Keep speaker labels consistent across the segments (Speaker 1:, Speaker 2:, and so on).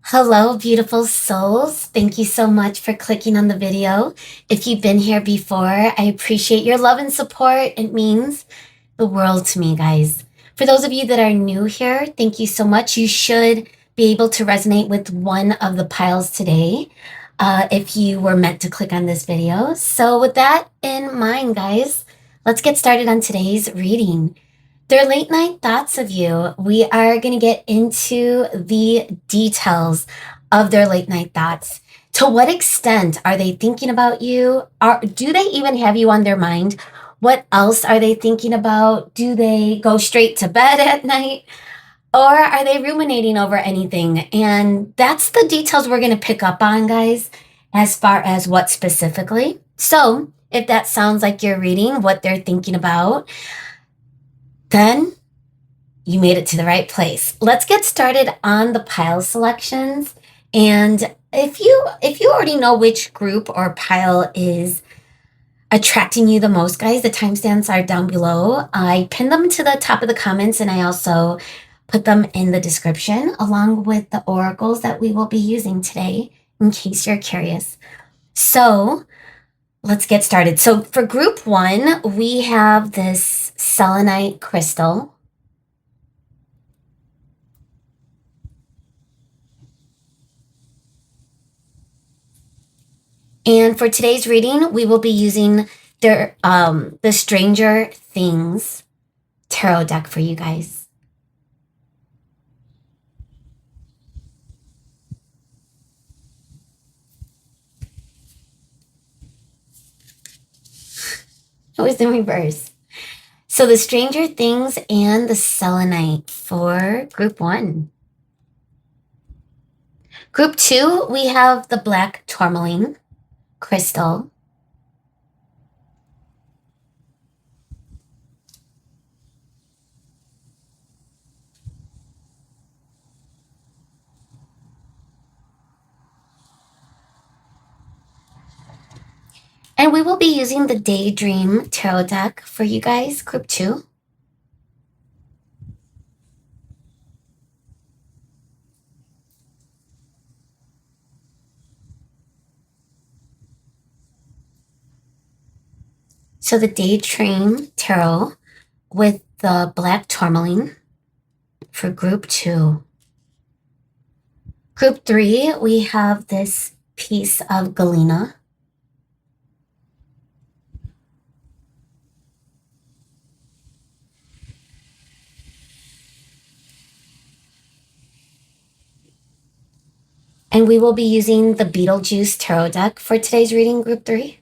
Speaker 1: Hello, beautiful souls. Thank you so much for clicking on the video. If you've been here before, I appreciate your love and support. It means the world to me, guys. For those of you that are new here, thank you so much. You should be able to resonate with one of the piles today if you were meant to click on this video. So, with that in mind, guys, let's get started on today's reading. Their late night thoughts of you. We are going to get into the details of their late night thoughts. To what extent are they thinking about you? Do they even have you on their mind? What else are they thinking about? Do they go straight to bed at night? Or are they ruminating over anything? And that's the details we're going to pick up on, guys, as far as what specifically. So if that sounds like you're reading what they're thinking about, then you made it to the right place. Let's get started on the pile selections. And if you already know which group or pile is attracting you the most, guys, the timestamps are down below. I pinned them to the top of the comments, and I also put them in the description along with the oracles that we will be using today in case you're curious. So let's get started. So for group one, we have this selenite crystal. And for today's reading, we will be using the Stranger Things tarot deck for you guys. It was in reverse. So the Stranger Things and the selenite for group one. Group two, we have the black tourmaline crystal. And we will be using the Daydream tarot deck for you guys, group two. So the Daydream tarot with the black tourmaline for group two. Group three, we have this piece of galena. And we will be using the Beetlejuice tarot deck for today's reading, group three.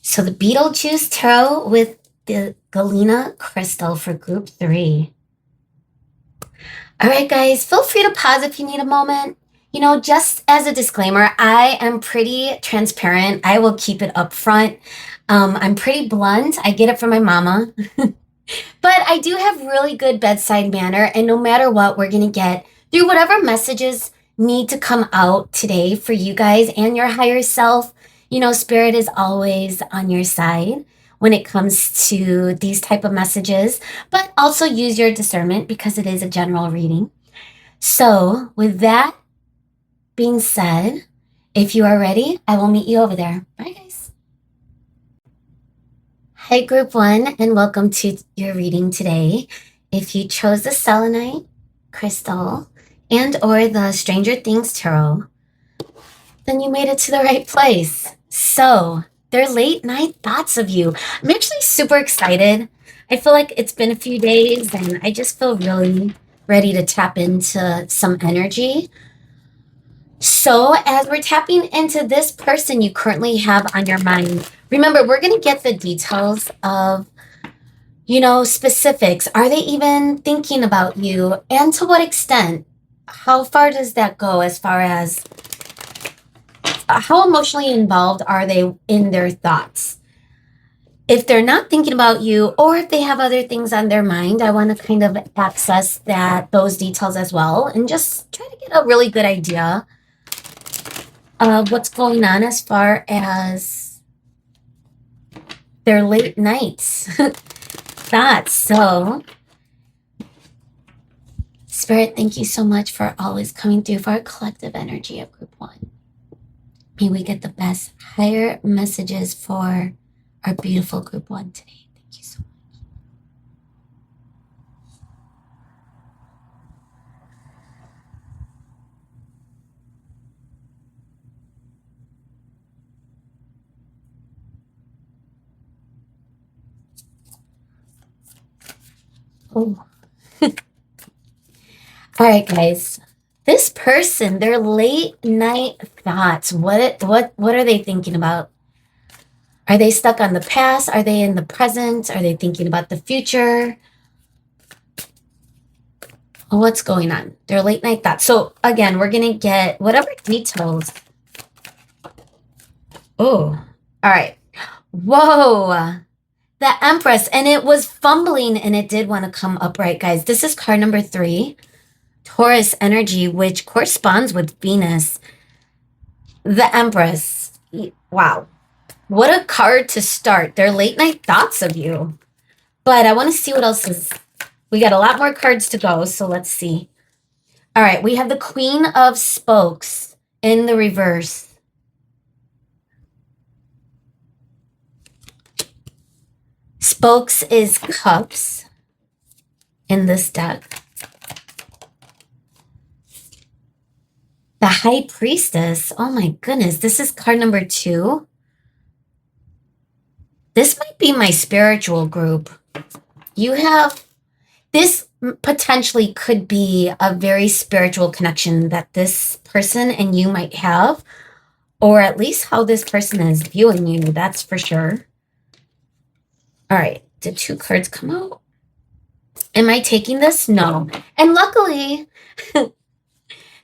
Speaker 1: So the Beetlejuice tarot with the galena crystal for group three. All right, guys, feel free to pause if you need a moment. You know, just as a disclaimer, I am pretty transparent. I will keep it up front. I'm pretty blunt. I get it from my mama. But I do have really good bedside manner. And no matter what, we're going to get through whatever messages need to come out today for you guys and your higher self. You know, spirit is always on your side when it comes to these type of messages, but also use your discernment because it is a general reading. So with that being said, if you are ready, I will meet you over there. Bye, guys. Hi, group one, and welcome to your reading today. If you chose the selenite crystal and or the Stranger Things tarot, then you made it to the right place. So their late night thoughts of you. I'm actually super excited. I feel like it's been a few days and I just feel really ready to tap into some energy. So as we're tapping into this person you currently have on your mind, remember, we're going to get the details of, you know, specifics. Are they even thinking about you? And to what extent? How far does that go as far as how emotionally involved are they in their thoughts? If they're not thinking about you or if they have other things on their mind, I want to kind of access those details as well and just try to get a really good idea what's going on as far as their late nights thoughts. So, Spirit, thank you so much for always coming through for our collective energy of Group 1. May we get the best higher messages for our beautiful Group 1 today. Thank you so much. Oh. All right, guys. This person, their late night thoughts. What are they thinking about? Are they stuck on the past? Are they in the present? Are they thinking about the future? What's going on? Their late night thoughts. So again, we're gonna get whatever details. Oh, all right. Whoa. The Empress, and it was fumbling and it did want to come upright, guys. This is card number 3, Taurus energy, which corresponds with Venus. The Empress. Wow. What a card to start. Their late night thoughts of you. But I want to see what else is. We got a lot more cards to go, so let's see. All right, we have the Queen of Spokes in the reverse. Spokes is cups in this deck. The High Priestess. Oh my goodness, this is card number 2. This might be my spiritual group. You have, this potentially could be a very spiritual connection that this person and you might have, or at least how this person is viewing you, that's for sure. All right, did 2 cards come out? Am I taking this? No. And luckily,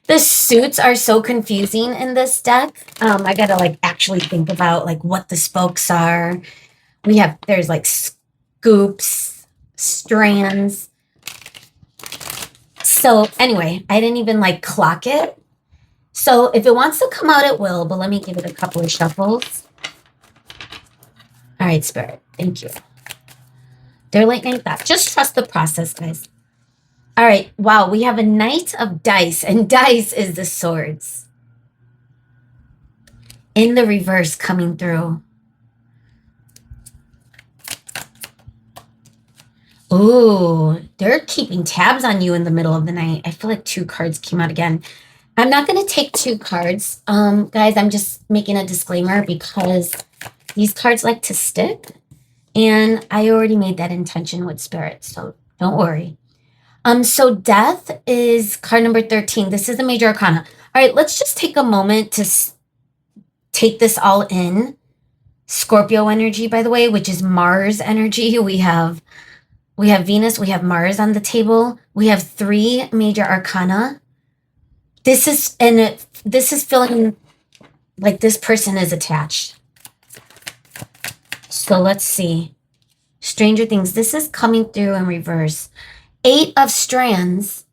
Speaker 1: the suits are so confusing in this deck. I gotta like actually think about like what the spokes are. There's like scoops, strands. So anyway, I didn't even like clock it. So if it wants to come out, it will, but let me give it a couple of shuffles. All right, Spirit, thank you. They're late night thought. Just trust the process, guys. All right, wow, we have a Knight of Dice, and dice is the swords. In the reverse coming through. Ooh, they're keeping tabs on you in the middle of the night. I feel like 2 cards came out again. I'm not going to take 2 cards. Guys, I'm just making a disclaimer because these cards like to stick. And I already made that intention with Spirit, so don't worry. So Death is card number 13. This is the major arcana. All right, let's just take a moment to take this all in. Scorpio energy, by the way, which is Mars energy. We have Venus, we have Mars on the table. We have 3 major arcana. This is feeling like this person is attached. So let's see. Stranger Things. This is coming through in reverse. 8 of Strands.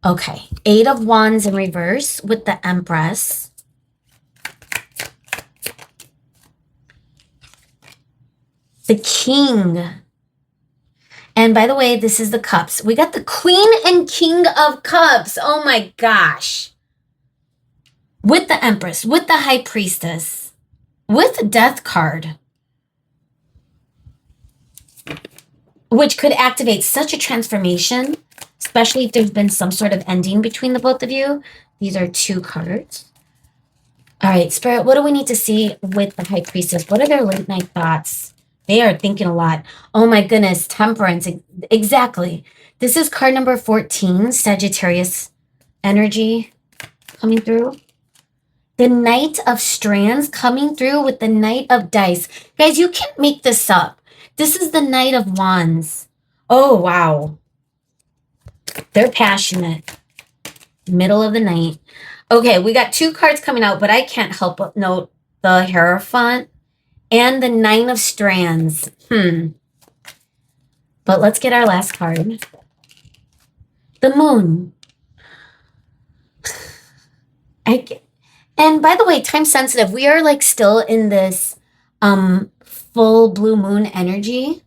Speaker 1: Okay. 8 of Wands in reverse with the Empress. The King. And by the way, this is the Cups. We got the Queen and King of Cups. Oh my gosh. With the Empress, with the High Priestess, with the Death card, which could activate such a transformation, especially if there's been some sort of ending between the both of you. These are 2 cards. All right, Spirit, what do we need to see with the High Priestess? What are their late night thoughts? They are thinking a lot. Oh my goodness, Temperance. Exactly. This is card number 14, Sagittarius energy coming through. The Knight of Strands coming through with the Knight of Dice. Guys, you can't make this up. This is the Knight of Wands. Oh, wow. They're passionate. Middle of the night. Okay, we got 2 cards coming out, but I can't help but note the Hierophant and the 9 of Strands. But let's get our last card. The Moon. And by the way, time sensitive, we are like still in this full blue moon energy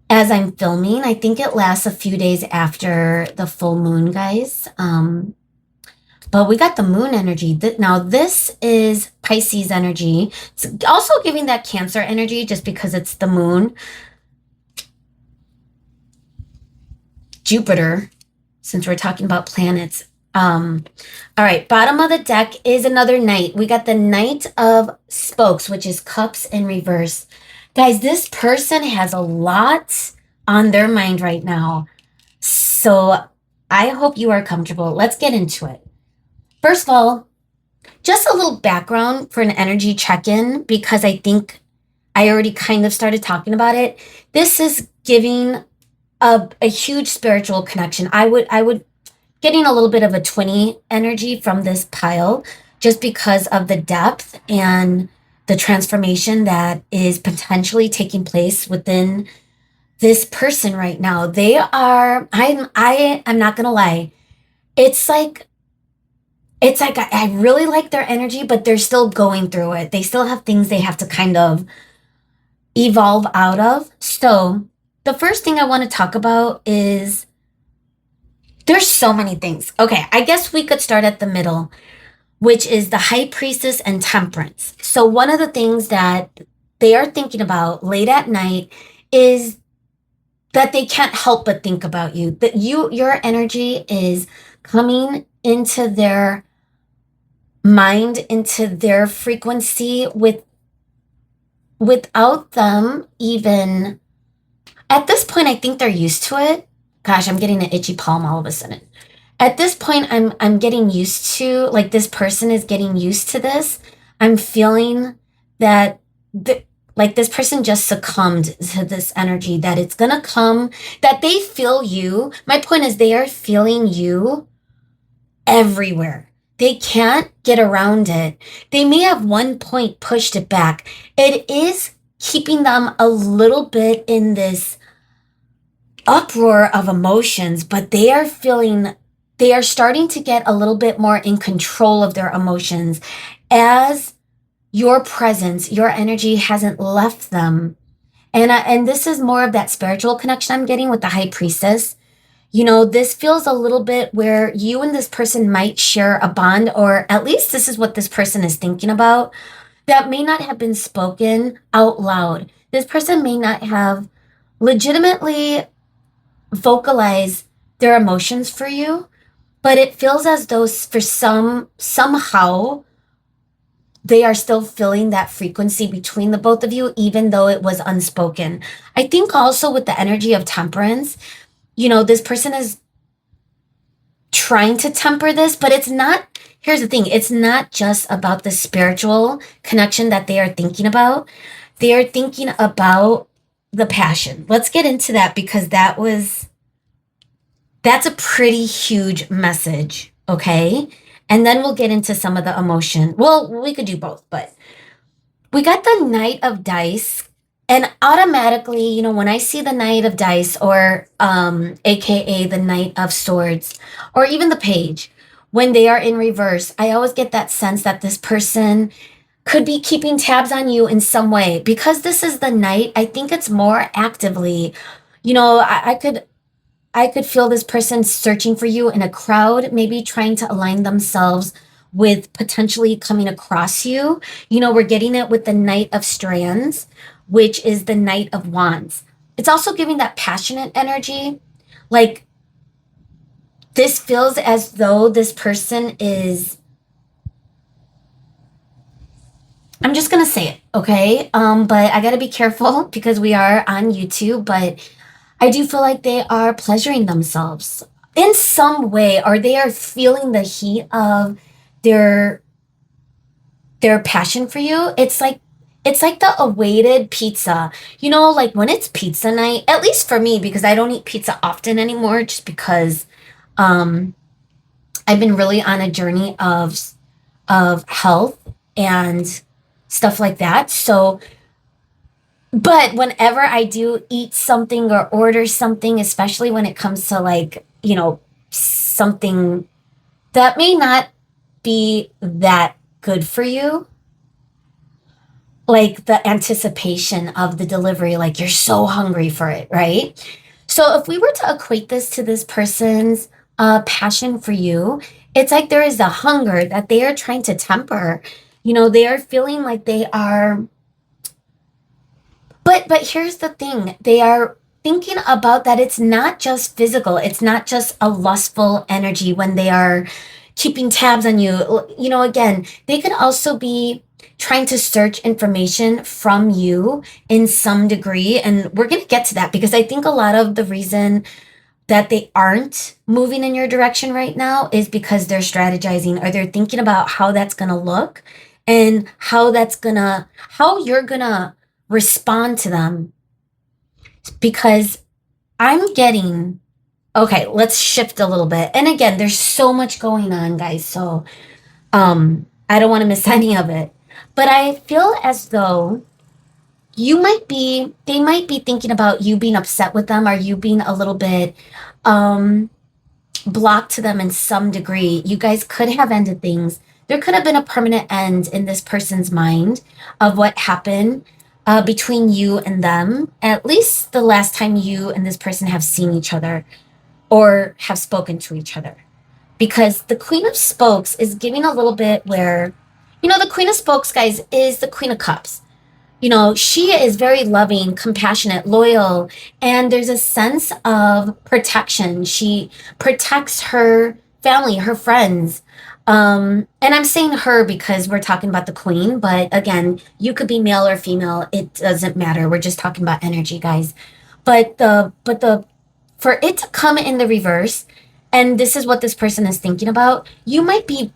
Speaker 1: as I'm filming. I think it lasts a few days after the full moon, guys. But we got the moon energy. Now, this is Pisces energy. It's also giving that Cancer energy just because it's the moon. Jupiter, since we're talking about planets. All right, bottom of the deck is another knight. We got the Knight of Spokes, which is cups in reverse. Guys, this person has a lot on their mind right now. So I hope you are comfortable. Let's get into it. First of all, just a little background for an energy check-in, because I think I already kind of started talking about it. This is giving a huge spiritual connection. I would getting a little bit of a 20 energy from this pile just because of the depth and the transformation that is potentially taking place within this person right now. They are, I'm not gonna lie. It's like I really like their energy, but they're still going through it. They still have things they have to kind of evolve out of. So the first thing I want to talk about is there's so many things. Okay, I guess we could start at the middle, which is the High Priestess and Temperance. So one of the things that they are thinking about late at night is that they can't help but think about you. That your energy is coming into their mind, into their frequency without them even at this point. I think they're used to it. Gosh, I'm getting an itchy palm all of a sudden. At this point, I'm getting used to, like, this person is getting used to this. I'm feeling that like this person just succumbed to this energy, that it's gonna come, that they feel you. My point is they are feeling you everywhere. They can't get around it. They may have one point pushed it back. It is keeping them a little bit in this uproar of emotions, but they are starting to get a little bit more in control of their emotions as your presence, your energy hasn't left them. And this is more of that spiritual connection I'm getting with the High Priestess. You know, this feels a little bit where you and this person might share a bond, or at least this is what this person is thinking about, that may not have been spoken out loud. This person may not have legitimately vocalized their emotions for you, but it feels as though for somehow they are still feeling that frequency between the both of you, even though it was unspoken. I think also with the energy of Temperance, you know, this person is trying to temper this, but it's not. Here's the thing. It's not just about the spiritual connection that they are thinking about. They are thinking about the passion. Let's get into that, because that's a pretty huge message. Okay. And then we'll get into some of the emotion. Well, we could do both, but we got the Knight of Dice. And automatically, you know, when I see the Knight of Dice, or AKA the Knight of Swords, or even the Page, when they are in reverse, I always get that sense that this person could be keeping tabs on you in some way. Because this is the Knight, I think it's more actively, you know, I could feel this person searching for you in a crowd, maybe trying to align themselves with potentially coming across you. You know, we're getting it with the Knight of Strands, which is the Knight of Wands. It's also giving that passionate energy. Like, this feels as though this person is, I'm just going to say it, okay? But I got to be careful because we are on YouTube, but I do feel like they are pleasuring themselves in some way, or they are feeling the heat of their passion for you. It's like the awaited pizza. You know, like when it's pizza night, at least for me, because I don't eat pizza often anymore, just because I've been really on a journey of health and stuff like that. So, but whenever I do eat something or order something, especially when it comes to, like, you know, something that may not be that good for you. Like the anticipation of the delivery, like you're so hungry for it, right? So if we were to equate this to this person's passion for you, it's like there is a hunger that they are trying to temper. They are feeling like they are, but here's the thing. They are thinking about that it's not just physical. It's not just a lustful energy when they are keeping tabs on you. Again, they could also be trying to search information from you in some degree. And we're going to get to that because I think a lot of the reason that they aren't moving in your direction right now is because they're strategizing or they're thinking about how that's going to look and how you're going to respond to them. Because I'm getting, okay, let's shift a little bit. And again, there's so much going on, guys. So I don't want to miss any of it. But I feel as though they might be thinking about you being upset with them or you being a little bit blocked to them in some degree. You guys could have ended things. There could have been a permanent end in this person's mind of what happened between you and them, at least the last time you and this person have seen each other or have spoken to each other. Because the Queen of Spokes is giving a little bit where, the Queen of Spokes, guys, is the Queen of Cups. She is very loving, compassionate, loyal, and there's a sense of protection. She protects her family, her friends. And I'm saying her because we're talking about the queen, but again, you could be male or female. It doesn't matter. We're just talking about energy, guys. But for it to come in the reverse, and this is what this person is thinking about, you might be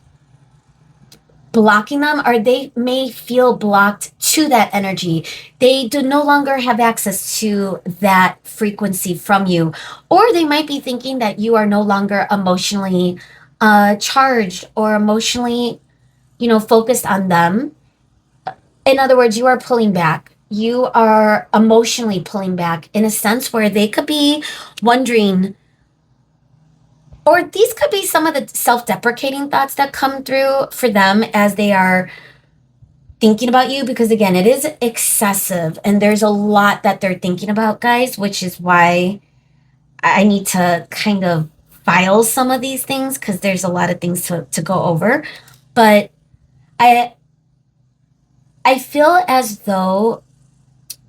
Speaker 1: blocking them or they may feel blocked to that energy. They do no longer have access to that frequency from you, or they might be thinking that you are no longer emotionally charged or emotionally, focused on them. In other words, you are pulling back. You are emotionally pulling back in a sense where they could be wondering, or these could be some of the self-deprecating thoughts that come through for them as they are thinking about you, because again, it is excessive and there's a lot that they're thinking about, guys, which is why I need to kind of file some of these things because there's a lot of things to go over. But I feel as though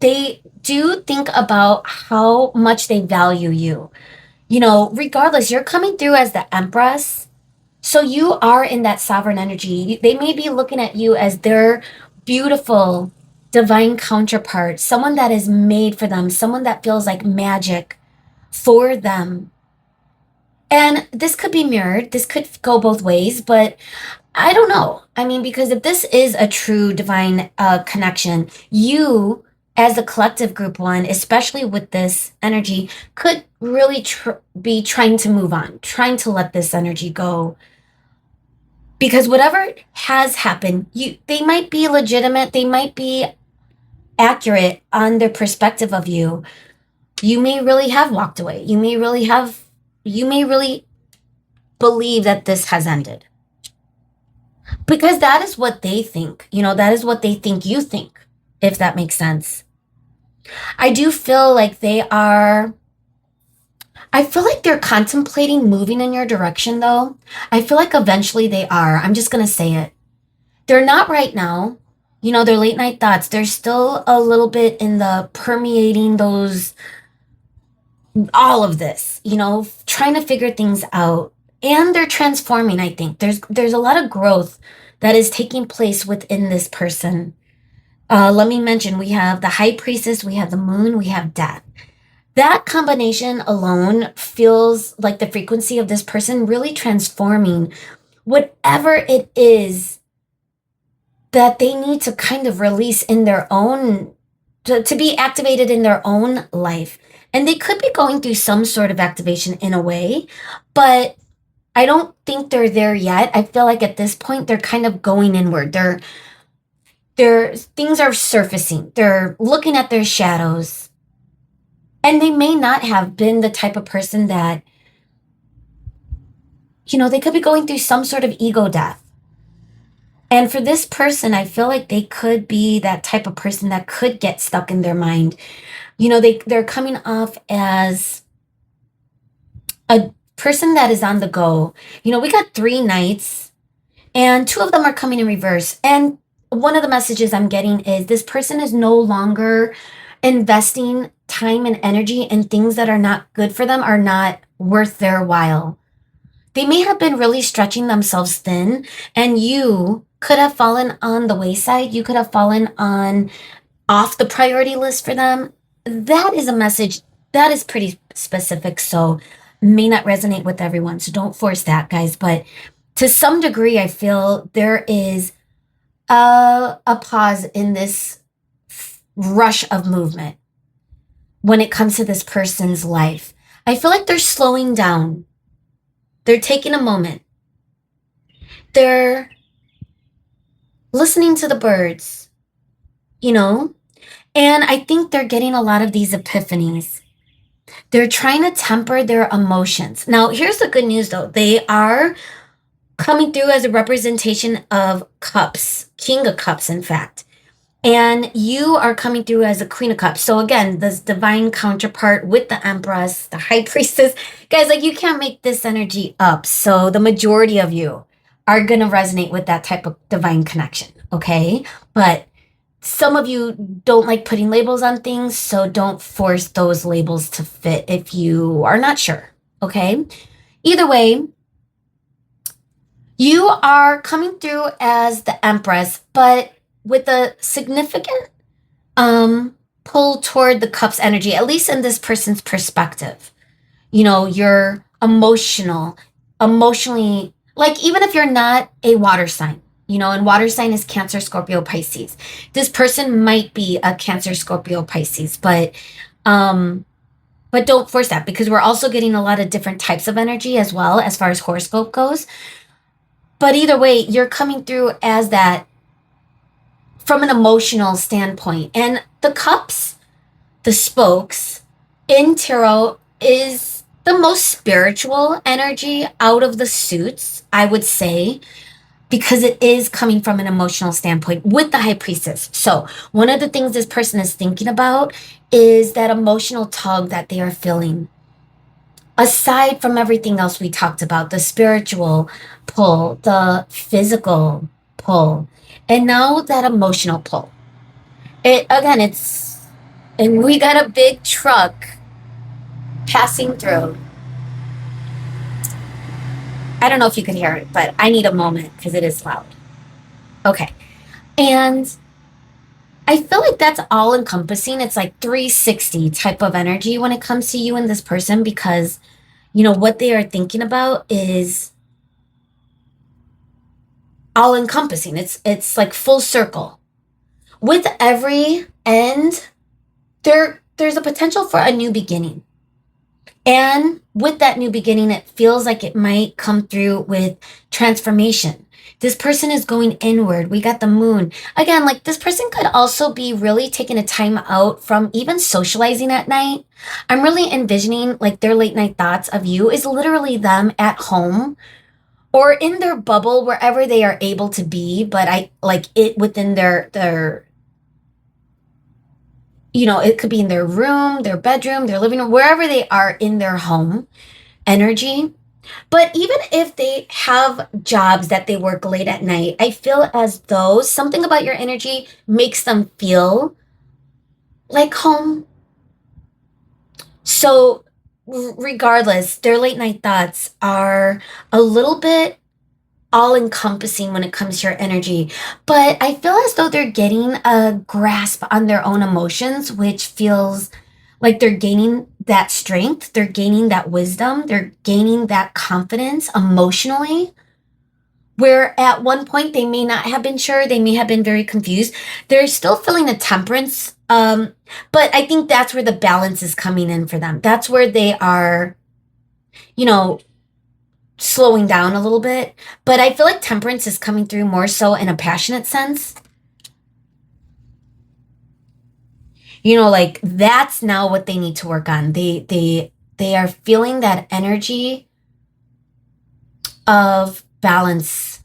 Speaker 1: they do think about how much they value you. Regardless, you're coming through as the Empress. So you are in that sovereign energy. They may be looking at you as their beautiful, divine counterpart, someone that is made for them, someone that feels like magic for them. And this could be mirrored. This could go both ways, but I don't know. I mean, because if this is a true divine connection, you as a collective group one, especially with this energy, could really be trying to move on, trying to let this energy go. Because whatever has happened, they might be legitimate, they might be accurate on their perspective of you. You may really have walked away. You may really believe that this has ended. Because that is what they think. That is what they think you think, if that makes sense. I do feel like I feel like they're contemplating moving in your direction, though. I feel like eventually they are. I'm just going to say it. They're not right now. Their late night thoughts, they're still a little bit in the permeating all of this, trying to figure things out. And they're transforming, I think. There's a lot of growth that is taking place within this person. Let me mention, we have the High Priestess, we have the Moon, we have Death. That combination alone feels like the frequency of this person really transforming whatever it is that they need to kind of release in their own, to be activated in their own life. And they could be going through some sort of activation in a way, but I don't think they're there yet. I feel like at this point, they're kind of going inward. Things are surfacing. They're looking at their shadows. And they may not have been the type of person that, they could be going through some sort of ego death. And for this person, I feel like they could be that type of person that could get stuck in their mind. They're coming off as a person that is on the go. We got 3 knights, and 2 of them are coming in reverse. And one of the messages I'm getting is this person is no longer investing time and energy in things that are not good for them, are not worth their while. They may have been really stretching themselves thin, and you could have fallen on the wayside. You could have fallen on off the priority list for them. That is a message that is pretty specific, so may not resonate with everyone. So don't force that, guys. But to some degree, I feel there is a pause in this rush of movement when it comes to this person's life. I feel like they're slowing down. They're taking a moment. They're listening to the birds, and I think they're getting a lot of these epiphanies. They're trying to temper their emotions. Now, here's the good news though. They are coming through as a representation of cups, king of cups, in fact. And you are coming through as a queen of cups. So again, this divine counterpart with the empress, the high priestess. Guys, like, you can't make this energy up. So the majority of you are going to resonate with that type of divine connection. Okay. But some of you don't like putting labels on things. So don't force those labels to fit if you are not sure. Okay. Either way, you are coming through as the empress, but with a significant pull toward the cups energy, at least in this person's perspective. You're emotionally, like, even if you're not a water sign, and water sign is Cancer, Scorpio, Pisces. This person might be a Cancer, Scorpio, Pisces, but don't force that, because we're also getting a lot of different types of energy as well as far as horoscope goes. But either way, you're coming through as that from an emotional standpoint. And the cups, the spokes in tarot, is the most spiritual energy out of the suits, I would say, because it is coming from an emotional standpoint with the high priestess. So one of the things this person is thinking about is that emotional tug that they are feeling. Aside from everything else we talked about, the spiritual pull, the physical pull, and now that emotional pull. And we got a big truck passing through. I don't know if you can hear it, but I need a moment because it is loud. Okay. And I feel like that's all encompassing. It's like 360 type of energy when it comes to you and this person, because what they are thinking about is all encompassing. It's like full circle. With every end, there's a potential for a new beginning. And with that new beginning, it feels like it might come through with transformation. This person is going inward. We got the moon. Again, like, this person could also be really taking a time out from even socializing at night. I'm really envisioning, like, their late night thoughts of you is literally them at home or in their bubble, wherever they are able to be. But I like it within their it could be in their room, their bedroom, their living room, wherever they are in their home energy. But even if they have jobs that they work late at night, I feel as though something about your energy makes them feel like home. So regardless, their late night thoughts are a little bit all encompassing when it comes to your energy. But I feel as though they're getting a grasp on their own emotions, which feels like they're gaining that strength, they're gaining that wisdom, they're gaining that confidence emotionally. Where at one point they may not have been sure, they may have been very confused. They're still feeling a temperance. But I think that's where the balance is coming in for them. That's where they are, slowing down a little bit. But I feel like temperance is coming through more so in a passionate sense. Like, that's now what they need to work on. They are feeling that energy of balance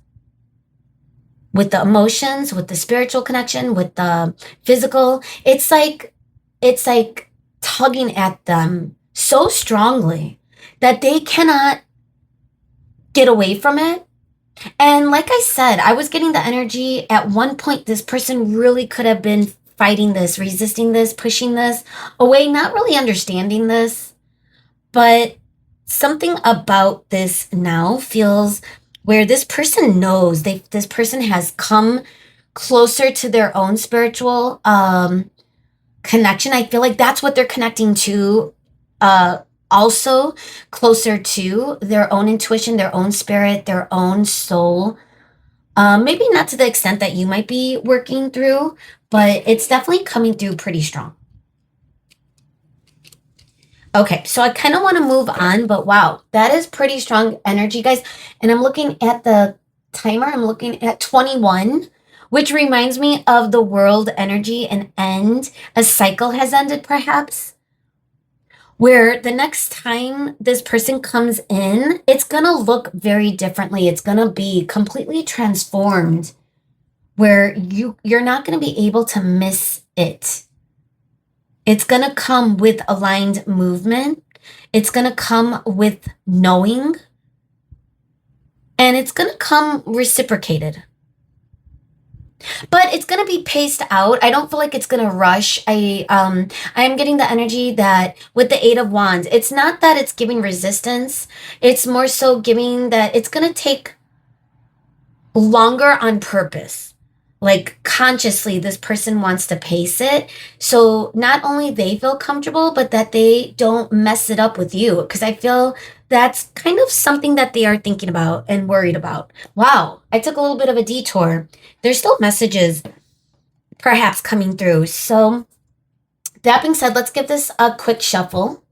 Speaker 1: with the emotions, with the spiritual connection, with the physical. It's like tugging at them so strongly that they cannot get away from it. And like I said, I was getting the energy at one point this person really could have been fighting this, resisting this, pushing this away, not really understanding this. But something about this now feels where this person knows this person has come closer to their own spiritual connection. I feel like that's what they're connecting to. Uh, Also closer to their own intuition, their own spirit, their own soul. Maybe not to the extent that you might be working through, but it's definitely coming through pretty strong. Okay, so I kind of want to move on, but wow, that is pretty strong energy, guys. And I'm looking at the timer, I'm looking at 21, which reminds me of the world energy and end. A cycle has ended, perhaps, where the next time this person comes in, it's gonna look very differently. It's gonna be completely transformed, where you're not gonna be able to miss it. It's going to come with aligned movement. It's going to come with knowing. And it's going to come reciprocated. But it's going to be paced out. I don't feel like it's going to rush. I am getting the energy that with the Eight of Wands, it's not that it's giving resistance. It's more so giving that it's going to take longer on purpose. Like consciously, this person wants to pace it. So not only they feel comfortable, but that they don't mess it up with you. Because I feel that's kind of something that they are thinking about and worried about. Wow, I took a little bit of a detour. There's still messages perhaps coming through. So that being said, let's give this a quick shuffle.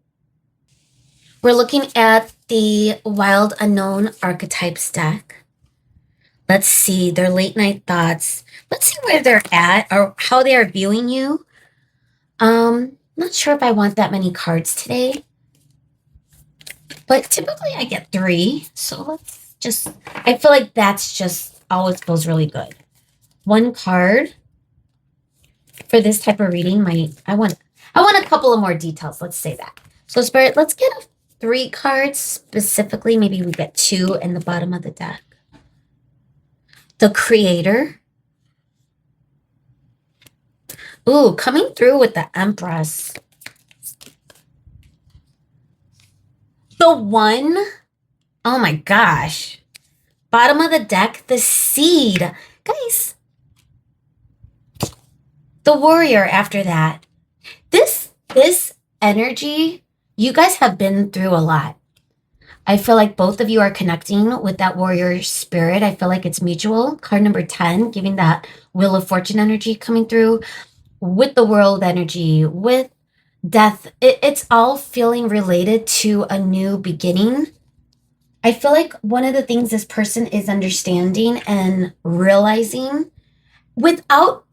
Speaker 1: We're looking at the Wild Unknown Archetypes deck. Let's see their late night thoughts. Let's see where they're at or how they are viewing you. Not sure if I want that many cards today, but typically I get 3. So let's just, I feel like that's just always feels really good. 1 card for this type of reading I want a couple of more details. Let's say that. So Spirit, let's get 3 cards specifically. Maybe we get 2 in the bottom of the deck. The Creator. Ooh, coming through with the Empress. The One. Oh my gosh. Bottom of the deck, the Seed. Guys. The Warrior after that. This energy, you guys have been through a lot. I feel like both of you are connecting with that warrior spirit. I feel like it's mutual. Card number 10, giving that Wheel of Fortune energy coming through with the World energy, with death. It's all feeling related to a new beginning. I feel like one of the things this person is understanding and realizing without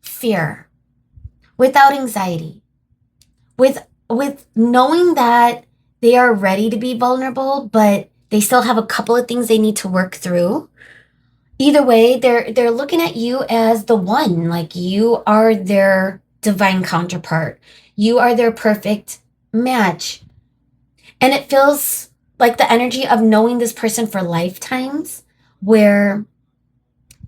Speaker 1: fear, without anxiety, with knowing that they are ready to be vulnerable, but they still have a couple of things they need to work through. Either way, they're looking at you as the one, like you are their divine counterpart. You are their perfect match. And it feels like the energy of knowing this person for lifetimes where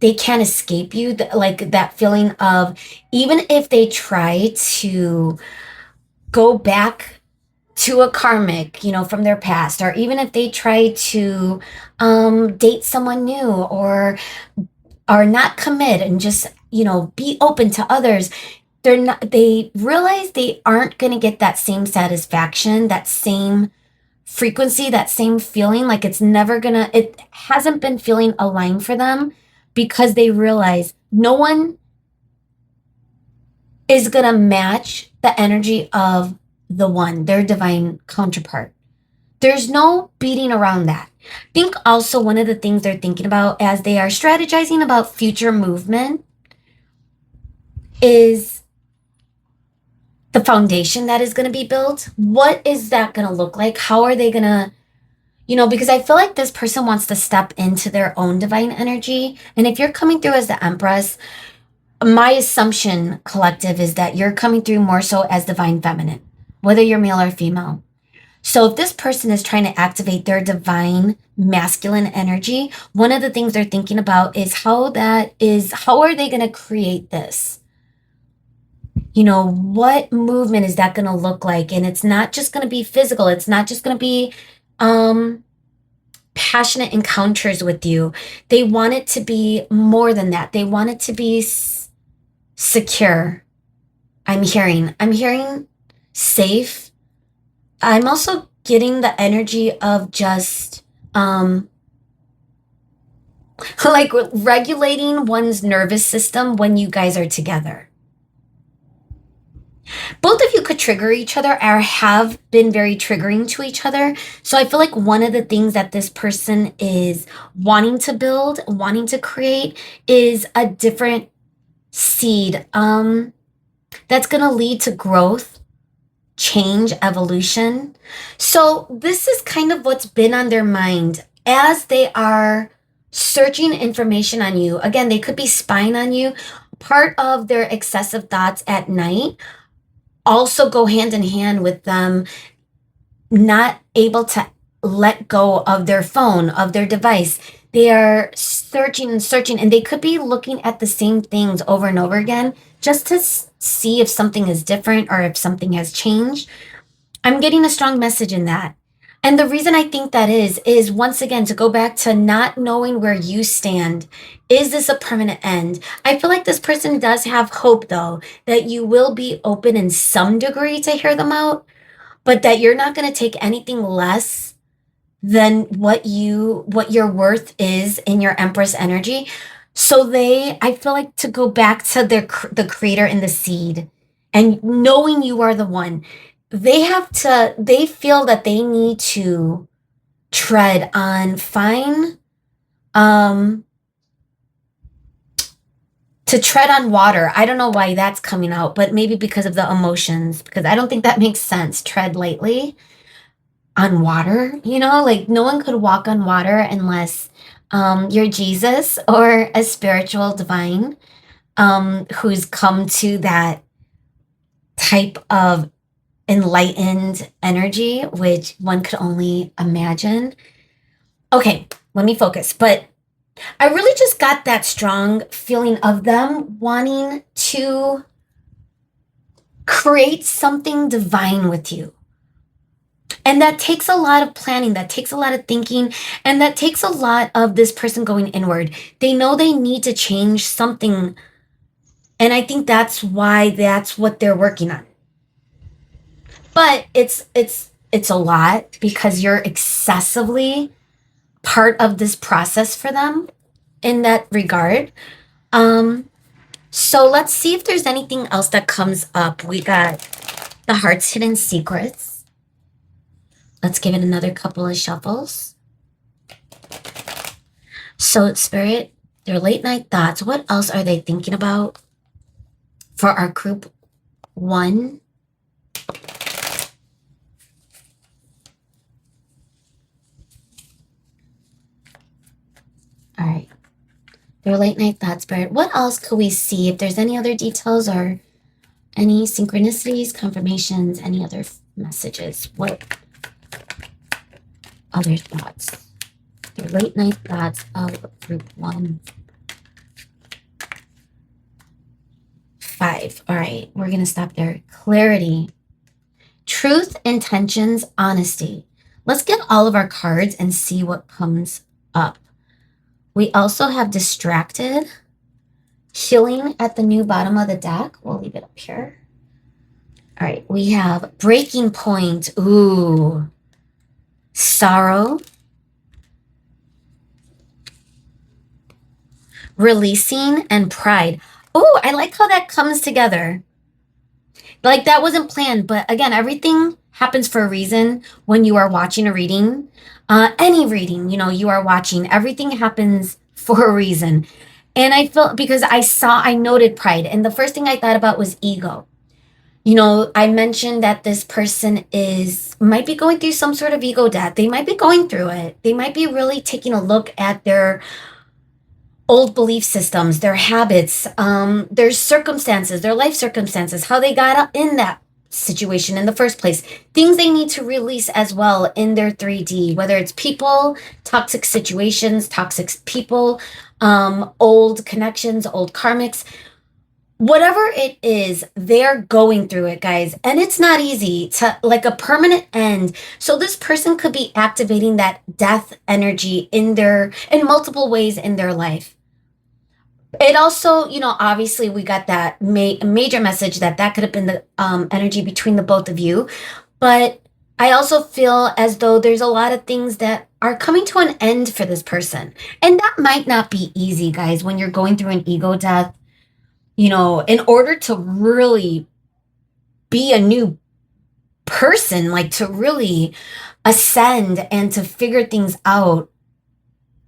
Speaker 1: they can't escape you, like that feeling of even if they try to go back to a karmic, from their past, or even if they try to date someone new or are not commit and just, be open to others, they realize they aren't going to get that same satisfaction, that same frequency, that same feeling. Like it hasn't been feeling aligned for them because they realize no one is going to match the energy of the one, their divine counterpart. There's no beating around that. I think also one of the things they're thinking about as they are strategizing about future movement is the foundation that is going to be built. What is that going to look like? How are they going to, Because I feel like this person wants to step into their own divine energy. And if you're coming through as the Empress, my assumption, collective, is that you're coming through more so as divine feminine, whether you're male or female. So if this person is trying to activate their divine masculine energy, one of the things they're thinking about is how are they going to create this? What movement is that going to look like? And it's not just going to be physical. It's not just going to be passionate encounters with you. They want it to be more than that. They want it to be secure. I'm hearing safe. I'm also getting the energy of just like regulating one's nervous system when you guys are together. Both of you could trigger each other or have been very triggering to each other. So I feel like one of the things that this person is wanting to build, wanting to create, is a different seed that's going to lead to growth, change, evolution. So this is kind of what's been on their mind as they are searching information on you. Again, they could be spying on you. Part of their excessive thoughts at night also go hand in hand with them not able to let go of their phone, of their device. They are searching and searching, and they could be looking at the same things over and over again just to see if something is different or if something has changed. I'm getting a strong message in that. And the reason I think that is once again to go back to not knowing where you stand. Is this a permanent end? I feel like this person does have hope, though, that you will be open in some degree to hear them out, but that you're not going to take anything less than what your worth is in your Empress energy. So I feel like, to go back to the creator and the seed and knowing you are the one, they feel that they need to tread on to tread on water. I don't know why that's coming out, but maybe because of the emotions, because I don't think that makes sense. Tread lightly on water, like no one could walk on water unless you're Jesus or a spiritual divine who's come to that type of enlightened energy, which one could only imagine. Okay, let me focus. But I really just got that strong feeling of them wanting to create something divine with you. And that takes a lot of planning, that takes a lot of thinking, and that takes a lot of this person going inward. They know they need to change something. And I think that's what they're working on. But it's a lot because you're excessively part of this process for them in that regard. So let's see if there's anything else that comes up. We got the Heart's Hidden Secrets. Let's give it another couple of shuffles. So Spirit, their late night thoughts. What else are they thinking about for our group 1? All right. Their late night thoughts, Spirit. What else could we see? If there's any other details or any synchronicities, confirmations, any other messages. What other thoughts? Their late night thoughts of group 1. 5. All right. We're going to stop there. Clarity. Truth, intentions, honesty. Let's get all of our cards and see what comes up. We also have distracted, healing at the new bottom of the deck. We'll leave it up here. All right, we have breaking point. Ooh, sorrow, releasing, and pride. Ooh, I like how that comes together. Like that wasn't planned, but again, everything happens for a reason when you are watching a reading. Any reading, you are watching, everything happens for a reason. And I felt, because I noted pride, and the first thing I thought about was ego. I mentioned that this person might be going through some sort of ego death. They might be going through it. They might be really taking a look at their old belief systems, their habits, their circumstances, their life circumstances, how they got in that situation in the first place, things they need to release as well in their 3D, whether it's people, toxic situations, toxic people, old connections, old karmics. Whatever it is, they're going through it, guys. And it's not easy to like a permanent end. So this person could be activating that death energy in multiple ways in their life. It also, obviously we got that major message that could have been the energy between the both of you. But I also feel as though there's a lot of things that are coming to an end for this person. And that might not be easy, guys, when you're going through an ego death. In order to really be a new person, like to really ascend and to figure things out,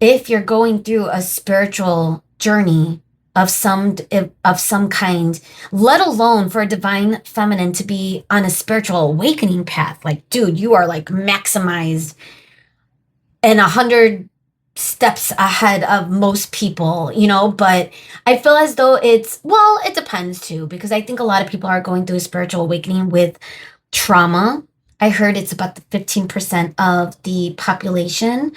Speaker 1: if you're going through a spiritual journey of some kind, let alone for a divine feminine to be on a spiritual awakening path, like, dude, you are like maximized and 100 steps ahead of most people, but I feel as though it depends too, because I think a lot of people are going through a spiritual awakening with trauma. I heard it's about the 15% of the population,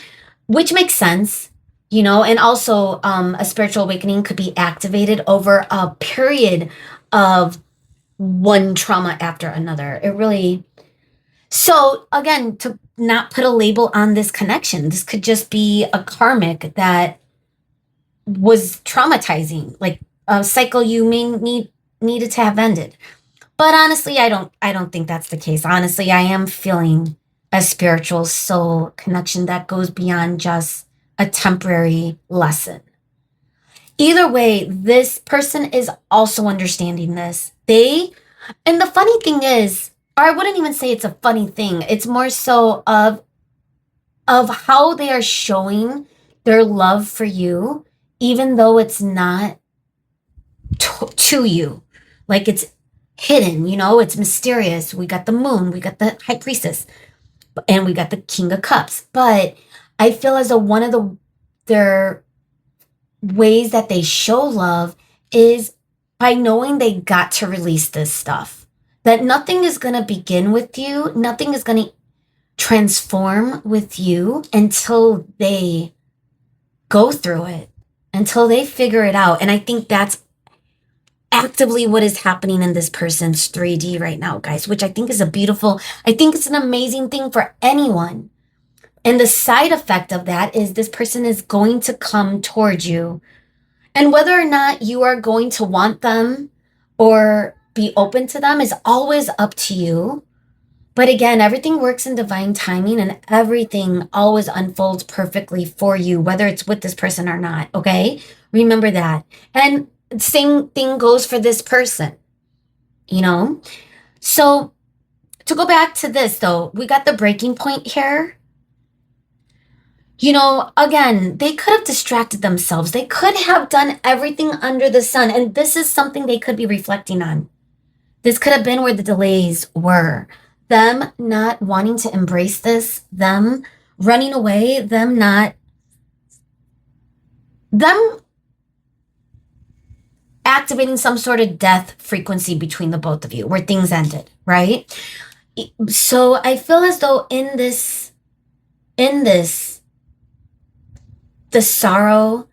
Speaker 1: which makes sense, and also a spiritual awakening could be activated over a period of one trauma after another. So again, to not put a label on this connection, this could just be a karmic that was traumatizing, like a cycle you needed to have ended. But honestly, I don't think that's the case. Honestly, I am feeling a spiritual soul connection that goes beyond just a temporary lesson. Either way, this person is also understanding this. And the funny thing is, or I wouldn't even say it's a funny thing. It's more so of how they are showing their love for you, even though it's not to you. Like it's hidden, it's mysterious. We got the moon, we got the high priestess, and we got the king of cups. But I feel as though one of their ways that they show love is by knowing they got to release this stuff. That nothing is going to begin with you, nothing is going to transform with you until they go through it, until they figure it out. And I think that's actively what is happening in this person's 3D right now, guys, which I think is I think it's an amazing thing for anyone. And the side effect of that is this person is going to come towards you. And whether or not you are going to want them or be open to them is always up to you. But again, everything works in divine timing and everything always unfolds perfectly for you, whether it's with this person or not. Okay. Remember that. And same thing goes for this person, So to go back to this though, we got the breaking point here. Again, they could have distracted themselves. They could have done everything under the sun. And this is something they could be reflecting on. This could have been where the delays were. Them not wanting to embrace this, them running away, them activating some sort of death frequency between the both of you where things ended, right? So I feel as though in this, the sorrow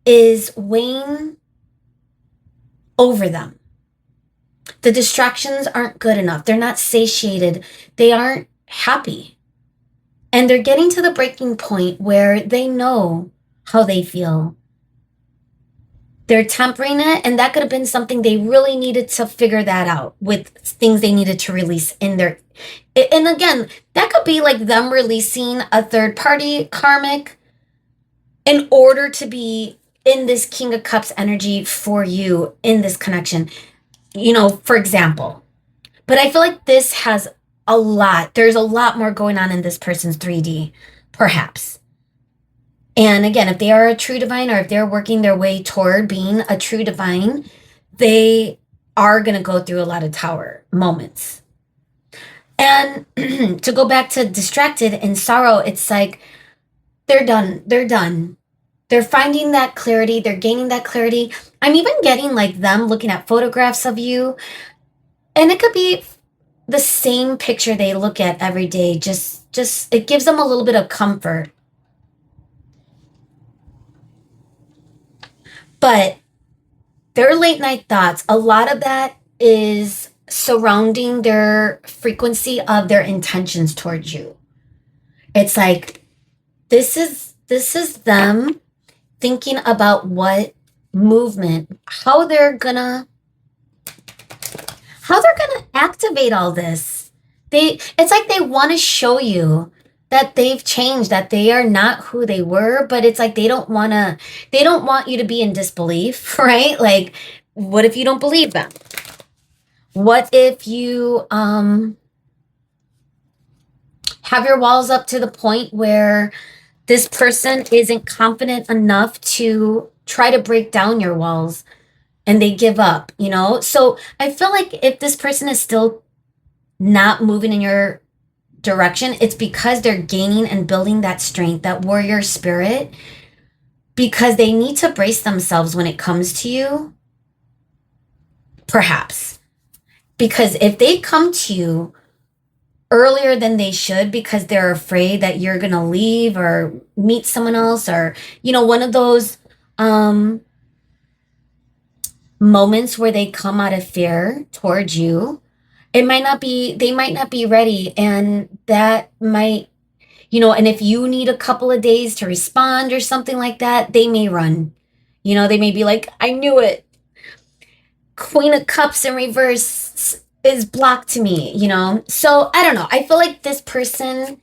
Speaker 1: is weighing over them. The distractions aren't good enough. They're not satiated. They aren't happy. And they're getting to the breaking point where they know how they feel. They're tempering it, and that could have been something they really needed to figure that out with things they needed to release in their... And again, that could be like them releasing a third-party karmic in order to be in this King of Cups energy for you in this connection, for example. But I feel like this has there's a lot more going on in this person's 3D, perhaps. And again, if they are a true divine or if they're working their way toward being a true divine, they are going to go through a lot of tower moments. And to go back to distracted and sorrow, it's like they're done. They're done. They're finding that clarity. They're gaining that clarity. I'm even getting like them looking at photographs of you. And it could be the same picture they look at every day. Just it gives them a little bit of comfort. But their late night thoughts, a lot of that is surrounding their frequency of their intentions towards you. It's like this is them thinking about what movement, how they're gonna activate all this. It's like they want to show you that they've changed, that they are not who they were, but it's like they don't want you to be in disbelief, right? Like, what if you don't believe them? What if you have your walls up to the point where this person isn't confident enough to try to break down your walls and they give up, you know? So I feel like if this person is still not moving in your direction, it's because they're gaining and building that strength, that warrior spirit, because they need to brace themselves when it comes to you, perhaps. Because if they come to you earlier than they should because they're afraid that you're going to leave or meet someone else, or, you know, one of those moments where they come out of fear towards you, they might not be ready. And that might, you know, and if you need a couple of days to respond or something like that, they may run. You know, they may be like, I knew it. Queen of Cups in reverse is blocked to me, you know? So I don't know. I feel like this person,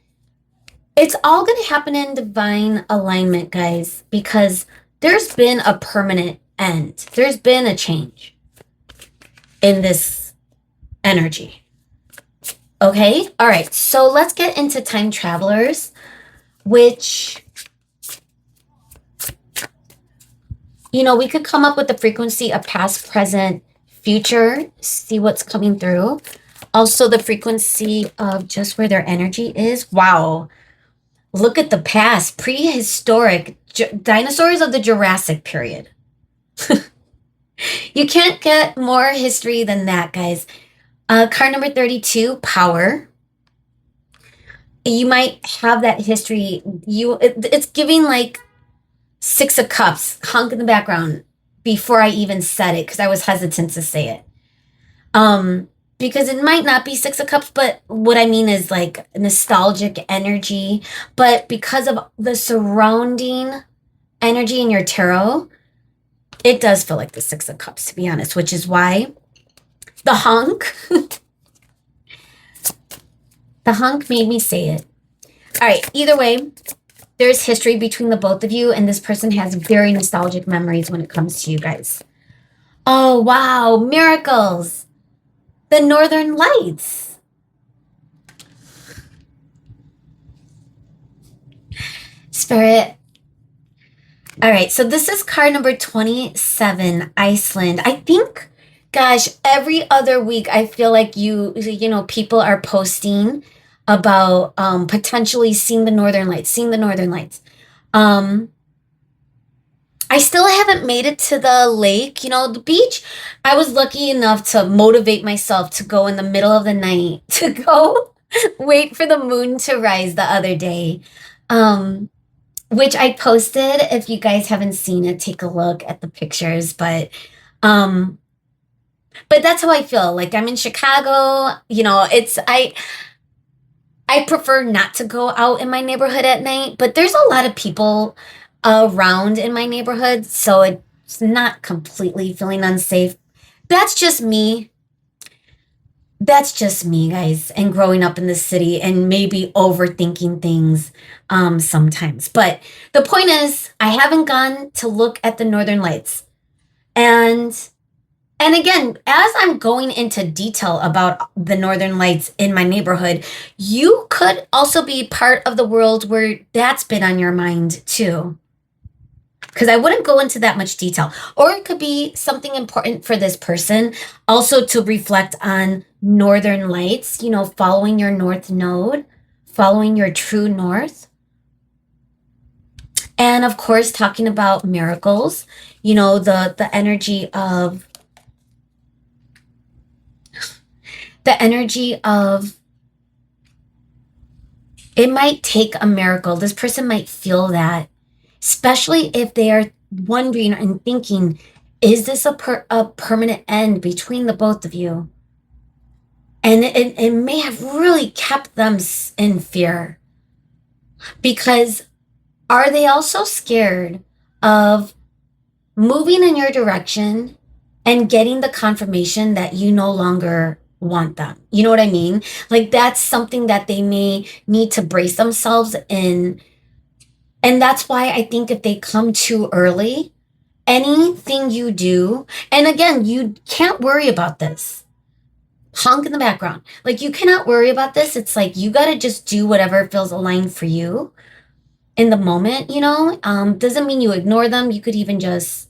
Speaker 1: it's all going to happen in divine alignment, guys, because there's been a permanent end. There's been a change in this energy. Okay? All right. So let's get into time travelers, which, you know, we could come up with the frequency of past, present, future, see what's coming through. Also, the frequency of just where their energy is. Wow. Look at the past, prehistoric dinosaurs of the Jurassic period. You can't get more history than that, guys. Card number 32, power. You might have that history. It's giving like Six of Cups, hunk in the background before I even said it because I was hesitant to say it. Because it might not be Six of Cups, but what I mean is like nostalgic energy. But because of the surrounding energy in your tarot, it does feel like the Six of Cups, to be honest, which is why the hunk, the hunk made me say it. All right, either way, there's history between the both of you, and this person has very nostalgic memories when it comes to you guys. Oh, wow, miracles. The Northern Lights. Spirit. All right, so this is card number 27, Iceland. I think, gosh, every other week I feel like you know, people are posting about potentially seeing the Northern Lights, I still haven't made it to the lake, you know, the beach. I was lucky enough to motivate myself to go in the middle of the night, to go wait for the moon to rise the other day, which I posted. If you guys haven't seen it, take a look at the pictures. But that's how I feel. Like, I'm in Chicago, you know, I prefer not to go out in my neighborhood at night, but there's a lot of people around in my neighborhood, so it's not completely feeling unsafe. That's just me. That's just me, guys, and growing up in the city and maybe overthinking things sometimes. But the point is, I haven't gone to look at the Northern Lights. And again, as I'm going into detail about the Northern Lights in my neighborhood, you could also be part of the world where that's been on your mind too. because I wouldn't go into that much detail. Or it could be something important for this person also to reflect on northern lights, you know, following your north node, following your true north. And of course, talking about miracles, you know, the energy of it might take a miracle. This person might feel that, especially if they are wondering and thinking, is this a permanent end between the both of you? And it may have really kept them in fear, because are they also scared of moving in your direction and getting the confirmation that you no longer want them? You know what I mean? Like, that's something that they may need to brace themselves in. And that's why I think if they come too early, anything you do, and again, you can't worry about this. Honk in the background. Like, you cannot worry about this. It's like, you got to just do whatever feels aligned for you in the moment, you know? Doesn't mean you ignore them. You could even just,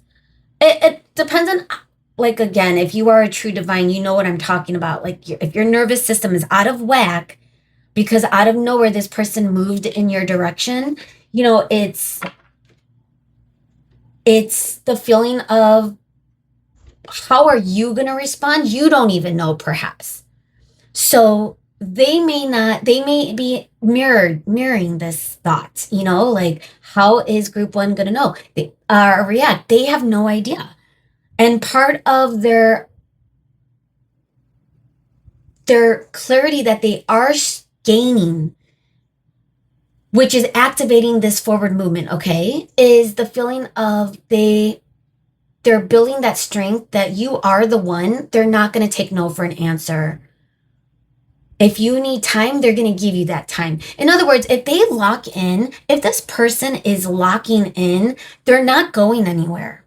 Speaker 1: it depends on, like, again, if you are a true divine, you know what I'm talking about. Like, if your nervous system is out of whack because out of nowhere this person moved in your direction, you know, it's the feeling of, how are you going to respond? You don't even know, perhaps. So they may be mirroring this thought, you know, like, how is group one going to know? They react. They have no idea. And part of their clarity that they are gaining, which is activating this forward movement, okay, is the feeling of they're building that strength that you are the one. They're not going to take no for an answer. If you need time, they're going to give you that time. In other words, if they lock in, if this person is locking in, they're not going anywhere.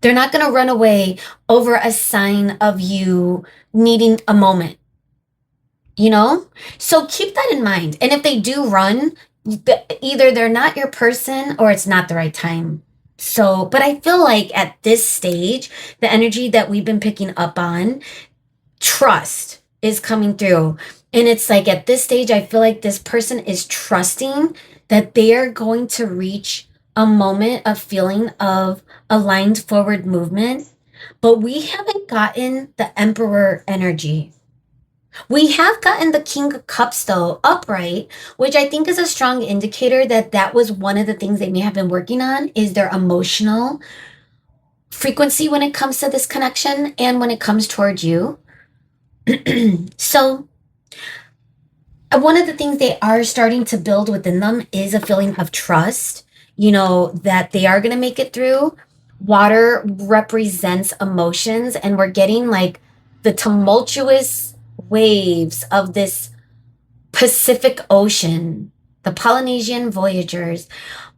Speaker 1: They're not going to run away over a sign of you needing a moment, you know? So keep that in mind. And if they do run, either they're not your person or it's not the right time. So, but I feel like at this stage, the energy that we've been picking up on, trust is coming through. And it's like, at this stage, I feel like this person is trusting that they are going to reach a moment of feeling of aligned forward movement. But we haven't gotten the Emperor energy. We have gotten the King of Cups, though, upright, which I think is a strong indicator that that was one of the things they may have been working on, is their emotional frequency when it comes to this connection and when it comes towards you. So one of the things they are starting to build within them is a feeling of trust, you know, that they are going to make it through. Water represents emotions, and we're getting like the tumultuous waves of this Pacific Ocean, the Polynesian voyagers,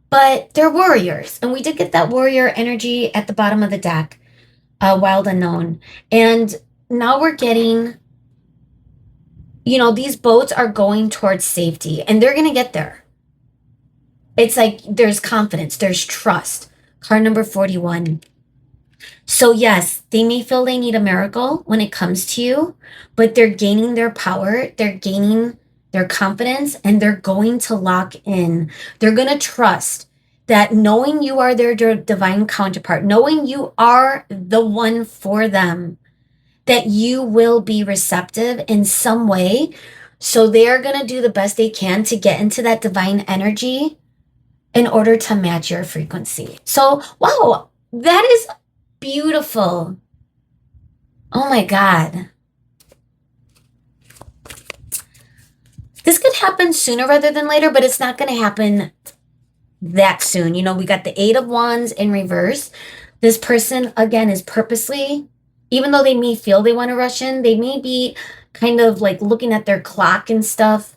Speaker 1: but they're warriors. And we did get that warrior energy at the bottom of the deck, Wild Unknown. And now we're getting, you know, these boats are going towards safety, and they're going to get there. It's like there's confidence, there's trust. Card number 41. So yes, they may feel they need a miracle when it comes to you, but they're gaining their power, they're gaining their confidence, and they're going to lock in. They're going to trust that, knowing you are their divine counterpart, knowing you are the one for them, that you will be receptive in some way. So they're going to do the best they can to get into that divine energy in order to match your frequency. So, wow, that is beautiful. Oh my God. This could happen sooner rather than later, but it's not going to happen that soon. You know, we got the Eight of Wands in reverse. This person, again, is purposely, even though they may feel they want to rush in, they may be kind of like looking at their clock and stuff,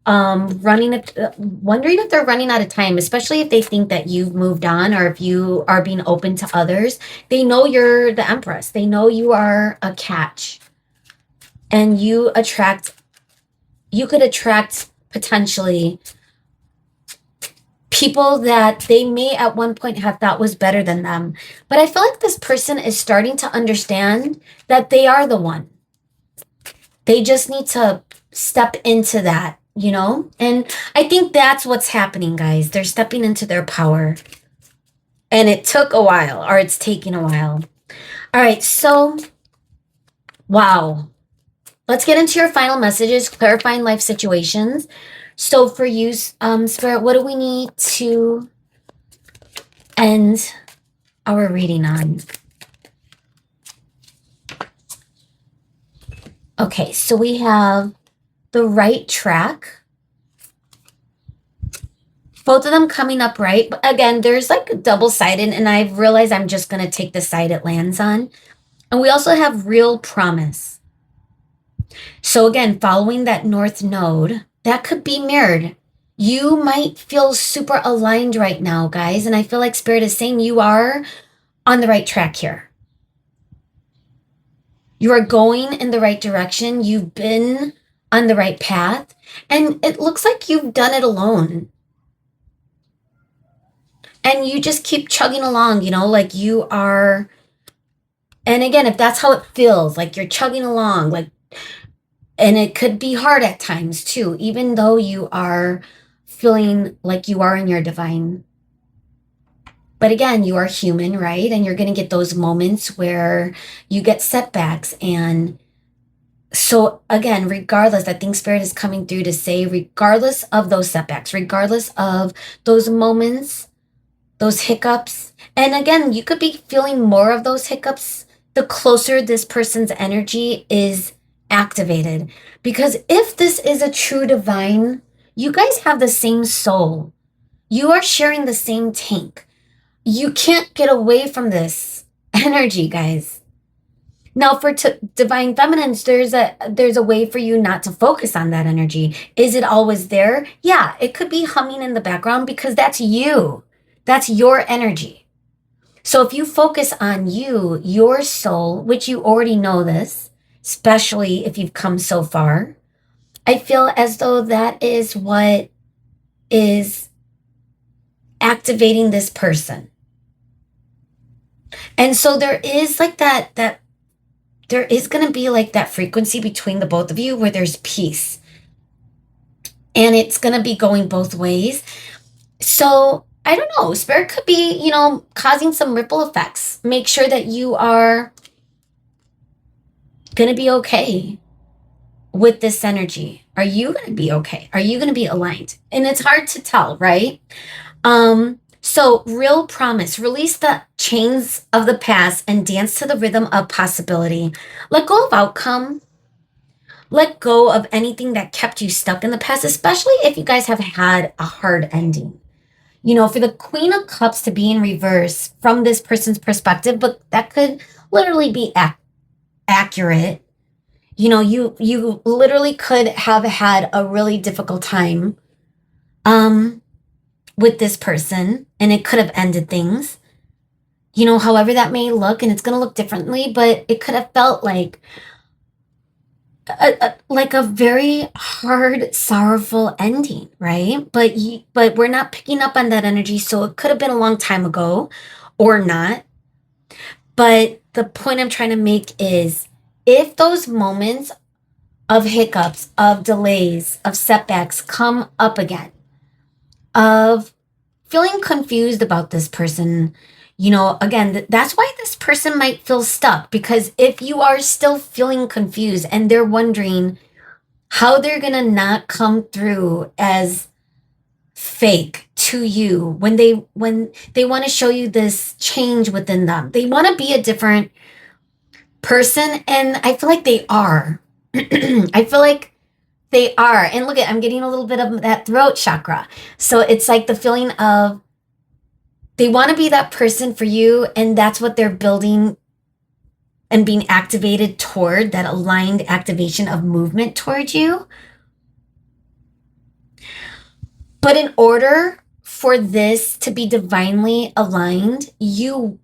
Speaker 1: wondering if they're running out of time, especially if they think that you've moved on, or if you are being open to others. They know you're the Empress. They know you are a catch, and you could attract potentially people that they may at one point have thought was better than them. But I feel like this person is starting to understand that they are the one. They just need to step into that, you know? And I think that's what's happening, guys. They're stepping into their power. And it took a while, or it's taking a while. All right, so, wow. Let's get into your final messages, clarifying life situations. So for you, Spirit, what do we need to end our reading on? Okay, so we have the right track. Both of them coming up right. But again, there's like a double-sided, and I've realized I'm just going to take the side it lands on. And we also have real promise. So again, following that north node, that could be mirrored. You might feel super aligned right now, guys. And I feel like Spirit is saying you are on the right track here. You are going in the right direction. You've been on the right path. And it looks like you've done it alone. And you just keep chugging along, you know, like you are. And again, if that's how it feels, like you're chugging along, like, and it could be hard at times too, even though you are feeling like you are in your divine. But again, you are human, right? And you're going to get those moments where you get setbacks. And so again, regardless, I think Spirit is coming through to say, regardless of those setbacks, regardless of those moments, those hiccups. And again, you could be feeling more of those hiccups the closer this person's energy is activated. Because if this is a true divine, you guys have the same soul. You are sharing the same tank. You can't get away from this energy, guys. Now, for divine feminines, there's a way for you not to focus on that energy. Is it always there? Yeah, it could be humming in the background because that's you. That's your energy. So if you focus on you, your soul, which you already know this, especially if you've come so far, I feel as though that is what is activating this person. And so there is like that there is going to be like that frequency between the both of you where there's peace. And it's going to be going both ways. So I don't know, Spirit could be, you know, causing some ripple effects. Make sure that you are going to be okay with this energy. Are you going to be okay? Are you going to be aligned? And it's hard to tell, right? So real promise, release the chains of the past and dance to the rhythm of possibility. Let go of outcome. Let go of anything that kept you stuck in the past, especially if you guys have had a hard ending. You know, for the Queen of Cups to be in reverse from this person's perspective, but that could literally be accurate. You know, you literally could have had a really difficult time with this person, and it could have ended things. You know, however that may look, and it's going to look differently, but it could have felt like a very hard, sorrowful ending, right? But we're not picking up on that energy, so it could have been a long time ago or not. But the point I'm trying to make is if those moments of hiccups, of delays, of setbacks come up again, of feeling confused about this person, you know, again, that's why this person might feel stuck, because if you are still feeling confused and they're wondering how they're going to not come through as fake to you when they want to show you this change within them. They want to be a different person, and I feel like they are. I feel like they are. And look I'm getting a little bit of that throat chakra. So it's like the feeling of they want to be that person for you, and that's what they're building and being activated toward, that aligned activation of movement towards you. But in order for this to be divinely aligned, and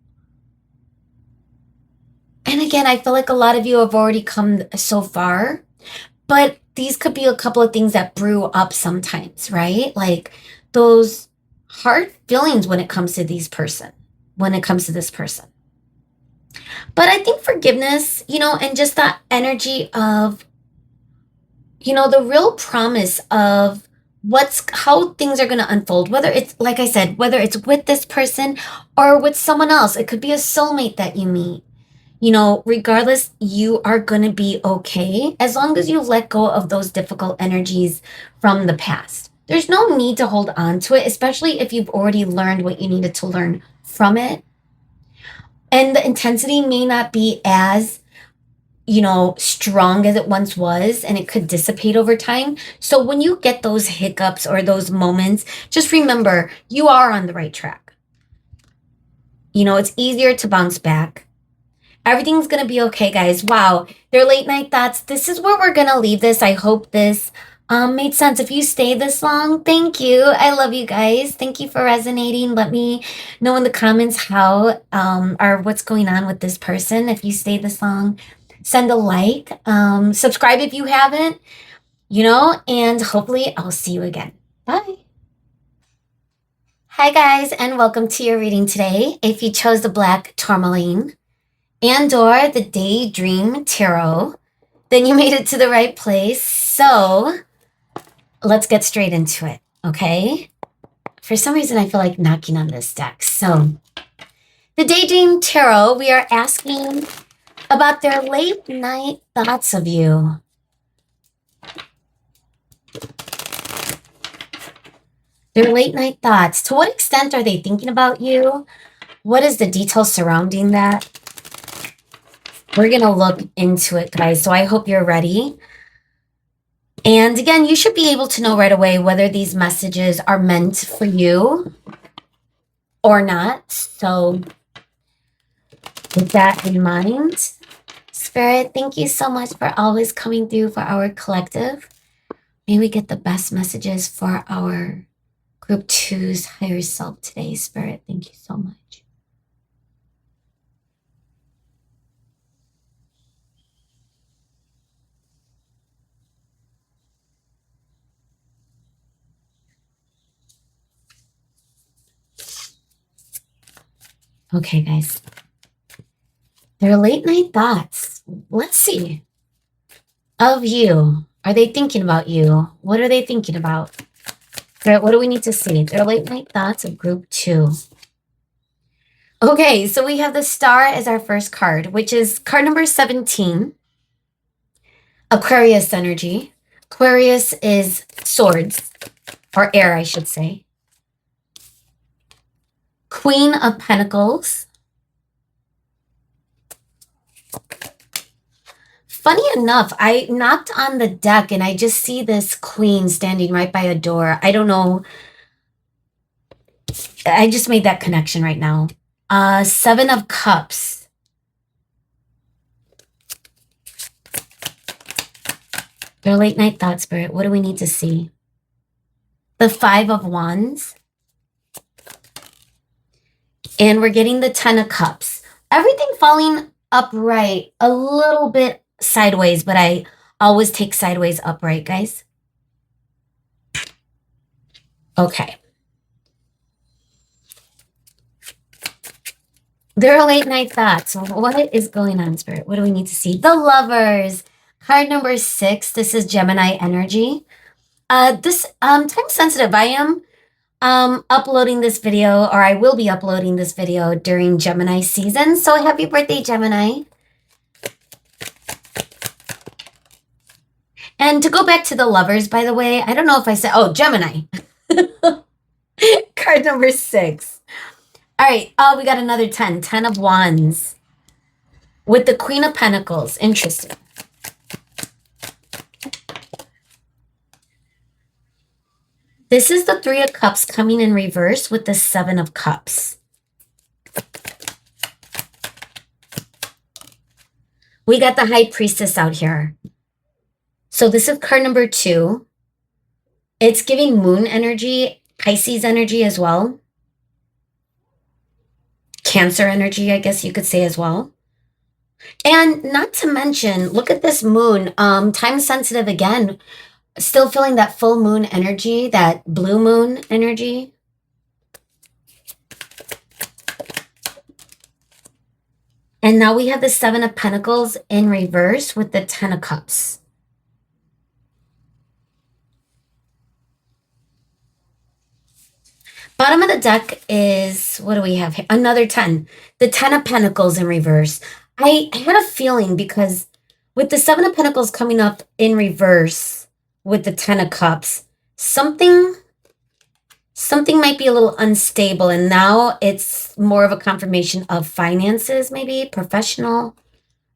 Speaker 1: again, I feel like a lot of you have already come so far, but these could be a couple of things that brew up sometimes, right? Like those hard feelings when it comes to this person. But I think forgiveness, and just that energy of, the real promise of how things are going to unfold, whether it's, like I said, whether it's with this person or with someone else. It could be a soulmate that you meet. Regardless, you are going to be okay as long as you let go of those difficult energies from the past. There's no need to hold on to it, especially if you've already learned what you needed to learn from it. And the intensity may not be as, strong as it once was, and it could dissipate over time. So when you get those hiccups or those moments, just remember you are on the right track. It's easier to bounce back. Everything's going to be okay, guys. Wow. They're late night thoughts. This is where we're going to leave this. I hope this made sense. If you stayed this long, thank you. I love you guys. Thank you for resonating. Let me know in the comments how or what's going on with this person. If you stayed this long, send a like. Subscribe if you haven't, and hopefully I'll see you again. Bye. Hi, guys, and welcome to your reading today. If you chose the Black Tourmaline and/or the Daydream Tarot, then you made it to the right place. So let's get straight into it, okay? For some reason, I feel like knocking on this deck. So the Daydream Tarot, we are asking about their late night thoughts of you. Their late night thoughts. To what extent are they thinking about you? What is the details surrounding that? We're going to look into it, guys. So I hope you're ready. And again, you should be able to know right away whether these messages are meant for you or not. So with that in mind, Spirit, thank you so much for always coming through for our collective. May we get the best messages for our Group 2's higher self today, Spirit. Thank you so much. Okay, guys. Their late night thoughts. Let's see. Of you. Are they thinking about you? What are they thinking about? What do we need to see? Their late night thoughts of Group 2. Okay, so we have the Star as our first card, which is card number 17. Aquarius energy. Aquarius is swords, or air, I should say. Queen of Pentacles. Funny enough, I knocked on the deck and I just see this queen standing right by a door. I don't know. I just made that connection right now. 7 of Cups. Their late night thought, Spirit. What do we need to see? The 5 of Wands. And we're getting the 10 of Cups. Everything falling upright, a little bit sideways, but I always take sideways upright, guys. Okay. Their late night thoughts. What is going on, Spirit? What do we need to see? The Lovers. Card number 6. This is Gemini energy. This time sensitive. I am uploading this video, or I will be uploading this video during Gemini season. So happy birthday, Gemini. And to go back to the Lovers, by the way, I don't know if I said, Gemini. Card number 6. All right. Oh, we got another 10. 10 of Wands. With the Queen of Pentacles. Interesting. This is the 3 of Cups coming in reverse with the 7 of Cups. We got the High Priestess out here. So this is card number 2. It's giving moon energy, Pisces energy as well. Cancer energy, I guess you could say as well. And not to mention, look at this moon, time sensitive again. Still feeling that full moon energy, that blue moon energy. And now we have the Seven of Pentacles in reverse with the Ten of Cups. Bottom of the deck is, what do we have here? Another 10. The 10 of Pentacles in reverse. I had a feeling because with the 7 of Pentacles coming up in reverse with the 10 of Cups, something might be a little unstable. And now it's more of a confirmation of finances, maybe professional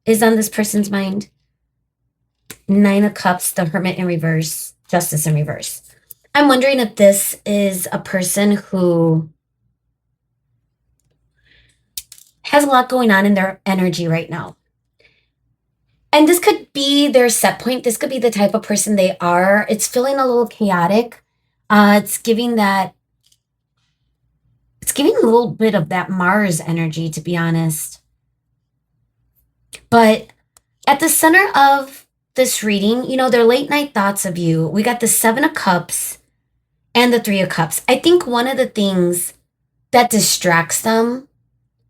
Speaker 1: is on this person's mind. 9 of Cups, the Hermit in reverse, Justice in reverse. I'm wondering if this is a person who has a lot going on in their energy right now. And this could be their set point. This could be the type of person they are. It's feeling a little chaotic. It's giving a little bit of that Mars energy, to be honest. But at the center of this reading, you know, their late night thoughts of you. We got the 7 of Cups and the 3 of Cups. I think one of the things that distracts them,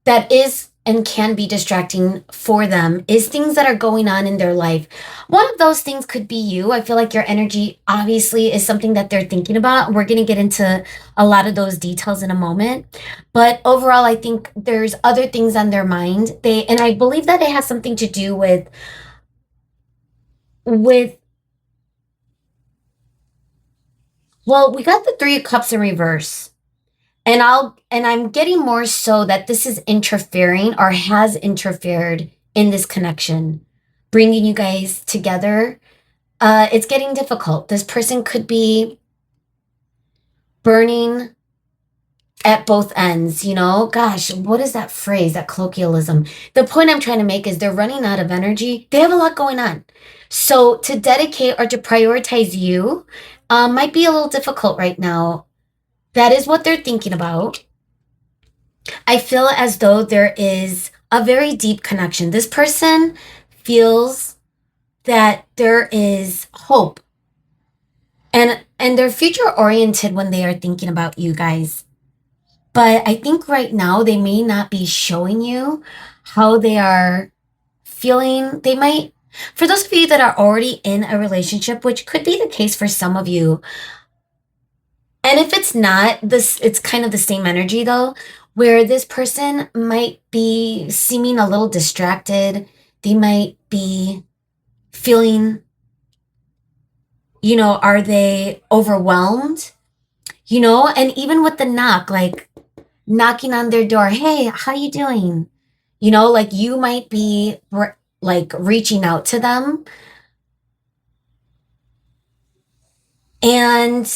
Speaker 1: that is and can be distracting for them, is things that are going on in their life. One of those things could be you. I feel like your energy obviously is something that they're thinking about. We're going to get into a lot of those details in a moment. But overall, I think there's other things on their mind. And I believe that it has something to do with well, we got the 3 of Cups in reverse. And I'm getting more so that this is interfering or has interfered in this connection, bringing you guys together. It's getting difficult. This person could be burning at both ends, you know? Gosh, what is that phrase, that colloquialism? The point I'm trying to make is they're running out of energy. They have a lot going on. So to dedicate or to prioritize you might be a little difficult right now. That is what they're thinking about. I feel as though there is a very deep connection. This person feels that there is hope and they're future oriented when they are thinking about you guys. But I think right now they may not be showing you how they are feeling. They might, for those of you that are already in a relationship, which could be the case for some of you, and if it's not, it's kind of the same energy though, where this person might be seeming a little distracted. They might be feeling, you know, are they overwhelmed? You know, and even with the knock, like knocking on their door, hey, how you doing? You know, like you might be like reaching out to them. And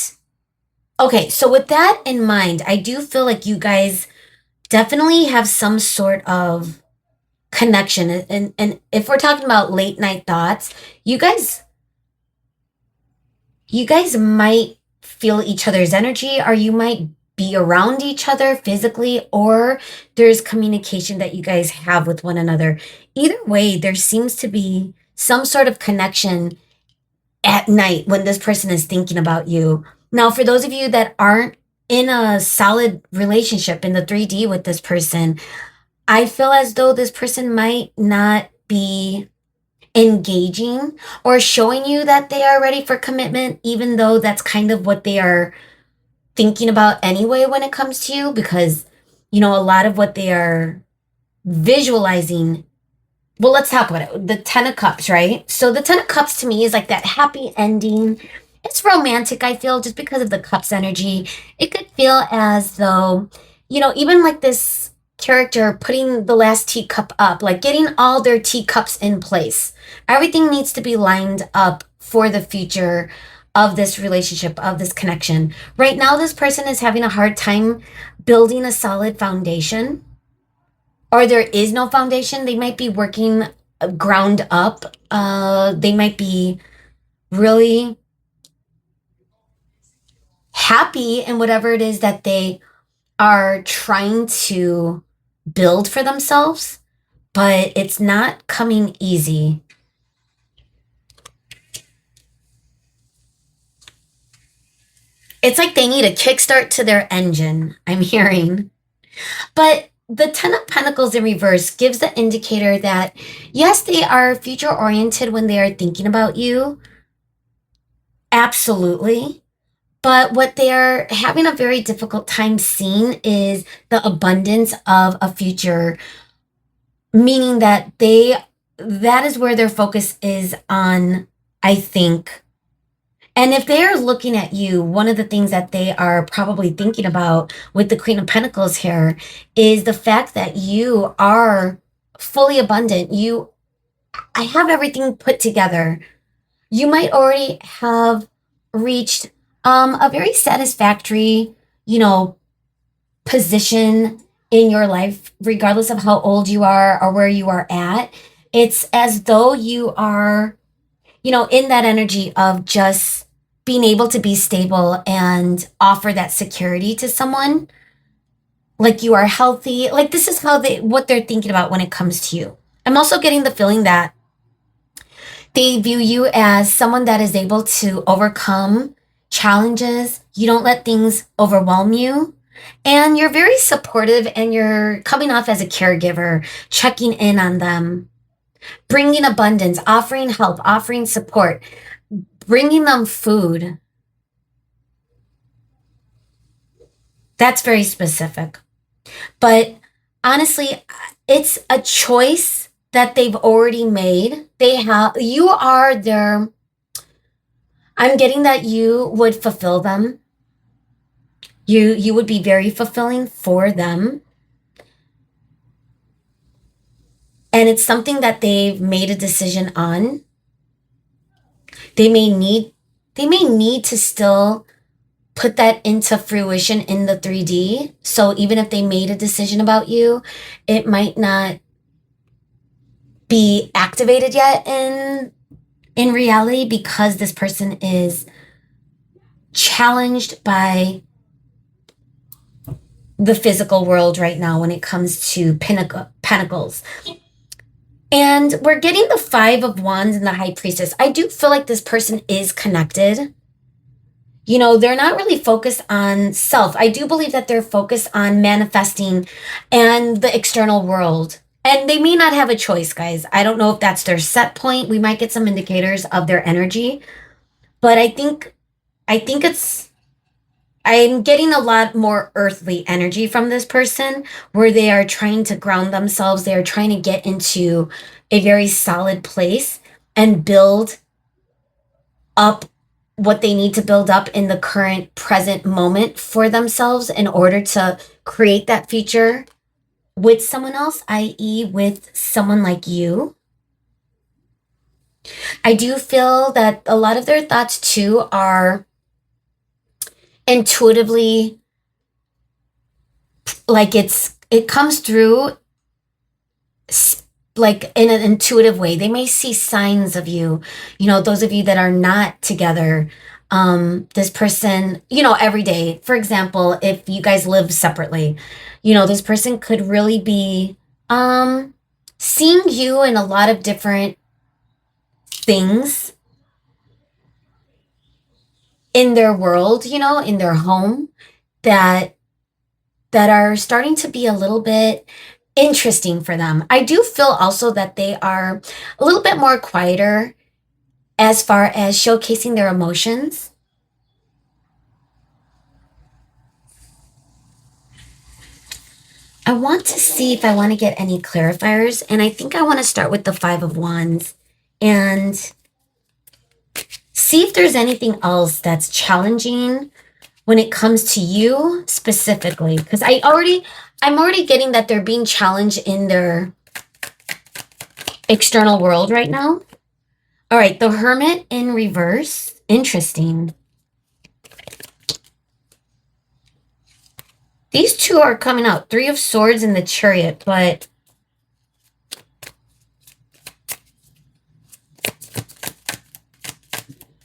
Speaker 1: okay, so with that in mind, I do feel like you guys definitely have some sort of connection. And if we're talking about late night thoughts, you guys might feel each other's energy, or you might be around each other physically, or there's communication that you guys have with one another. Either way, there seems to be some sort of connection at night when this person is thinking about you. Now, for those of you that aren't in a solid relationship in the 3D with this person, I feel as though this person might not be engaging or showing you that they are ready for commitment, even though that's kind of what they are thinking about anyway when it comes to you, because, you know, a lot of what they are visualizing. Well, let's talk about it. The 10 of Cups, right? So the 10 of Cups to me is like that happy ending. It's romantic, I feel, just because of the Cups energy. It could feel as though, you know, even like this character putting the last teacup up, like getting all their teacups in place. Everything needs to be lined up for the future of this relationship, of this connection. Right now, this person is having a hard time building a solid foundation, or there is no foundation. They might be working ground up. They might be really happy in whatever it is that they are trying to build for themselves, but it's not coming easy. It's like they need a kickstart to their engine, I'm hearing. But the Ten of Pentacles in reverse gives the indicator that, yes, they are future oriented when they are thinking about you. Absolutely. But what they're having a very difficult time seeing is the abundance of a future, meaning that that is where their focus is on, I think. And if they're looking at you, one of the things that they are probably thinking about with the Queen of Pentacles here is the fact that you are fully abundant. I have everything put together. You might already have reached a very satisfactory, you know, position in your life, regardless of how old you are or where you are at. It's as though you are, in that energy of just being able to be stable and offer that security to someone. Like you are healthy. Like this is what they're thinking about when it comes to you. I'm also getting the feeling that they view you as someone that is able to overcome challenges. You don't let things overwhelm you. And you're very supportive and you're coming off as a caregiver, checking in on them, bringing abundance, offering help, offering support, bringing them food. That's very specific. But honestly, it's a choice that they've already made. You are I'm getting that you would fulfill them. You would be very fulfilling for them. And it's something that they've made a decision on. They may need to still put that into fruition in the 3D. So even if they made a decision about you, it might not be activated yet in reality because this person is challenged by the physical world right now when it comes to pentacles. And we're getting the Five of Wands and the High Priestess. I do feel like this person is connected. They're not really focused on self. I do believe that they're focused on manifesting and the external world. And they may not have a choice, guys. I don't know if that's their set point. We might get some indicators of their energy. But I think I'm getting a lot more earthly energy from this person where they are trying to ground themselves. They are trying to get into a very solid place and build up what they need to build up in the current present moment for themselves in order to create that future with someone else, i.e. with someone like you. I do feel that a lot of their thoughts too are intuitively, like it comes through like in an intuitive way. They may see signs of you, those of you that are not together. This person, every day, for example, if you guys live separately, this person could really be seeing you in a lot of different things in their world, in their home that are starting to be a little bit interesting for them. I do feel also that they are a little bit more quieter as far as showcasing their emotions. I want to see if I want to get any clarifiers, and I think I want to start with the Five of Wands and see if there's anything else that's challenging when it comes to you specifically, because I'm already getting that they're being challenged in their external world right now. All right, the Hermit in reverse. Interesting. These two are coming out. Three of Swords and the Chariot, but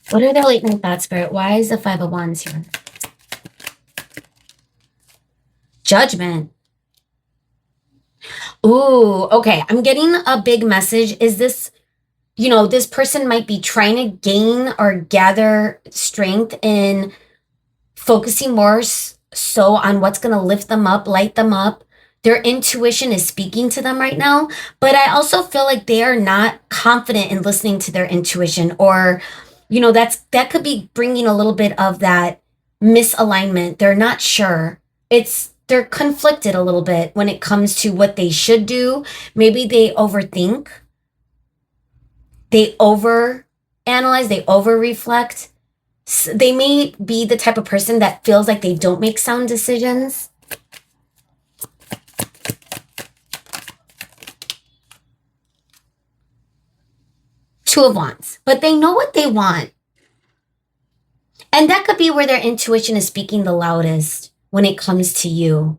Speaker 1: what are their late night thoughts, Spirit? Why is the Five of Wands here? Judgment. Ooh, okay. I'm getting a big message. Is this, this person might be trying to gain or gather strength in focusing more so on what's going to lift them up, light them up. Their intuition is speaking to them right now, but I also feel like they are not confident in listening to their intuition, or, that could be bringing a little bit of that misalignment. They're not sure. They're conflicted a little bit when it comes to what they should do. Maybe they overthink, they over analyze, they over reflect. They may be the type of person that feels like they don't make sound decisions. Two of Wands, but they know what they want. And that could be where their intuition is speaking the loudest when it comes to you,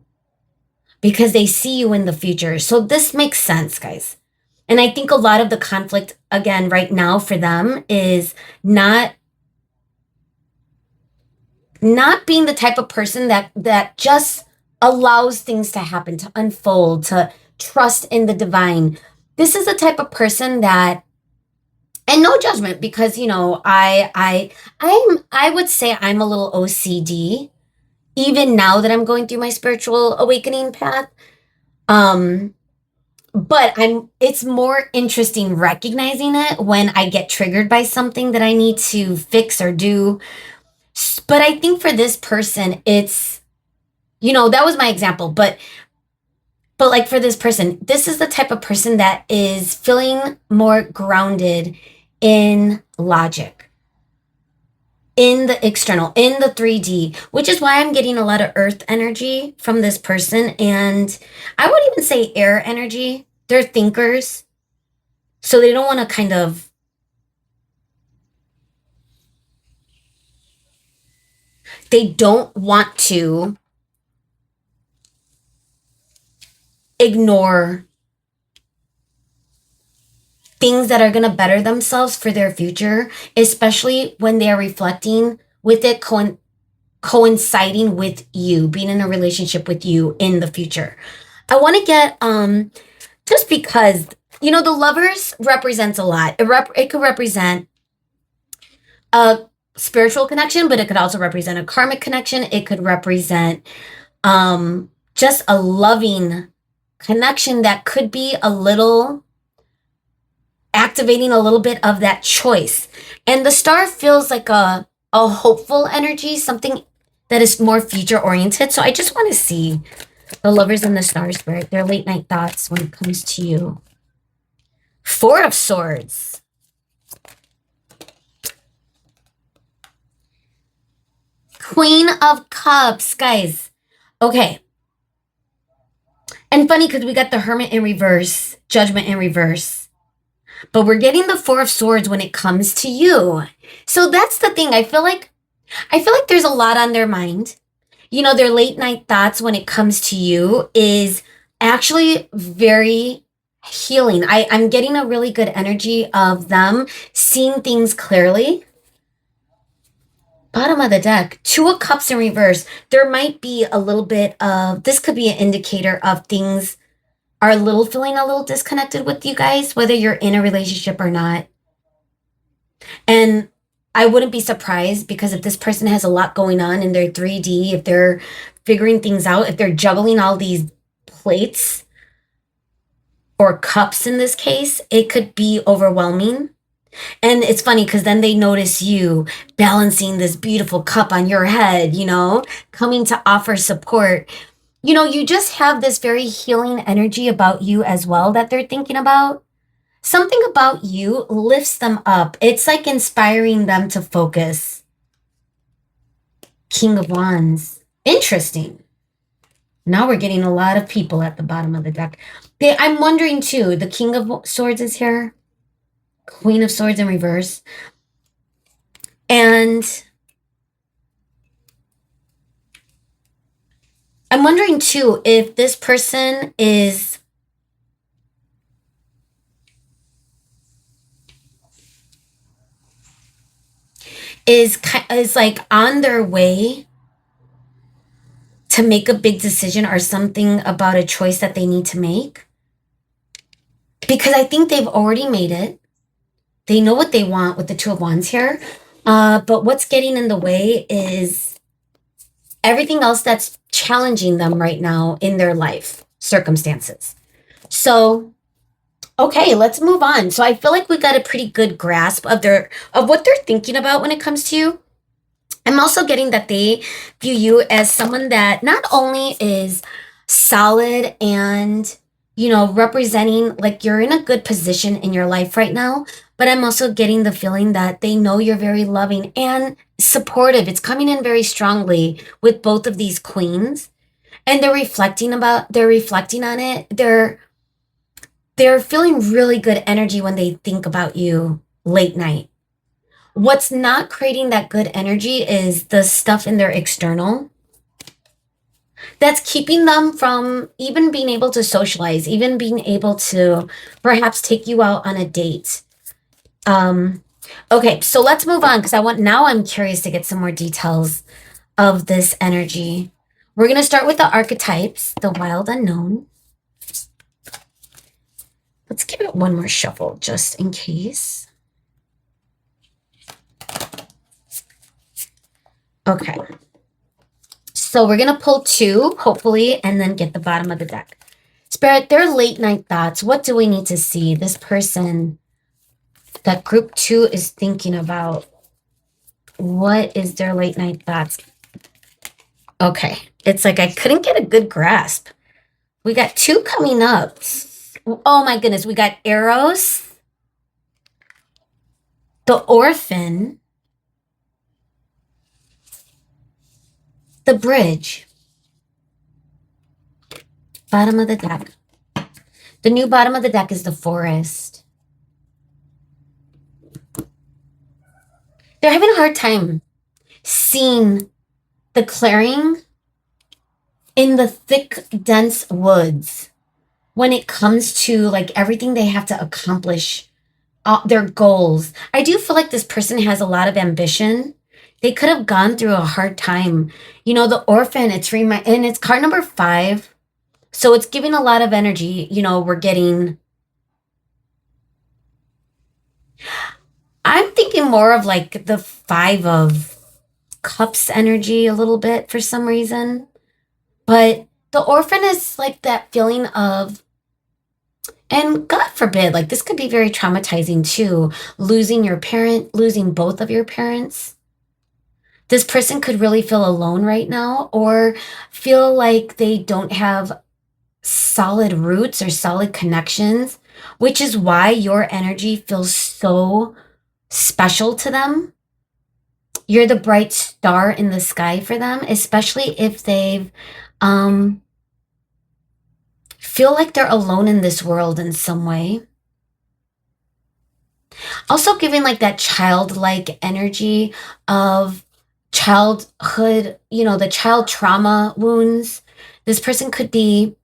Speaker 1: because they see you in the future. So this makes sense, guys. And I think a lot of the conflict, again, right now for them is not being the type of person that just allows things to happen, to unfold, to trust in the divine. This is the type of person that, and no judgment, because I would say I'm a little OCD, even now that I'm going through my spiritual awakening path. But it's more interesting recognizing it when I get triggered by something that I need to fix or do. But I think for this person, it's, that was my example, but like for this person, this is the type of person that is feeling more grounded in logic, in the external, in the 3D, which is why I'm getting a lot of earth energy from this person. And I would even say air energy. They're thinkers. So they don't want to they don't want to ignore things that are going to better themselves for their future, especially when they're reflecting with it coinciding with you, being in a relationship with you in the future. I want to get, just because, the Lovers represents a lot. It could represent a spiritual connection, but it could also represent a karmic connection. It could represent just a loving connection that could be a little activating a little bit of that choice. And the star feels like a hopeful energy, something that is more future oriented. So I just want to see the Lovers and the Star Spirit, their late night thoughts when it comes to you. Four of Swords. Queen of Cups, guys. Okay. And funny because we got the Hermit in reverse, Judgment in reverse. But we're getting the Four of Swords when it comes to you. So that's the thing. I feel like there's a lot on their mind. Their late night thoughts when it comes to you is actually very healing. I'm getting a really good energy of them seeing things clearly. Bottom of the deck, Two of Cups in reverse. There might be a little bit of, this could be an indicator of things are feeling a little disconnected with you guys, whether you're in a relationship or not. And I wouldn't be surprised, because if this person has a lot going on in their 3D, if they're figuring things out, if they're juggling all these plates or cups in this case, it could be overwhelming. And it's funny because then they notice you balancing this beautiful cup on your head, coming to offer support. You just have this very healing energy about you as well that they're thinking about. Something about you lifts them up. It's like inspiring them to focus. King of Wands. Interesting. Now we're getting a lot of people at the bottom of the deck. I'm wondering too, the King of Swords is here. Queen of Swords in reverse. And I'm wondering too if this person is like on their way to make a big decision or something about a choice that they need to make. Because I think they've already made it. They know what they want with the Two of Wands here. But what's getting in the way is everything else that's challenging them right now in their life. circumstances. So, okay, let's move on. So I feel like we got a pretty good grasp of what they're thinking about when it comes to you. I'm also getting that they view you as someone that not only is solid and, representing like you're in a good position in your life right now, but I'm also getting the feeling that they know you're very loving and supportive. It's coming in very strongly with both of these queens. And they're reflecting on it. They're feeling really good energy when they think about you late night. What's not creating that good energy is the stuff in their external that's keeping them from even being able to socialize, even being able to perhaps take you out on a date. Um, okay, so let's move on because I'm curious to get some more details of this energy. We're going to start with the archetypes, the wild unknown. Let's give it one more shuffle just in case. Okay. So we're going to pull two, hopefully, and then get the bottom of the deck. Spirit, their late night thoughts. What do we need to see? This person that group 2 is thinking about. What is their late night thoughts? Okay. It's like I couldn't get a good grasp. We got 2 coming up. Oh my goodness. We got Eros, the orphan, the bridge. Bottom of the deck. The new bottom of the deck is the forest. They're having a hard time seeing the clearing in the thick, dense woods when it comes to like everything they have to accomplish, their goals. I do feel like this person has a lot of ambition. They could have gone through a hard time. The orphan, and it's card number 5. So it's giving a lot of energy. I'm thinking more of like the 5 of cups energy a little bit for some reason. But the orphan is like that feeling of, and God forbid, like this could be very traumatizing too, losing your parent, losing both of your parents. This person could really feel alone right now or feel like they don't have solid roots or solid connections, which is why your energy feels so special to them. You're the bright star in the sky for them, especially if they've feel like they're alone in this world in some way. Also giving like that childlike energy of childhood, the child trauma wounds. This person could be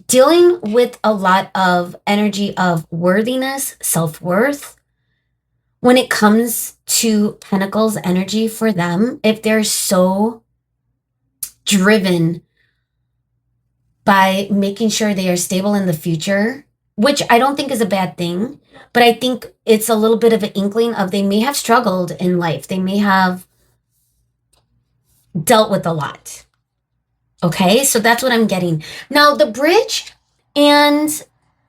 Speaker 1: dealing with a lot of energy of worthiness, self-worth. When it comes to Pentacles energy for them, if they're so driven by making sure they are stable in the future, which I don't think is a bad thing, but I think it's a little bit of an inkling of they may have struggled in life. They may have dealt with a lot. Okay, so that's what I'm getting. Now the bridge and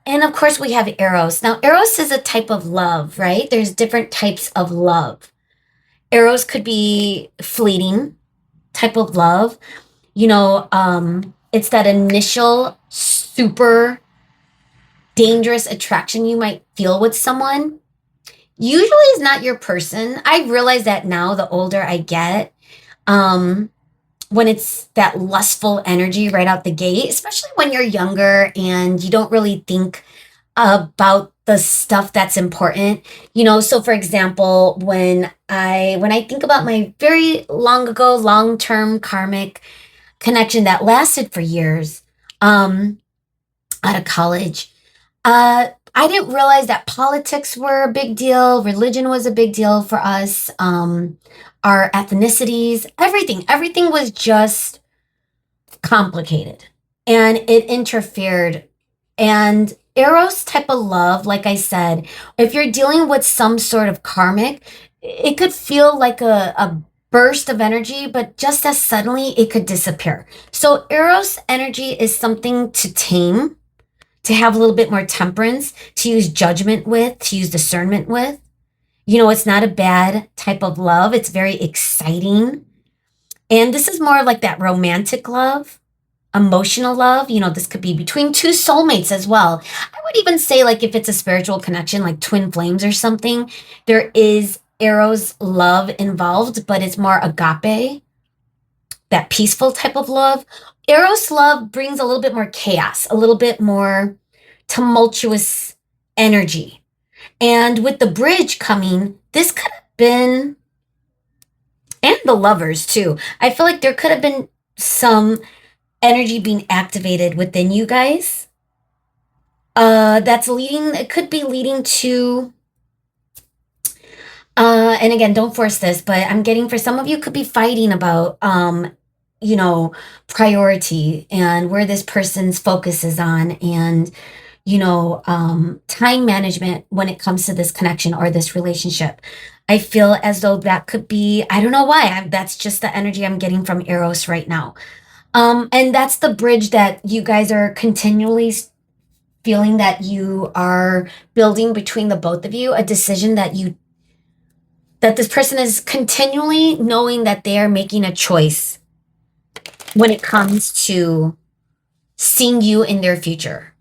Speaker 1: of course we have Eros. Now Eros is a type of love, right? There's different types of love. Eros could be fleeting type of love. It's that initial super dangerous attraction you might feel with someone. Usually is not your person. I realize that now the older I get, when it's that lustful energy right out the gate, especially when you're younger and you don't really think about the stuff that's important. So for example, when I think about my very long ago, long-term karmic connection that lasted for years, out of college, I didn't realize that politics were a big deal, religion was a big deal for us, our ethnicities, everything was just complicated and it interfered. And Eros type of love, like I said, if you're dealing with some sort of karmic, it could feel like a burst of energy, but just as suddenly it could disappear. So Eros energy is something to tame, to have a little bit more temperance, to use judgment with, to use discernment with. It's not a bad type of love. It's very exciting. And this is more like that romantic love, emotional love. This could be between two soulmates as well. I would even say, like, if it's a spiritual connection, like twin flames or something, there is Eros love involved, but it's more agape, that peaceful type of love. Eros love brings a little bit more chaos, a little bit more tumultuous energy. And with the bridge coming, this could have been, and the lovers too. I feel like there could have been some energy being activated within you guys. It could be leading to, and again, don't force this, but I'm getting for some of you could be fighting about, priority and where this person's focus is on, and time management when it comes to this connection or this relationship. I feel as though that could be, I don't know why, that's just the energy I'm getting from Eros right now. And that's the bridge that you guys are continually feeling that you are building between the both of you, a decision that this person is continually knowing that they are making a choice when it comes to seeing you in their future.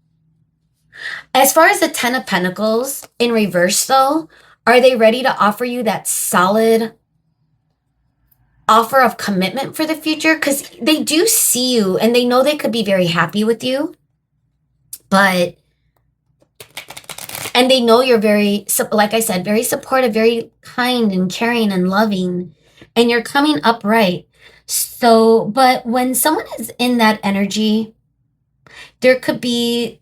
Speaker 1: As far as the 10 of Pentacles in reverse, though, are they ready to offer you that solid offer of commitment for the future? Because they do see you and they know they could be very happy with you, and they know you're very, like I said, very supportive, very kind and caring and loving, and you're coming upright. So, but when someone is in that energy, there could be,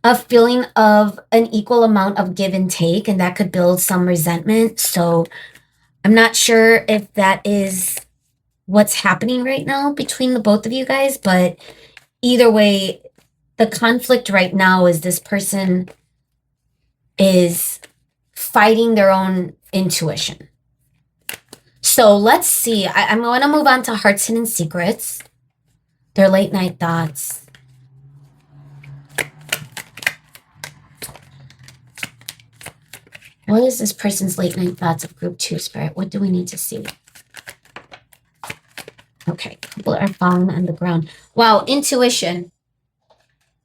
Speaker 1: a feeling of an equal amount of give and take, and that could build some resentment. So I'm not sure if that is what's happening right now between the both of you guys, but either way, the conflict right now is this person is fighting their own intuition. So let's see. I'm going to move on to Heart's Hidden Secrets, their late night thoughts. What is this person's late night thoughts of group 2, Spirit? What do we need to see? Okay, people are falling on the ground. Wow, intuition.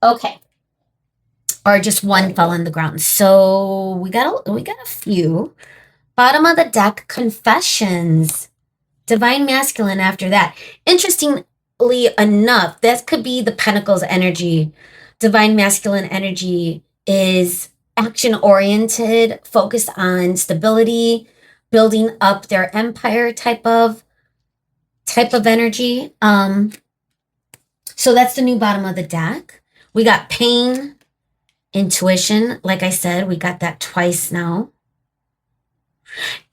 Speaker 1: Okay. Or just one fell on the ground. So we got a few. Bottom of the deck, Confessions. Divine Masculine after that. Interestingly enough, that could be the Pentacles energy. Divine Masculine energy is action-oriented, focused on stability, building up their empire type of energy. So that's the new bottom of the deck. We got Pain, Intuition. Like I said, we got that twice now.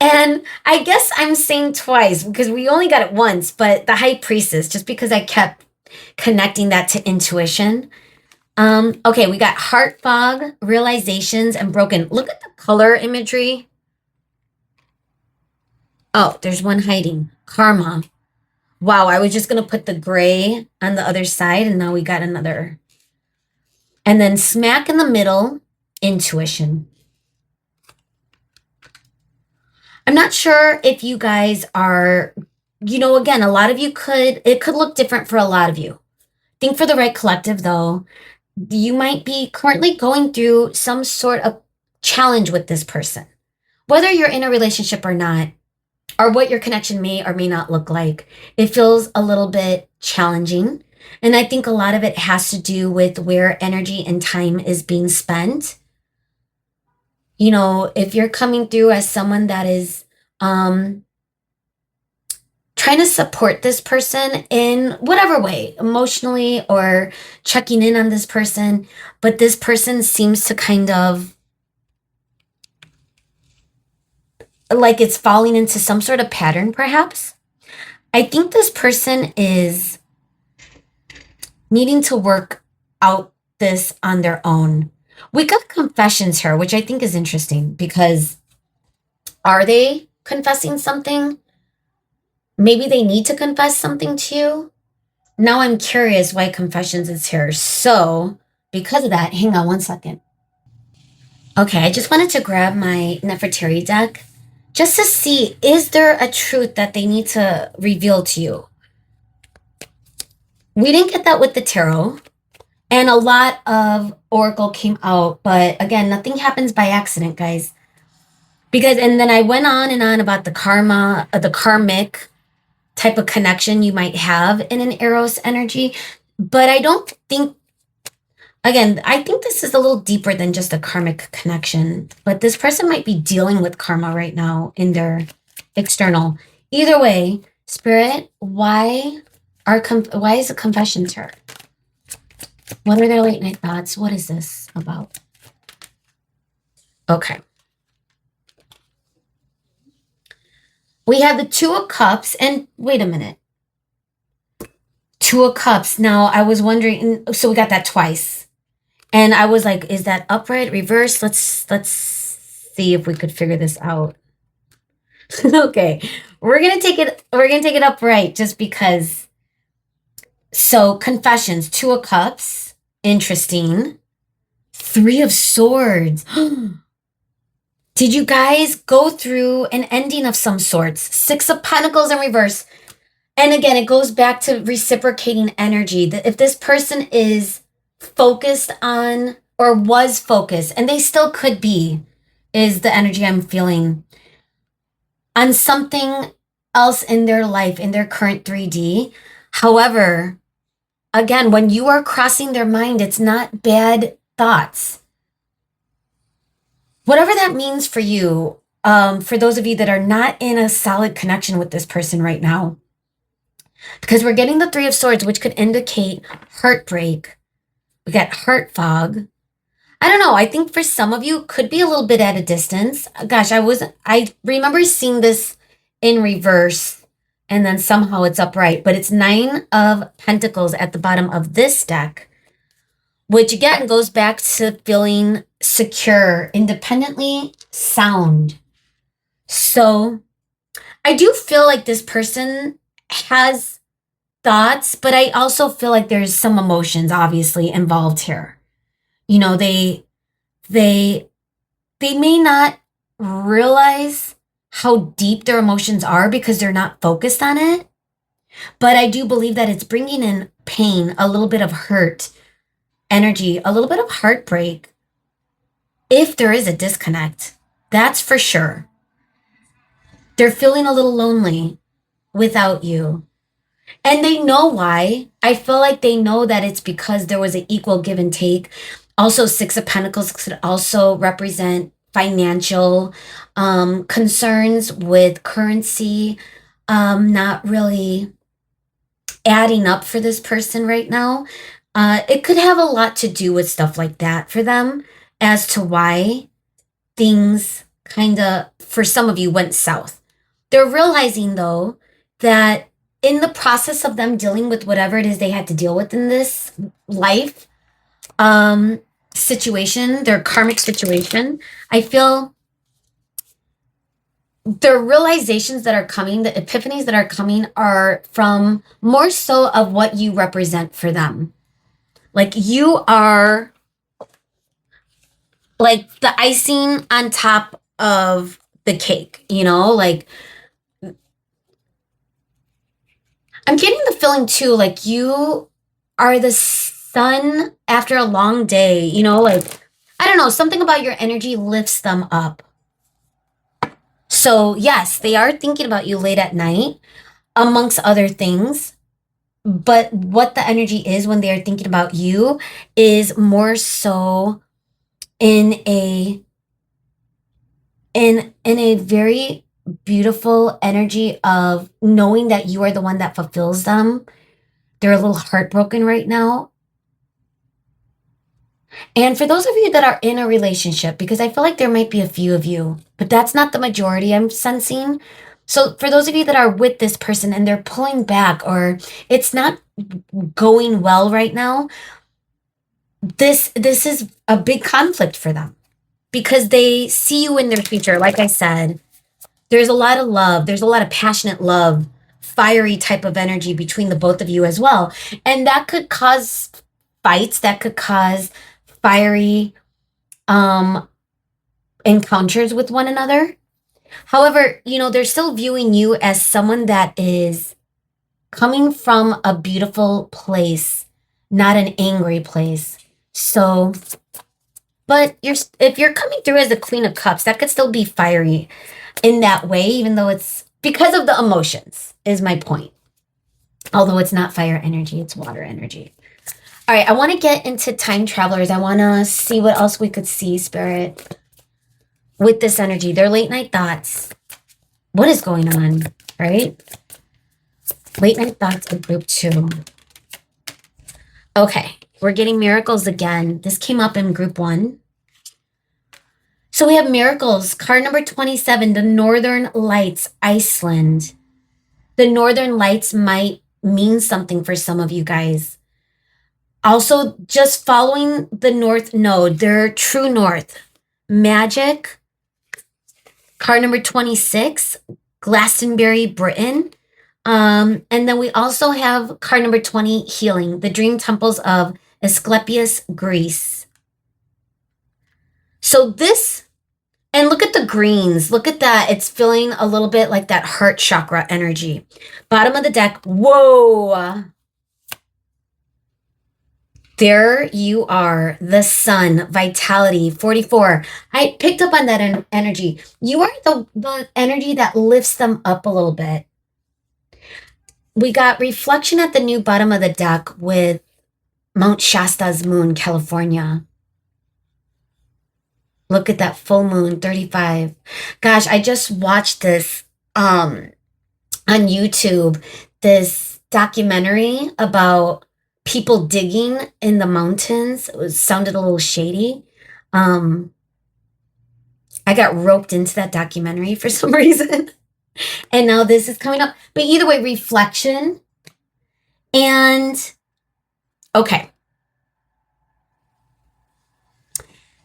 Speaker 1: And I guess I'm saying twice because we only got it once, but the High Priestess, just because I kept connecting that to intuition. Okay, we got Heart Fog, Realizations, and Broken. Look at the color imagery. Oh, there's one hiding. Karma. Wow, I was just going to put the gray on the other side, and now we got another. And then smack in the middle, Intuition. I'm not sure if you guys are, again, a lot of you it could look different for a lot of you. I think for the right collective, though, you might be currently going through some sort of challenge with this person. Whether you're in a relationship or not, or what your connection may or may not look like, it feels a little bit challenging. And I think a lot of it has to do with where energy and time is being spent. If you're coming through as someone that is trying to support this person in whatever way, emotionally or checking in on this person, but this person seems to kind of like it's falling into some sort of pattern, perhaps. I think this person is needing to work out this on their own. We got Confessions here, which I think is interesting because are they confessing something? maybe they need to confess something to you. Now I'm curious why confessions is here. So, because of that, hang on one second. Okay, I just wanted to grab my Nefertari deck just to see, is there a truth that they need to reveal to you? We didn't get that with the tarot, and a lot of oracle came out, but again, nothing happens by accident, guys. Because, and then I went on and on about the karma, the karmic type of connection you might have in an Eros energy. But I don't think, again, I think this is a little deeper than just a karmic connection. But this person might be dealing with karma right now in their external. Either way, Spirit, why is a confession here? What are their late night thoughts? What is this about? Okay. We have the Two of Cups, and wait a minute. Two of Cups. Now, I was wondering, so we got that twice. And I was like, is that upright, reverse? Let's see if we could figure this out. Okay. We're going to take it upright just because. So, confessions, Two of Cups, interesting. Three of Swords. Did you guys go through an ending of some sorts? Six of Pentacles in reverse. And again, it goes back to reciprocating energy. That if this person is focused on or was focused, and they still could be, is the energy I'm feeling, on something else in their life, in their current 3D. However, again, when you are crossing their mind, it's not bad thoughts. Whatever that means for you, for those of you that are not in a solid connection with this person right now, because we're getting the Three of Swords, which could indicate heartbreak. We got heart fog. I don't know. I think for some of you, could be a little bit at a distance. Gosh, I remember seeing this in reverse, and then somehow it's upright, but it's Nine of Pentacles at the bottom of this deck, which again goes back to feeling secure, independently sound. So I do feel like this person has thoughts, but I also feel like there's some emotions obviously involved here. You know, they may not realize how deep their emotions are because they're not focused on it. But I do believe that it's bringing in pain, a little bit of hurt, energy, a little bit of heartbreak. If there is a disconnect, that's for sure. They're feeling a little lonely without you. And they know why. I feel like they know that it's because there was an equal give and take. Also, Six of Pentacles could also represent financial concerns with currency, not really adding up for this person right now. It could have a lot to do with stuff like that for them as to why things kind of, for some of you, went south. They're realizing, though, that in the process of them dealing with whatever it is they had to deal with in this life situation, their karmic situation, I feel the realizations that are coming, the epiphanies that are coming are from more so of what you represent for them. Like you are like the icing on top of the cake, you know, like I'm getting the feeling too, like you are the sun after a long day, you know, like, I don't know, something about your energy lifts them up. So yes, they are thinking about you late at night, amongst other things. But what the energy is when they are thinking about you is more so in a very beautiful energy of knowing that you are the one that fulfills them. They're a little heartbroken right now. And for those of you that are in a relationship, because I feel like there might be a few of you, but that's not the majority I'm sensing. So for those of you that are with this person and they're pulling back or it's not going well right now, this is a big conflict for them because they see you in their future. Like I said, there's a lot of love. There's a lot of passionate love fiery type of energy between the both of you as well. And that could cause fights, that could cause fiery encounters with one another. However, they're still viewing you as someone that is coming from a beautiful place, not an angry place. So, but if you're coming through as the Queen of Cups, that could still be fiery in that way, even though it's because of the emotions, is my point. Although it's not fire energy, it's water energy. All right, I want to get into time travelers. I want to see what else we could see, Spirit, with this energy. Their late night thoughts. What is going on, right? Late night thoughts of group 2. Okay, we're getting miracles again. This came up in group 1. So we have miracles. Card number 27, the Northern Lights, Iceland. The Northern Lights might mean something for some of you guys. Also, just following the North Node, their true North. Magic. Card number 26, Glastonbury, Britain. And then we also have card number 20, Healing, the Dream Temples of Asclepius, Greece. So this, and look at the greens. Look at that. It's feeling a little bit like that heart chakra energy. Bottom of the deck. Whoa. There you are, the Sun, Vitality, 44. I picked up on that energy. You are the energy that lifts them up a little bit. We got reflection at the new bottom of the deck with Mount Shasta's moon, California. Look at that full moon, 35. Gosh, I just watched this on YouTube, this documentary about people digging in the mountains. It sounded a little shady. I got roped into that documentary for some reason. And now this is coming up. But either way, reflection. And, okay.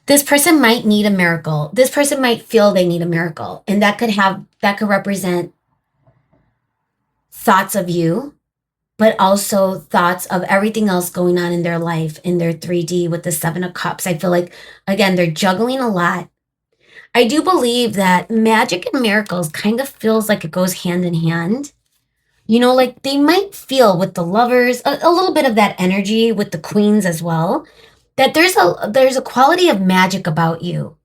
Speaker 1: This person might need a miracle. This person might feel they need a miracle. And that could represent thoughts of you, but also thoughts of everything else going on in their life, in their 3D with the 7 of Cups. I feel like, again, they're juggling a lot. I do believe that magic and miracles kind of feels like it goes hand in hand. Like they might feel with the Lovers, a little bit of that energy with the Queens as well, that there's a quality of magic about you.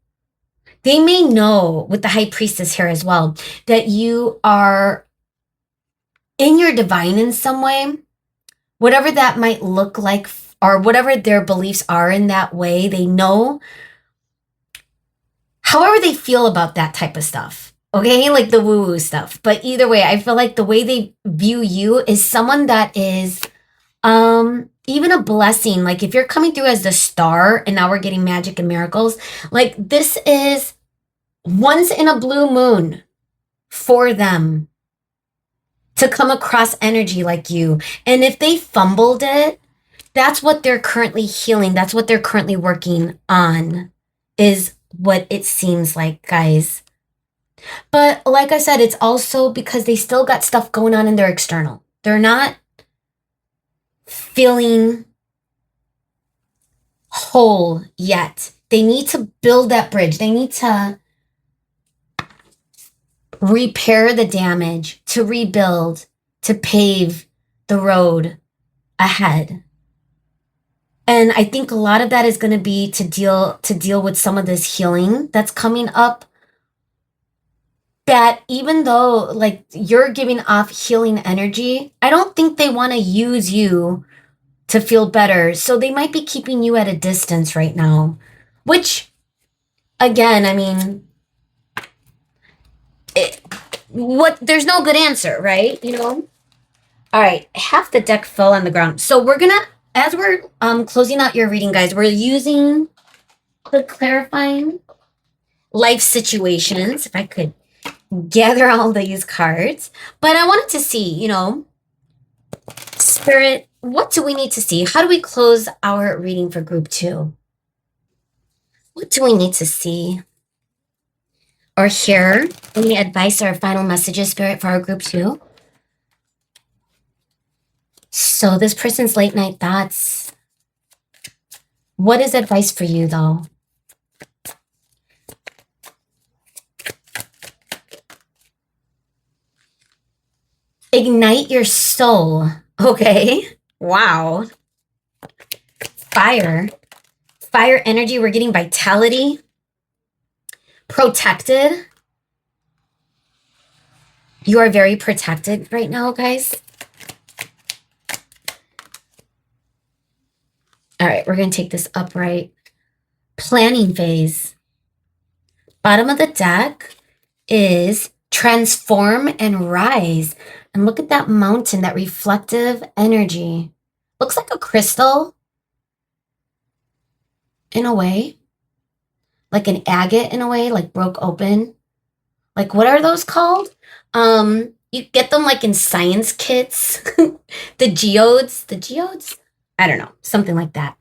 Speaker 1: They may know with the High Priestess here as well, that you are in your divine in some way, whatever that might look like, or whatever their beliefs are in that way, they know however they feel about that type of stuff. Okay, like the woo-woo stuff. But either way, I feel like the way they view you is someone that is even a blessing. Like if you're coming through as the star and now we're getting magic and miracles, like this is once in a blue moon for them to come across energy like you. And if they fumbled it, that's what they're currently healing. That's what they're currently working on, is what it seems like, guys. But like I said, it's also because they still got stuff going on in their external. They're not feeling whole yet. They need to build that bridge. They need to repair the damage, to rebuild, to pave the road ahead. And I think a lot of that is going to be to deal with some of this healing that's coming up. That even though like you're giving off healing energy, I don't think they want to use you to feel better. So they might be keeping you at a distance right now, which again, I mean, there's no good answer, right? All right, half the deck fell on the ground. So we're gonna, as we're closing out your reading, guys, we're using the clarifying life situations. If I could gather all these cards, but I wanted to see, Spirit, what do we need to see? How do we close our reading for group 2? What do we need to see or hear? Any advice or final messages, Spirit, for our group 2? So this person's late night thoughts. What is advice for you though? Ignite your soul. Okay. Wow. Fire. Fire energy. We're getting vitality. Protected. You are very protected right now, guys. All right, we're going to take this upright. Planning phase. Bottom of the deck is transform and rise. And look at that mountain, that reflective energy. Looks like a crystal in a way. Like an agate in a way, like broke open. Like, what are those called? You get them like in science kits. The geodes? I don't know, something like that.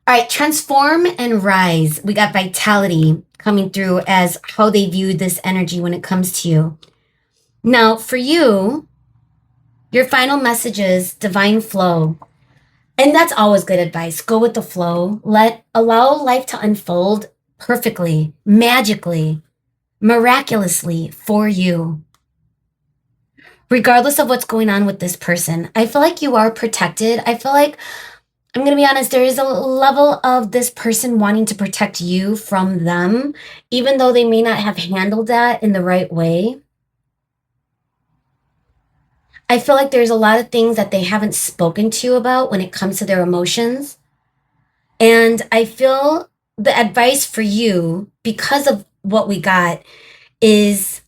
Speaker 1: All right, transform and rise. We got vitality coming through as how they view this energy when it comes to you. Now, for you, your final message is divine flow. And that's always good advice. Go with the flow. Allow life to unfold perfectly, magically, miraculously for you. Regardless of what's going on with this person, I feel like you are protected. I feel like, I'm going to be honest, there is a level of this person wanting to protect you from them, even though they may not have handled that in the right way. I feel like there's a lot of things that they haven't spoken to you about when it comes to their emotions. And I feel the advice for you, because of what we got, is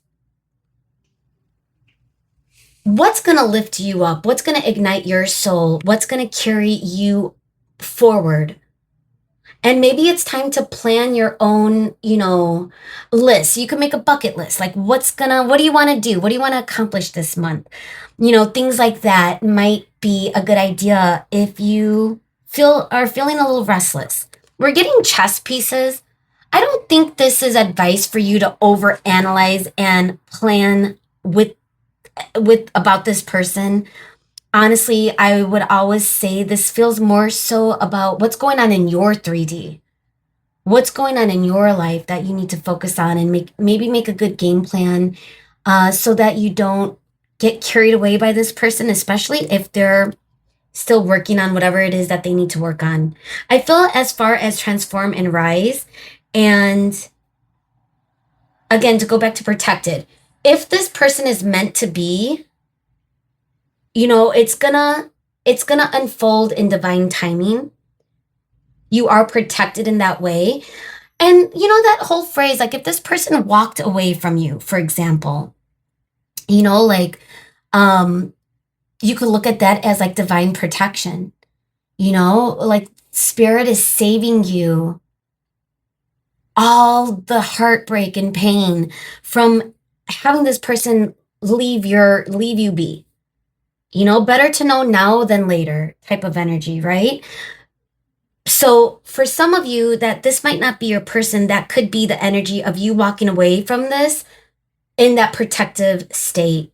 Speaker 1: what's going to lift you up? What's going to ignite your soul? What's going to carry you forward? And maybe it's time to plan your own, list. You can make a bucket list. Like what do you want to do? What do you want to accomplish this month? Things like that might be a good idea if you are feeling a little restless. We're getting chess pieces. I don't think this is advice for you to overanalyze and plan with about this person. Honestly, I would always say this feels more so about what's going on in your 3D. What's going on in your life that you need to focus on and maybe make a good game plan so that you don't get carried away by this person, especially if they're still working on whatever it is that they need to work on. I feel as far as transform and rise, and again, to go back to protected, if this person is meant to be, it's gonna unfold in divine timing. You are protected in that way. And that whole phrase, like if this person walked away from you, for example, you could look at that as like divine protection, like spirit is saving you all the heartbreak and pain from having this person leave you be. Better to know now than later type of energy, right? So for some of you that this might not be your person, that could be the energy of you walking away from this in that protective state.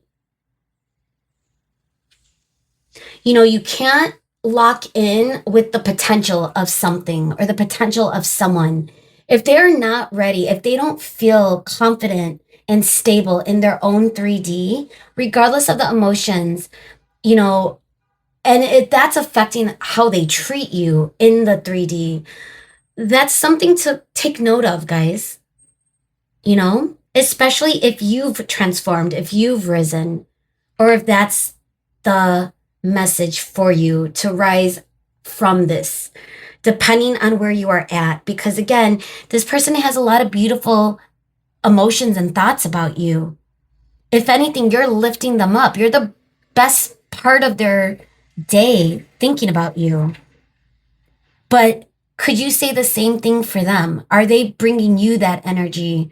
Speaker 1: You can't lock in with the potential of something or the potential of someone. If they're not ready, if they don't feel confident and stable in their own 3D, regardless of the emotions, and that's affecting how they treat you in the 3D, that's something to take note of, guys. Especially if you've transformed, if you've risen, or if that's the message for you to rise from this, depending on where you are at. Because again, this person has a lot of beautiful emotions and thoughts about you. If anything, you're lifting them up. You're the best part of their day thinking about you. But could you say the same thing for them? Are they bringing you that energy?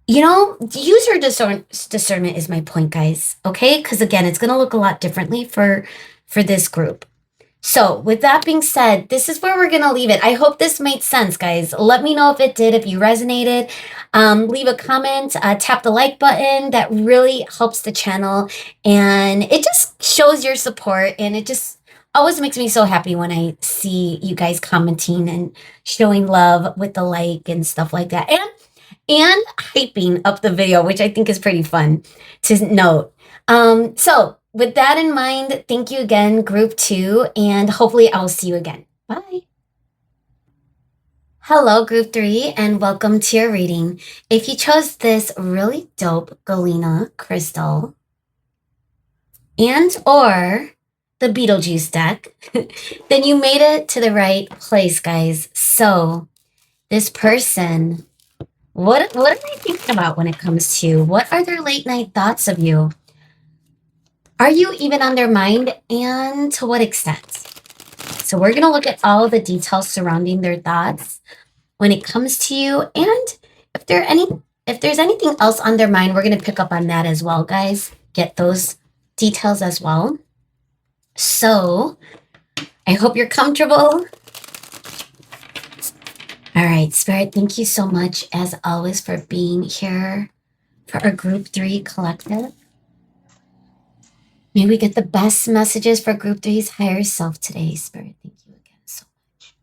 Speaker 1: Use your discernment is my point, guys. Okay? Because again, it's going to look a lot differently for this group. So, with that being said, this is where we're going to leave it. I hope this made sense, guys. Let me know if it did, if you resonated. Leave a comment, tap the like button. That really helps the channel. And it just shows your support. And it just always makes me so happy when I see you guys commenting and showing love with the like and stuff like that. And hyping up the video, which I think is pretty fun to note. So with that in mind, thank you again, group 2, and hopefully I'll see you again. Bye. Hello, group 3, and welcome to your reading. If you chose this really dope Galena crystal and or the Beetlejuice deck, then you made it to the right place, guys. So this person, what are they thinking about when it comes to what are their late night thoughts of you? Are you even on their mind, and to what extent? So we're going to look at all the details surrounding their thoughts when it comes to you, and if there's anything else on their mind, we're going to pick up on that as well, guys. Get those details as well. So I hope you're comfortable. All right, Spirit, thank you so much, as always, for being here for our Group 3 collective. May we get the best messages for Group 3's higher self today, Spirit. Thank you again so much.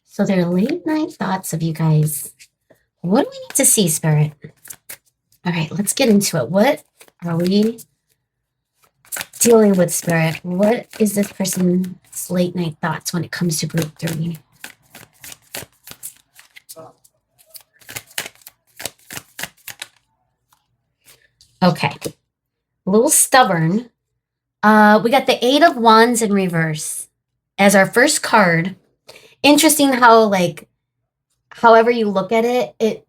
Speaker 1: So their late night thoughts of you guys. What do we need to see, Spirit? All right, let's get into it. What are we dealing with, Spirit? What is this person's late night thoughts when it comes to Group 3? Okay, a little stubborn. We got the 8 of Wands in reverse as our first card. Interesting how, like, however you look at it, it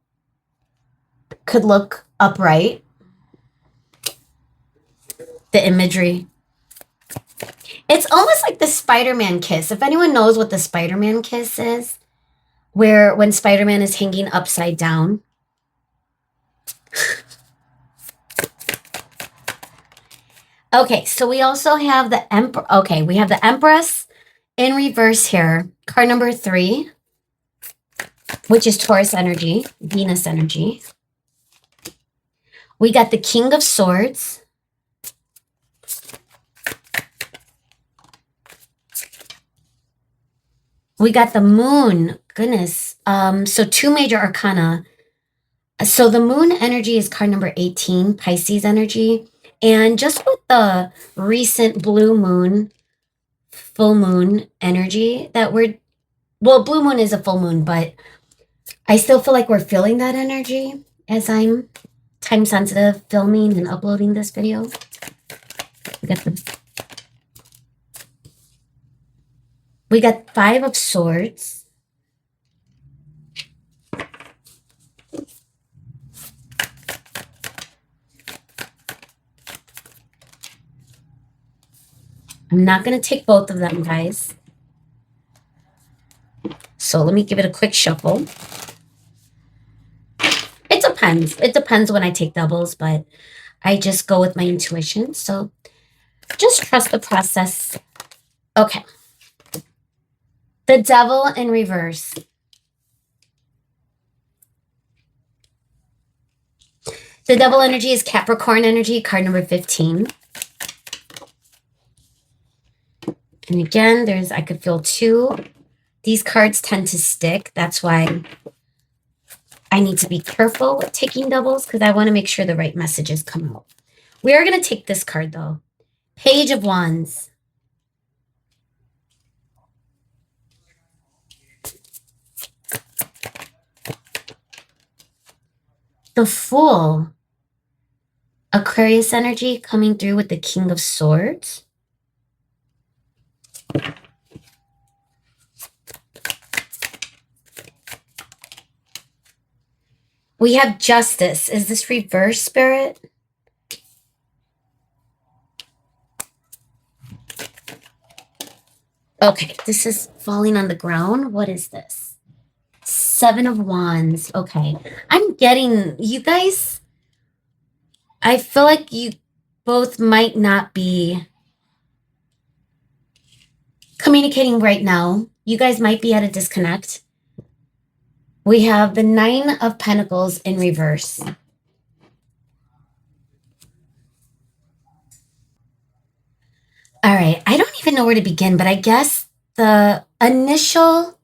Speaker 1: could look upright. The imagery. It's almost like the Spider-Man kiss. If anyone knows what the Spider-Man kiss is, where when Spider-Man is hanging upside down. Okay, so we also have the Emperor. Okay, we have the Empress in reverse here. Card number 3, which is Taurus energy, Venus energy. We got the King of Swords. We got the Moon. Goodness. So 2 major arcana. So the Moon energy is card number 18, Pisces energy. And just with the recent blue moon, full moon energy that well, blue moon is a full moon, but I still feel like we're feeling that energy as I'm time sensitive filming and uploading this video. We got 5 of Swords. I'm not going to take both of them, guys. So let me give it a quick shuffle. It depends. It depends when I take doubles, but I just go with my intuition. So just trust the process. Okay. The Devil in reverse. The Devil energy is Capricorn energy, card number 15. And again, I could feel 2. These cards tend to stick. That's why I need to be careful with taking doubles, because I want to make sure the right messages come out. We are going to take this card, though. Page of Wands. The Fool. Aquarius energy coming through with the King of Swords. We have Justice. Is this reverse, Spirit? Okay, this is falling on the ground. What is this? Seven of Wands. Okay. I'm getting you guys. I feel like you both might not be communicating right now. You guys might be at a disconnect. We have the Nine of Pentacles in reverse. All right. I don't even know where to begin, but I guess the initial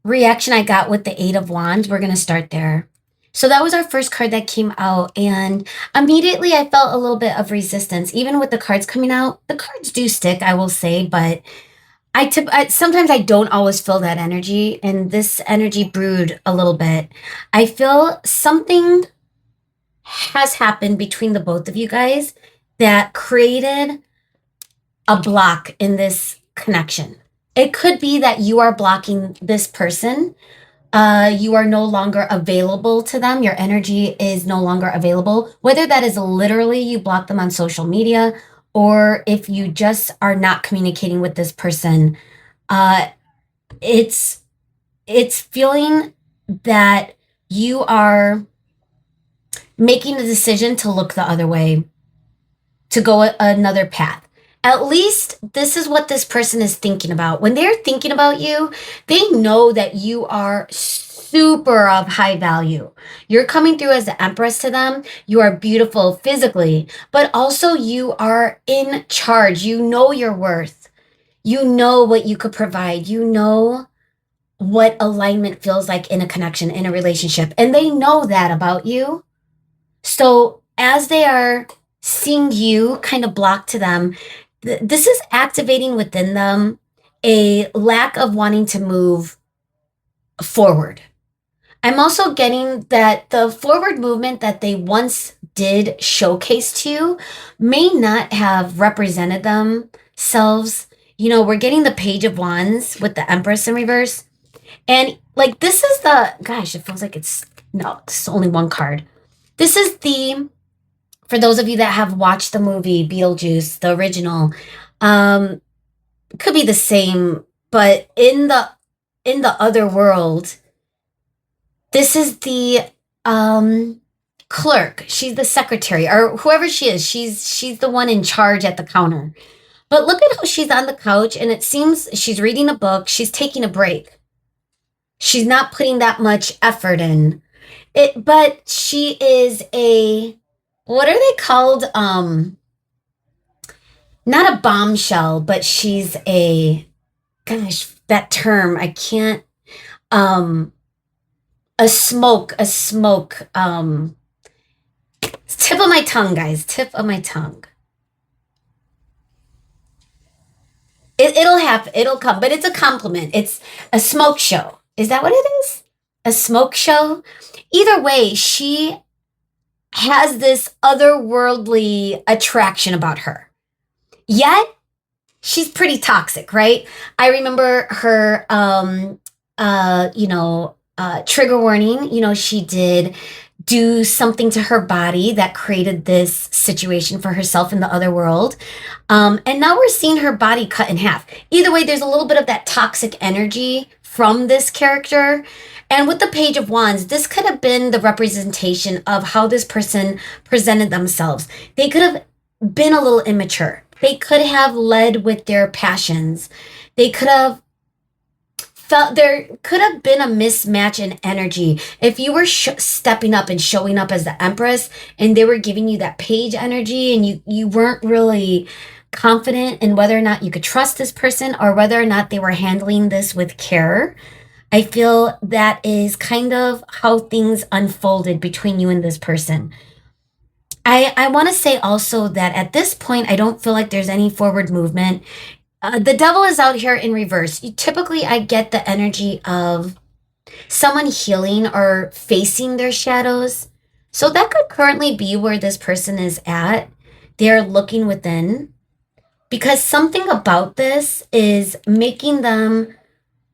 Speaker 1: reaction I got with the Eight of Wands, we're going to start there. So that was our first card that came out. And immediately I felt a little bit of resistance. Even with the cards coming out, the cards do stick, I will say, but sometimes I don't always feel that energy. And this energy brewed a little bit. I feel something has happened between the both of you guys that created a block in this connection. It could be that you are blocking this person. You are no longer available to them. Your energy is no longer available. Whether that is literally you block them on social media, or if you just are not communicating with this person, uh, it's it's feeling that you are making a decision to look the other way, to go another path. At least this is what this person is thinking about. When they're thinking about you, they know that you are super of high value. You're coming through as the Empress to them. You are beautiful physically, but also you are in charge. You know your worth. You know what you could provide. You know what alignment feels like in a connection, in a relationship. And they know that about you. So as they are seeing you kind of block to them, this is activating within them a lack of wanting to move forward. I'm also getting that the forward movement that they once did showcase to you may not have represented themselves. You know, we're getting the Page of Wands with the Empress in reverse. And like, this is the, gosh, it feels like no, it's only one card. This is for those of you that have watched the movie Beetlejuice, the original, um, could be the same, but in the other world, this is the clerk. She's the secretary or whoever she is. She's the one in charge at the counter. But look at how she's on the couch and it seems she's reading a book. She's taking a break. She's not putting that much effort in. But she is what are they called? Not a bombshell, but she's gosh, that term, I can't, um, a smoke, tip of my tongue, guys, tip of my tongue. It'll happen, it'll come, but it's a compliment. It's a smoke show. Is that what it is? A smoke show? Either way, she has this otherworldly attraction about her. Yet, she's pretty toxic, right? I remember her trigger warning, she did do something to her body that created this situation for herself in the other world. And now we're seeing her body cut in half. Either way, there's a little bit of that toxic energy from this character. And with the Page of Wands, this could have been the representation of how this person presented themselves. They could have been a little immature. They could have led with their passions. They could have there could have been a mismatch in energy. If you were stepping up and showing up as the Empress and they were giving you that page energy and you weren't really confident in whether or not you could trust this person or whether or not they were handling this with care, I feel that is kind of how things unfolded between you and this person. I want to say also that at this point, I don't feel like there's any forward movement. The devil is out here in reverse. Typically, I get the energy of someone healing or facing their shadows. So that could currently be where this person is at. They're looking within because something about this is making them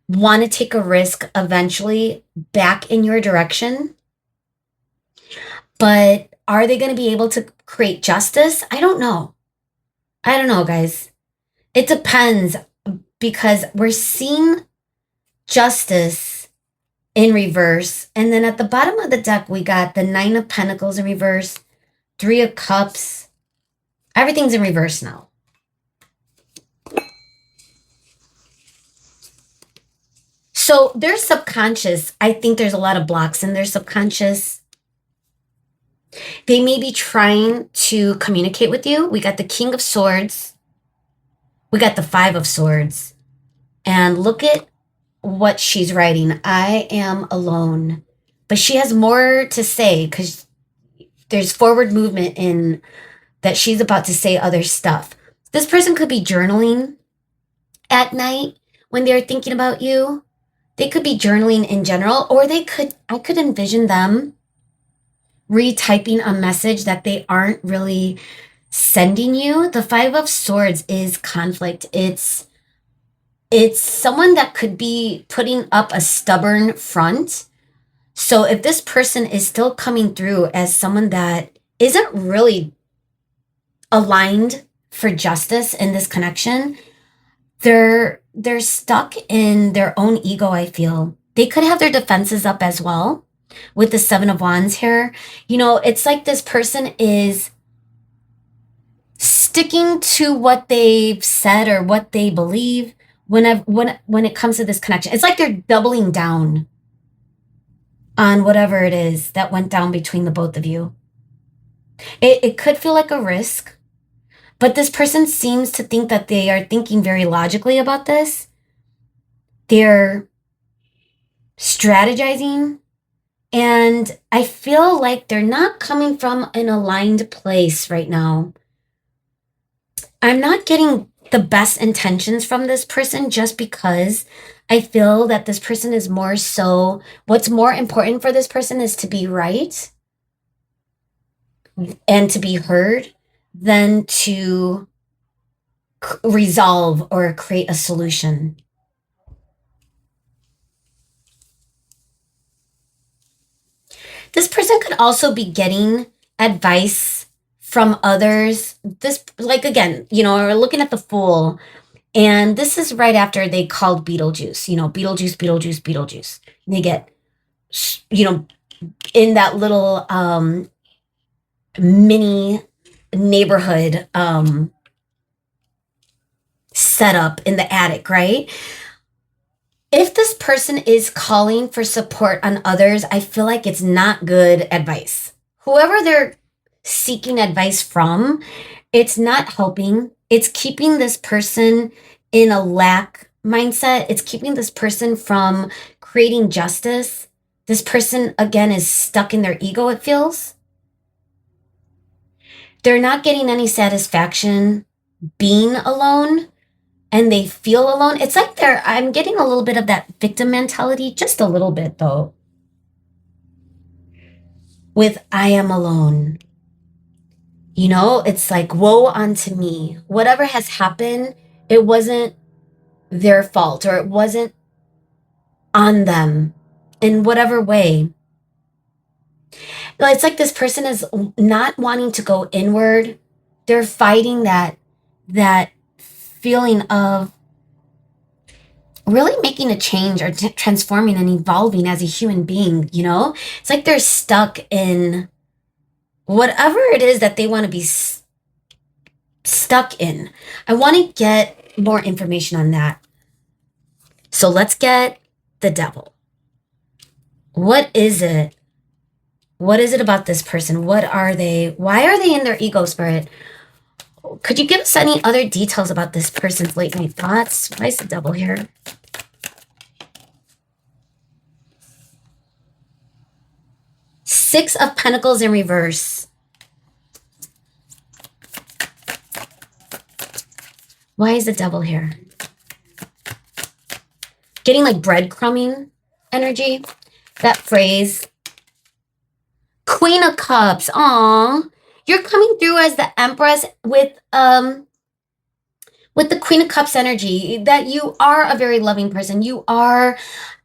Speaker 1: want to take a risk eventually back in your direction. But are they going to be able to create justice? I don't know. I don't know, guys. It depends. because we're seeing justice in reverse. And then at the bottom of the deck, we got the Nine of Pentacles in reverse, Three of Cups. Everything's in reverse now. So their subconscious, I think there's a lot of blocks in their subconscious. They may be trying to communicate with you. We got the King of Swords. We got the Five of Swords. And look at what she's writing. I am alone. But she has more to say because there's forward movement in that she's about to say other stuff. This person could be journaling at night when they're thinking about you. They could be journaling in general, or I could envision them retyping a message that they aren't really sending you. The Five of Swords is conflict. It's someone that could be putting up a stubborn front. So if this person is still coming through as someone that isn't really aligned for justice in this connection, they're stuck in their own ego, I feel. They could have their defenses up as well with the Seven of Wands here. You know, it's like this person is sticking to what they've said or what they believe when it comes to this connection. It's like they're doubling down on whatever it is that went down between the both of you. It could feel like a risk. But this person seems to think that they are thinking very logically about this. They're strategizing. And I feel like they're not coming from an aligned place right now. I'm not getting the best intentions from this person just because I feel that this person is more so, what's more important for this person is to be right and to be heard than to resolve or create a solution. This person could also be getting advice from others. This, like, again, you know, we're looking at the Fool, and this is right after they called Beetlejuice, you know, Beetlejuice, Beetlejuice, Beetlejuice. And they get, you know, in that little mini neighborhood setup in the attic, right? If this person is calling for support on others, I feel like it's not good advice. Whoever they're seeking advice from, it's not helping. It's keeping this person in a lack mindset. It's keeping this person from creating justice. This person, again, is stuck in their ego, it feels. They're not getting any satisfaction being alone, and they feel alone. It's like I'm getting a little bit of that victim mentality, just a little bit though, with I am alone. You know, it's like, woe unto me. Whatever has happened, it wasn't their fault, or it wasn't on them in whatever way. It's like this person is not wanting to go inward. They're fighting that feeling of really making a change or transforming and evolving as a human being, you know? It's like they're stuck in whatever it is that they want to be stuck in. I want to get more information on that. So let's get the Devil. What is it? What is it about this person? What are they? Why are they in their ego, Spirit? Could you give us any other details about this person's late night thoughts? Why is the Devil here? Six of Pentacles in reverse. Why is the Devil here? Getting like breadcrumbing energy. That phrase. Queen of Cups. Aw. You're coming through as the Empress with the Queen of Cups energy, that you are a very loving person. You are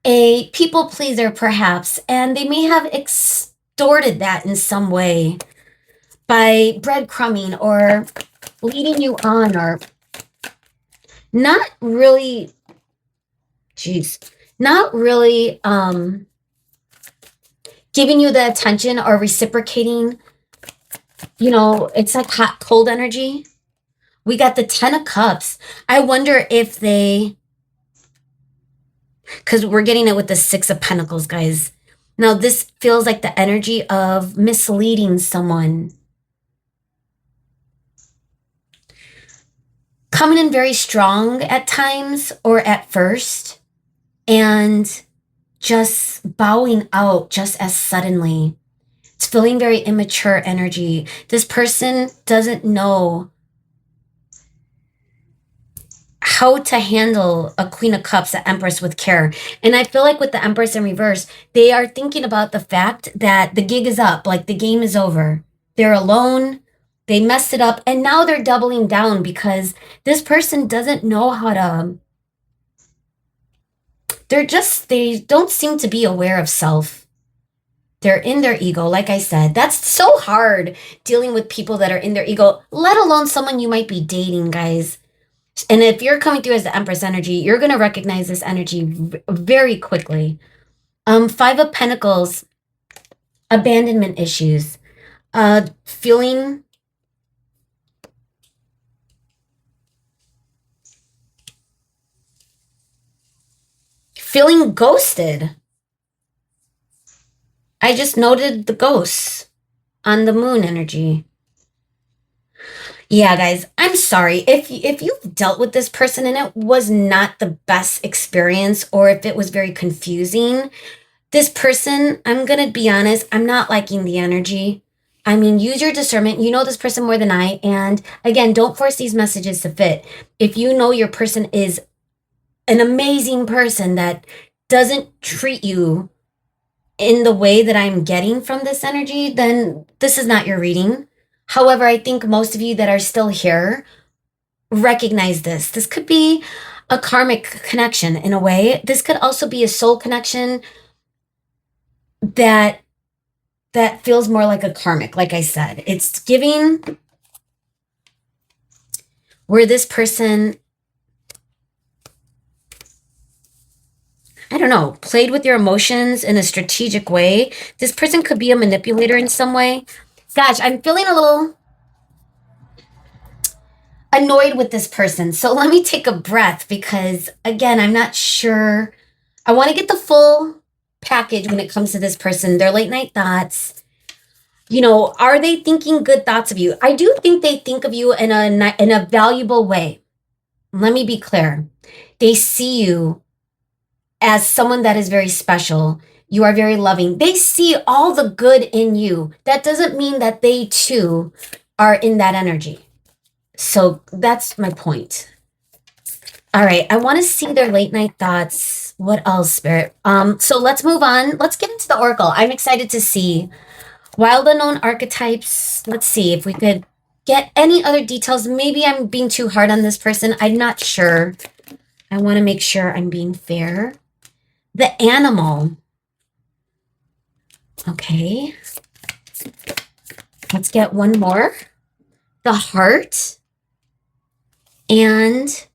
Speaker 1: a people pleaser, perhaps, and they may have extorted that in some way by breadcrumbing or leading you on, or not really, jeez, not really giving you the attention or reciprocating. It's like hot, cold energy. We got the 10 of Cups. I wonder if because we're getting it with the Six of Pentacles, guys. Now, this feels like the energy of misleading someone. Coming in very strong at times or at first, and just bowing out just as suddenly. It's feeling very immature energy. This person doesn't know how to handle a Queen of Cups, the Empress, with care. And I feel like with the Empress in reverse, they are thinking about the fact that the gig is up, like the game is over. They're alone, they messed it up, and now they're doubling down because this person doesn't know how to. They don't seem to be aware of self. They're in their ego. Like I said, that's so hard dealing with people that are in their ego, let alone someone you might be dating, guys. And if you're coming through as the Empress energy, you're going to recognize this energy very quickly. Five of Pentacles, abandonment issues, feeling ghosted. I just noted the ghosts on the moon energy. Yeah, guys, I'm sorry. If you've dealt with this person and it was not the best experience, or if it was very confusing, this person, I'm gonna be honest, I'm not liking the energy. I mean, use your discernment. You know this person more than I. And again, don't force these messages to fit. If you know your person is an amazing person that doesn't treat you in the way that I'm getting from this energy, then this is not your reading. However, I think most of you that are still here recognize this. This could be a karmic connection in a way. This could also be a soul connection that feels more like a karmic. Like I said, it's giving where this person, I don't know, played with your emotions in a strategic way. This person could be a manipulator in some way. Gosh, I'm feeling a little annoyed with this person. So let me take a breath because, again, I'm not sure. I want to get the full package when it comes to this person. Their late night thoughts. Are they thinking good thoughts of you? I do think they think of you in a valuable way. Let me be clear. They see you as someone that is very special. You are very loving. They see all the good in you. That doesn't mean that they too are in that energy. So that's my point. All right, I want to see their late night thoughts. What else, Spirit? So let's move on. Let's get into the Oracle. I'm excited to see Wild Unknown Archetypes. Let's see if we could get any other details. Maybe I'm being too hard on this person. I'm not sure. I want to make sure I'm being fair. The Animal. Okay. Let's get one more. The Heart. And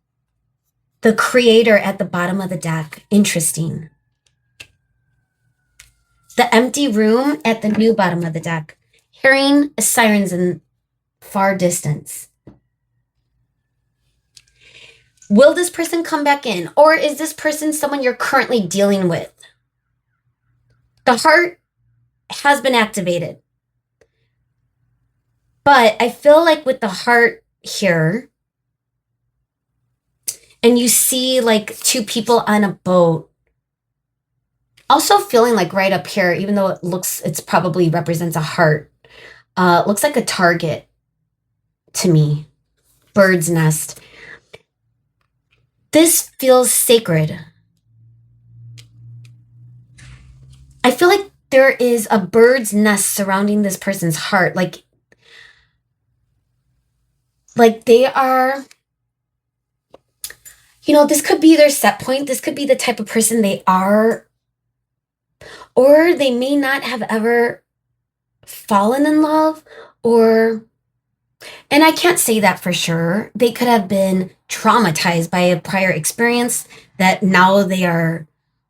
Speaker 1: the Creator at the bottom of the deck. Interesting. The Empty Room at the new bottom of the deck. Hearing sirens in far distance. Will this person come back in? Or is this person someone you're currently dealing with? The Heart has been activated. But I feel like with the Heart here, and you see like two people on a boat, also feeling like right up here, even though it's probably represents a heart, looks like a target to me. Bird's nest. This feels sacred. I feel like there is a bird's nest surrounding this person's heart. Like they are, this could be their set point. This could be the type of person they are. Or they may not have ever fallen in love, or And I can't say that for sure. They could have been traumatized by a prior experience that now they are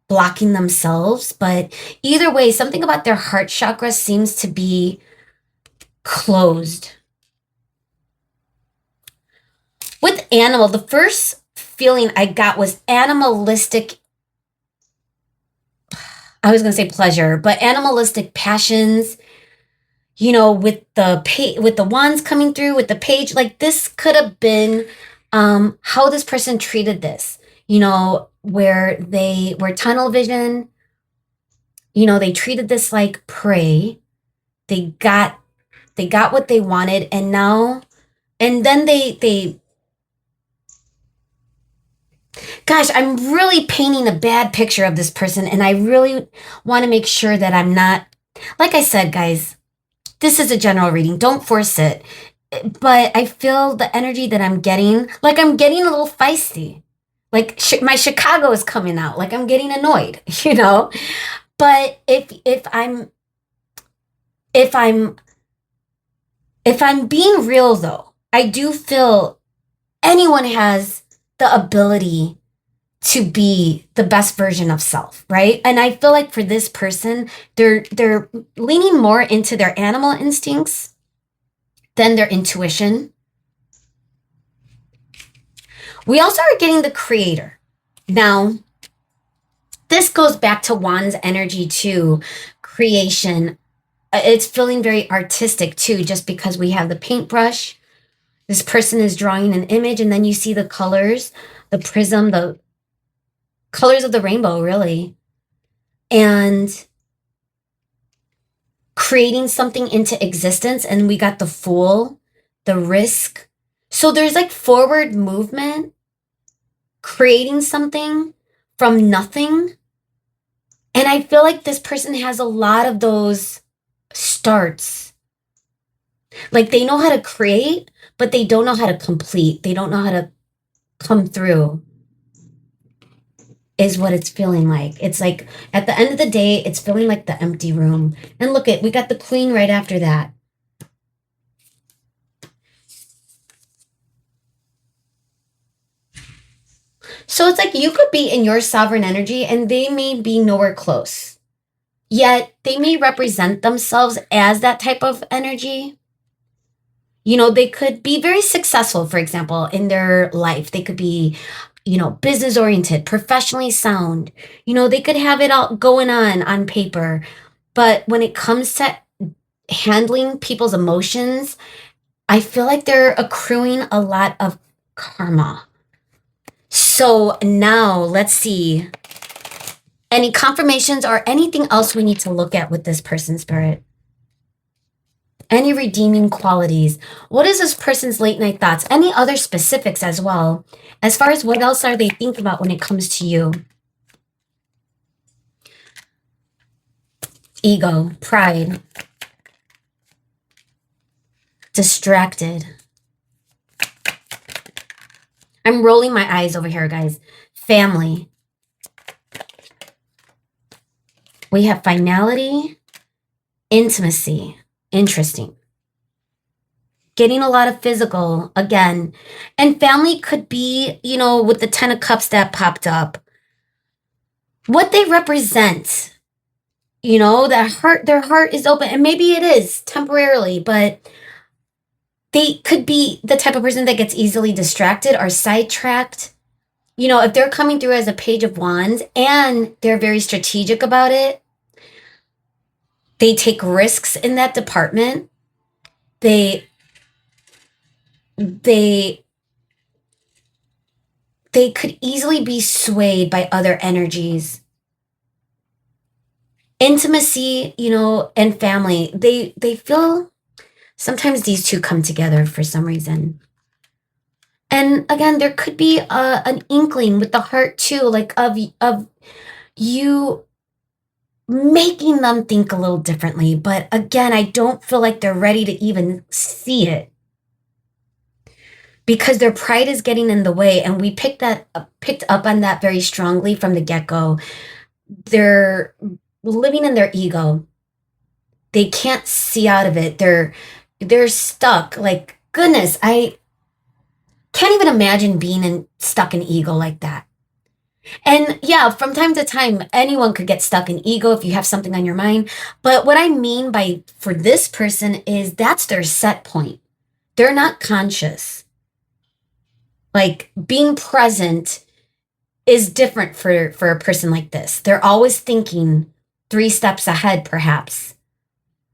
Speaker 1: blocking themselves. But either way, something about their heart chakra seems to be closed. With animal, the first feeling I got was animalistic. I was going to say pleasure, but animalistic passions, with with the wands coming through, with the page, like this could have been how this person treated this, where they were tunnel vision, they treated this like prey. They got what they wanted, and now and then they gosh, I'm really painting a bad picture of this person, and I really want to make sure that I'm not, like I said, guys, this is a general reading. Don't force it. But I feel the energy that I'm getting, like I'm getting a little feisty. Like my Chicago is coming out, like I'm getting annoyed, But if I'm if I'm being real though, I do feel anyone has the ability to be the best version of self, right? And I feel like for this person, they're leaning more into their animal instincts than their intuition. We also are getting the creator. Now, this goes back to Wands energy too, creation. It's feeling very artistic too, just because we have the paintbrush. This person is drawing an image, and then you see the colors, the prism, the colors of the rainbow, really. And creating something into existence. And we got the Fool, the risk. So there's like forward movement, creating something from nothing. And I feel like this person has a lot of those starts. Like they know how to create, but they don't know how to complete. They don't know how to come through, is what it's feeling like. It's like at the end of the day, it's feeling like the empty room. And look we got the Queen right after that. So it's like you could be in your sovereign energy and they may be nowhere close. Yet they may represent themselves as that type of energy. They could be very successful, for example, in their life. They could be, business oriented, professionally sound. They could have it all going on paper. But when it comes to handling people's emotions, I feel like they're accruing a lot of karma. So now let's see. Any confirmations or anything else we need to look at with this person, Spirit? Any redeeming qualities? What is this person's late night thoughts? Any other specifics as well? As far as what else are they thinking about when it comes to you? Ego, pride, distracted. I'm rolling my eyes over here, guys. Family. We have finality, intimacy. Interesting. Getting a lot of physical again. And family could be, with the 10 of Cups that popped up, what they represent. Their heart is open. And maybe it is temporarily, but they could be the type of person that gets easily distracted or sidetracked. If they're coming through as a Page of Wands and they're very strategic about it, they take risks in that department. They could easily be swayed by other energies. Intimacy, and family, they feel sometimes these two come together for some reason. And again, there could be an inkling with the heart too, like of you making them think a little differently. But again, I don't feel like they're ready to even see it, because their pride is getting in the way. And we picked up on that very strongly from the get-go. They're living in their ego. They can't see out of it. They're stuck. Like goodness, I can't even imagine being stuck in ego like that. And yeah, from time to time, anyone could get stuck in ego if you have something on your mind. But what I mean by for this person is that's their set point. They're not conscious. Like being present is different for a person like this. They're always thinking 3 steps ahead, perhaps.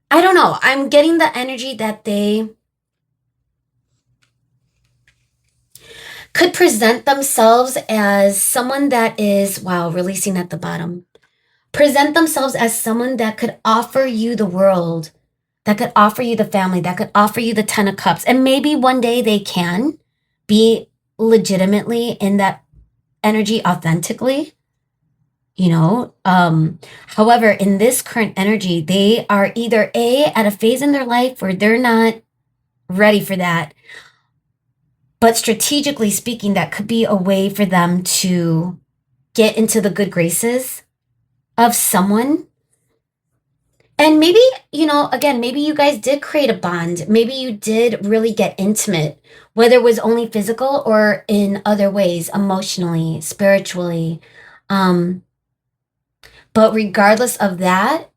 Speaker 1: I don't know. I'm getting the energy that they could present themselves as someone that is, wow, releasing at the bottom. Present themselves as someone that could offer you the world, that could offer you the family, that could offer you the 10 of cups. And maybe one day they can be legitimately in that energy authentically, you know. However, in this current energy, they are either A, at a phase in their life where they're not ready for that. But strategically speaking, that could be a way for them to get into the good graces of someone. And maybe, you know, again, maybe you guys did create a bond. Maybe you did really get intimate, whether it was only physical or in other ways, emotionally, spiritually. Um, but regardless of that,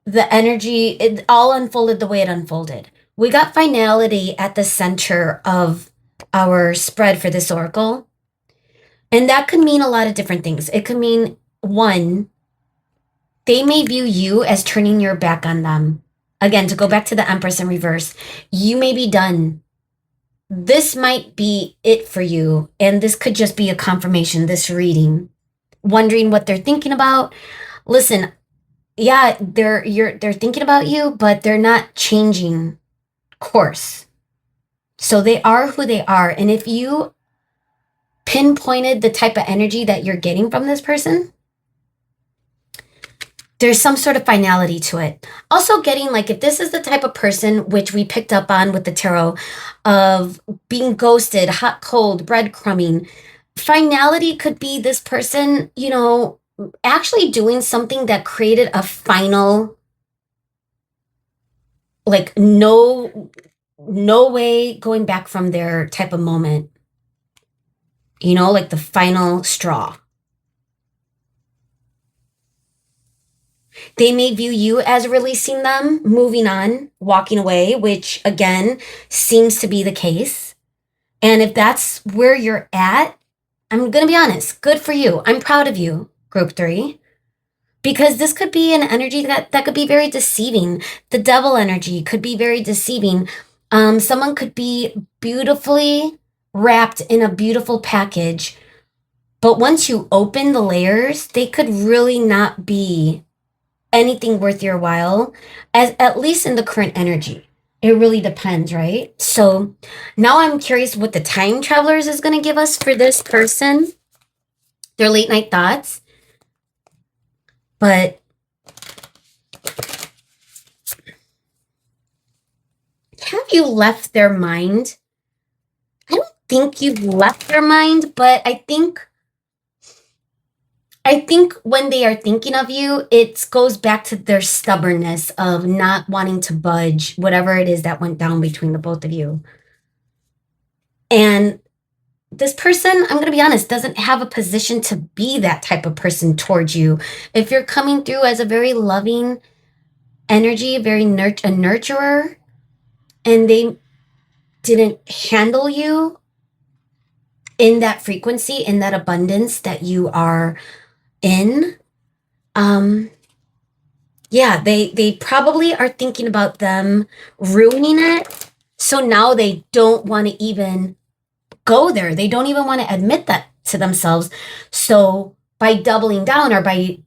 Speaker 1: the energy, it all unfolded the way it unfolded. We got finality at the center of our spread for this oracle. And that could mean a lot of different things. It could mean, one, they may view you as turning your back on them. Again, to go back to the Empress in reverse, you may be done. This might be it for you. And this could just be a confirmation, this reading. Wondering what they're thinking about. Listen, yeah, they're thinking about you, but they're not changing course. So they are who they are. And if you pinpointed the type of energy that you're getting from this person, there's some sort of finality to it. Also getting like, if this is the type of person which we picked up on with the tarot of being ghosted, hot, cold, breadcrumbing, finality could be this person, you know, actually doing something that created a final, like no way going back from there type of moment. You know, like the final straw. They may view you as releasing them, moving on, walking away, which again seems to be the case. And if that's where you're at, I'm going to be honest, good for you. I'm proud of you, group 3, because this could be an energy that could be very deceiving. The devil energy could be very deceiving. Someone could be beautifully wrapped in a beautiful package, but once you open the layers, they could really not be anything worth your while, as at least in the current energy. It really depends, right? So now I'm curious what the time travelers is going to give us for this person, their late night thoughts. But have you left their mind? I don't think you've left their mind, but I think when they are thinking of you, it goes back to their stubbornness of not wanting to budge, whatever it is that went down between the both of you. And this person, I'm going to be honest, doesn't have a position to be that type of person towards you. If you're coming through as a very loving energy, a nurturer, and they didn't handle you in that frequency, in that abundance that you are in, yeah, they probably are thinking about them ruining it. So now they don't want to even go there. They don't even want to admit that to themselves. So by doubling down or by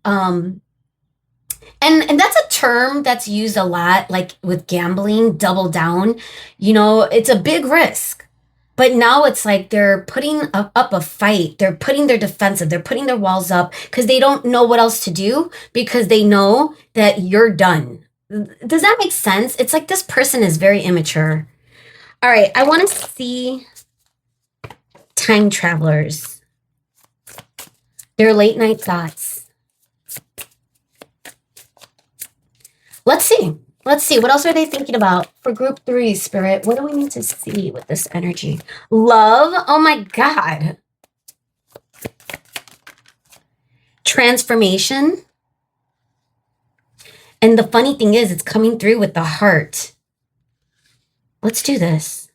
Speaker 1: and that's a term that's used a lot, like with gambling, double down. You know, it's a big risk. But now it's like they're putting up a fight. They're putting their defensive. They're putting their walls up because they don't know what else to do because they know that you're done. Does that make sense? It's like this person is very immature. All right, I want to see time travelers. Their late night thoughts. Let's see. Let's see. What else are they thinking about for group 3, Spirit? What do we need to see with this energy? Love. Oh my God. Transformation. And the funny thing is, it's coming through with the heart. Let's do this.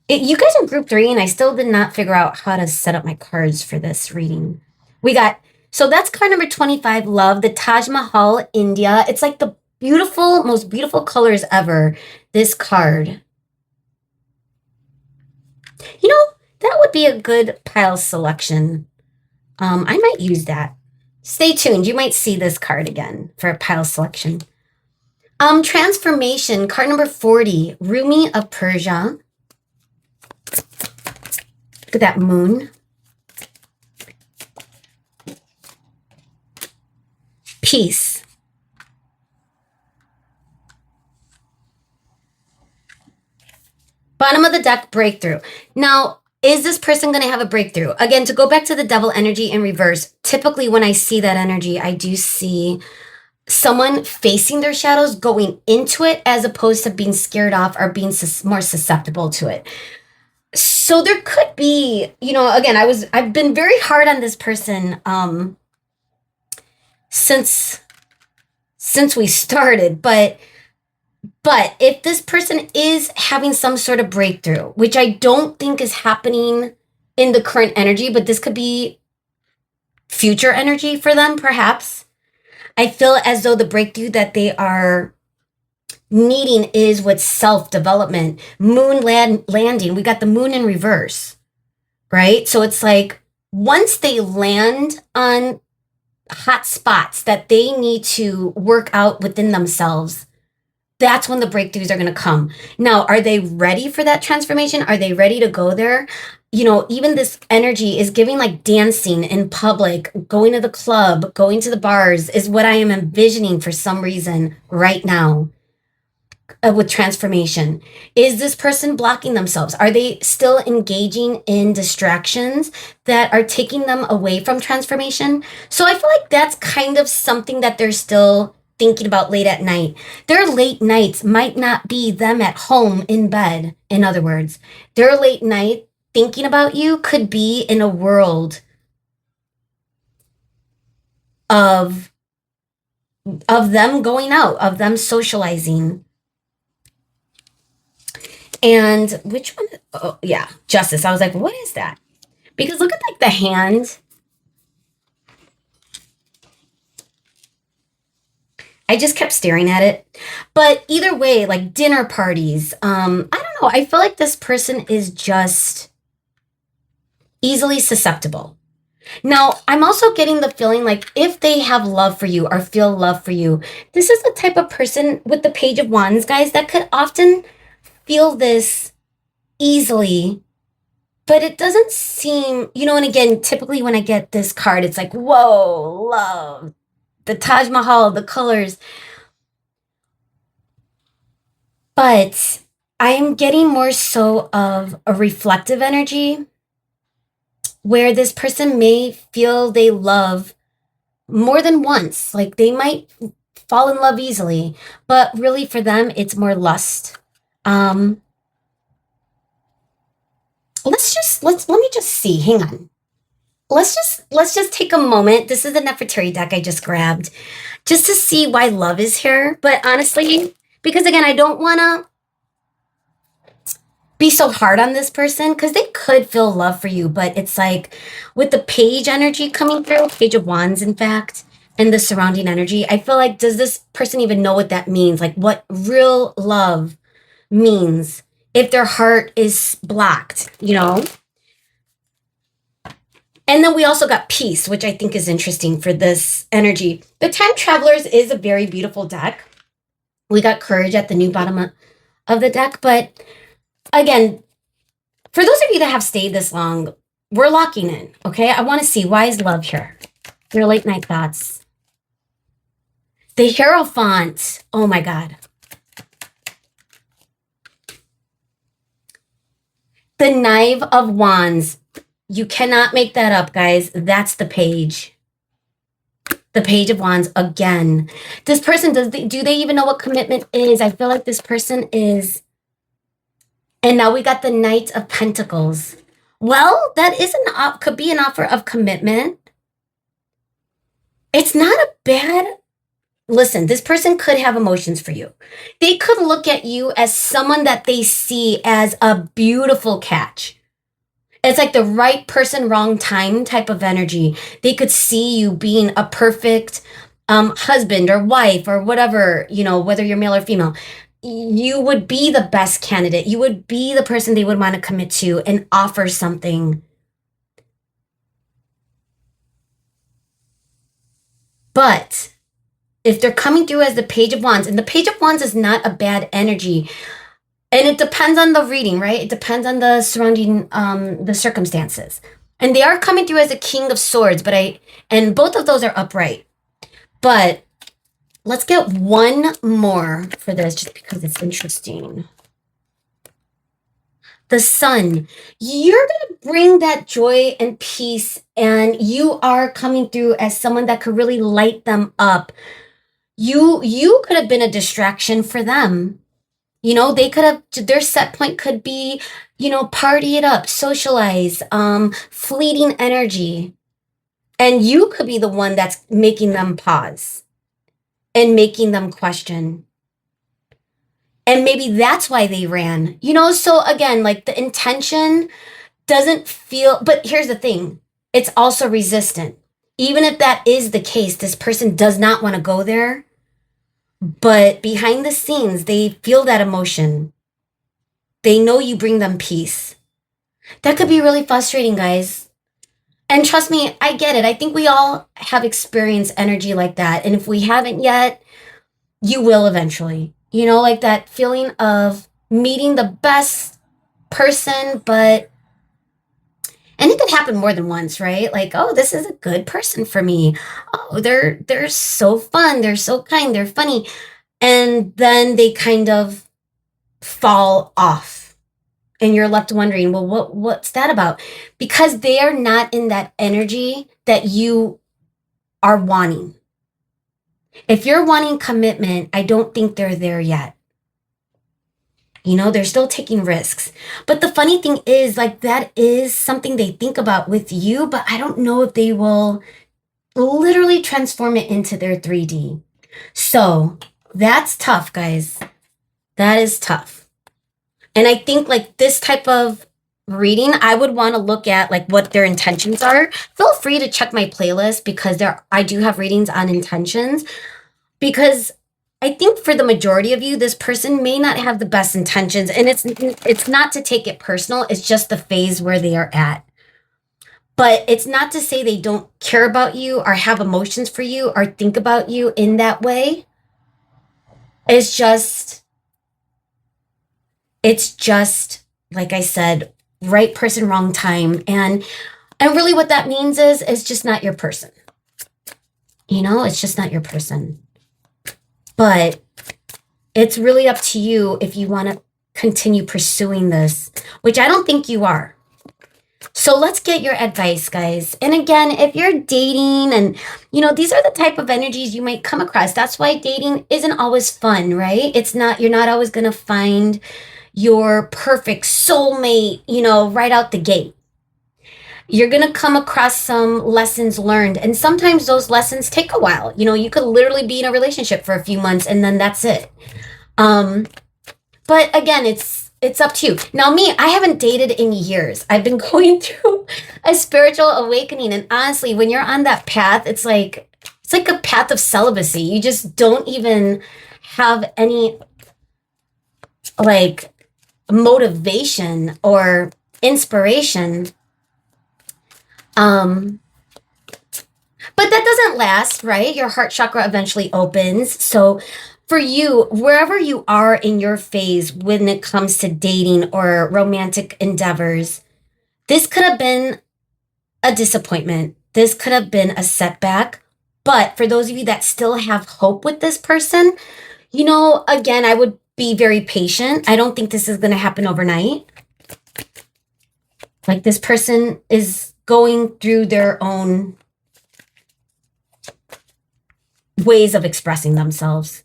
Speaker 1: You guys are group 3, and I still did not figure out how to set up my cards for this reading. We got, so that's card number 25, Love, the Taj Mahal, India. It's like the beautiful, most beautiful colors ever, this card. You know, that would be a good pile selection. I might use that. Stay tuned. You might see this card again for a pile selection. Transformation, card number 40, Rumi of Persia. Look at that moon. Peace. Bottom of the deck, breakthrough. Now, is this person going to have a breakthrough? Again, to go back to the devil energy in reverse, typically when I see that energy, I do see someone facing their shadows, going into it, as opposed to being scared off or being more susceptible to it. So there could be, you know, again, I've been very hard on this person since we started, but if this person is having some sort of breakthrough, which I don't think is happening in the current energy, but this could be future energy for them, perhaps. I feel as though the breakthrough that they are needing is with self-development. Moon landing. We got the moon in reverse, right? So it's like once they land on hot spots that they need to work out within themselves, that's when the breakthroughs are going to come. Now, are they ready for that transformation? Are they ready to go there? You know, even this energy is giving like dancing in public, going to the club, going to the bars is what I am envisioning for some reason right now with transformation. Is this person blocking themselves? Are they still engaging in distractions that are taking them away from transformation? So I feel like that's kind of something that they're still thinking about late at night. Their late nights might not be them at home in bed. In other words, their late night thinking about you could be in a world of them going out, of them socializing. And which one? Oh, yeah, Justice. I was like, what is that? Because look at like the hand. I just kept staring at it. But either way, like dinner parties, I don't know. I feel like this person is just easily susceptible. Now, I'm also getting the feeling like if they have love for you or feel love for you, this is the type of person with the Page of Wands, guys, that could often feel this easily, but it doesn't seem, you know, and again, typically when I get this card, it's like, whoa, love, the Taj Mahal, the colors. But I'm getting more so of a reflective energy where this person may feel they love more than once. Like they might fall in love easily, but really for them, it's more lust. Let me just see. Hang on. Let's just take a moment. This is the Nefertari deck I just grabbed just to see why love is here. But honestly, because again, I don't want to be so hard on this person because they could feel love for you, but it's like with the page energy coming through, Page of Wands, in fact, and the surrounding energy, I feel like, does this person even know what that means? Like what real love means if their heart is blocked, you know? And then we also got Peace, which I think is interesting for this energy. The Time Travelers is a very beautiful deck. We got Courage at the new bottom of the deck. But again, for those of you that have stayed this long, we're locking in, okay? I want to see, why is love here? Your late night thoughts. The Hierophant. Oh my God. The Knife of Wands. You cannot make that up, guys. That's the page. The Page of Wands again. This person, do they even know what commitment is? I feel like this person is. And now we got the Knight of Pentacles. Well, that is could be an offer of commitment. It's not a bad. Listen, this person could have emotions for you. They could look at you as someone that they see as a beautiful catch. It's like the right person, wrong time type of energy. They could see you being a perfect husband or wife or whatever, whether you're male or female. You would be the best candidate. You would be the person they would want to commit to and offer something. But if they're coming through as the Page of Wands, and the Page of Wands is not a bad energy, and it depends on the reading, right? It depends on the surrounding, the circumstances. And they are coming through as a King of Swords, and both of those are upright. But let's get one more for this, just because it's interesting. The Sun. You're going to bring that joy and peace, and you are coming through as someone that could really light them up. You could have been a distraction for them. They could have, their set point could be, party it up, socialize, fleeting energy. And you could be the one that's making them pause and making them question. And maybe that's why they ran, so again, like the intention doesn't feel, but here's the thing. It's also resistant. Even if that is the case, this person does not want to go there. But behind the scenes, they feel that emotion. They know you bring them peace. That could be really frustrating, guys. And trust me, I get it. I think we all have experienced energy like that. And if we haven't yet, you will eventually. Like that feeling of meeting the best person, and it could happen more than once, right? Like, oh, this is a good person for me. Oh, they're so fun. They're so kind. They're funny. And then they kind of fall off. And you're left wondering, well, what's that about? Because they are not in that energy that you are wanting. If you're wanting commitment, I don't think they're there yet. They're still taking risks. But the funny thing is, like, that is something they think about with you, but I don't know if they will literally transform it into their 3D. So that's tough, guys. That is tough. And I think like this type of reading, I would want to look at like what their intentions are. Feel free to check my playlist because I do have readings on intentions, because I think for the majority of you, this person may not have the best intentions, and it's not to take it personal. It's just the phase where they are at. But it's not to say they don't care about you or have emotions for you or think about you in that way. It's just, like I said, right person, wrong time. And really what that means is it's just not your person. It's just not your person. But it's really up to you if you want to continue pursuing this, which I don't think you are. So let's get your advice, guys. And again, if you're dating and, these are the type of energies you might come across. That's why dating isn't always fun, right? You're not always going to find your perfect soulmate, right out the gate. You're going to come across some lessons learned. And sometimes those lessons take a while. You could literally be in a relationship for a few months and then that's it. But again, it's up to you. Now, me, I haven't dated in years. I've been going through a spiritual awakening. And honestly, when you're on that path, it's like a path of celibacy. You just don't even have any like motivation or inspiration. But that doesn't last, right? Your heart chakra eventually opens. So for you, wherever you are in your phase when it comes to dating or romantic endeavors, this could have been a disappointment. This could have been a setback. But for those of you that still have hope with this person, again, I would be very patient. I don't think this is going to happen overnight. Like this person is going through their own ways of expressing themselves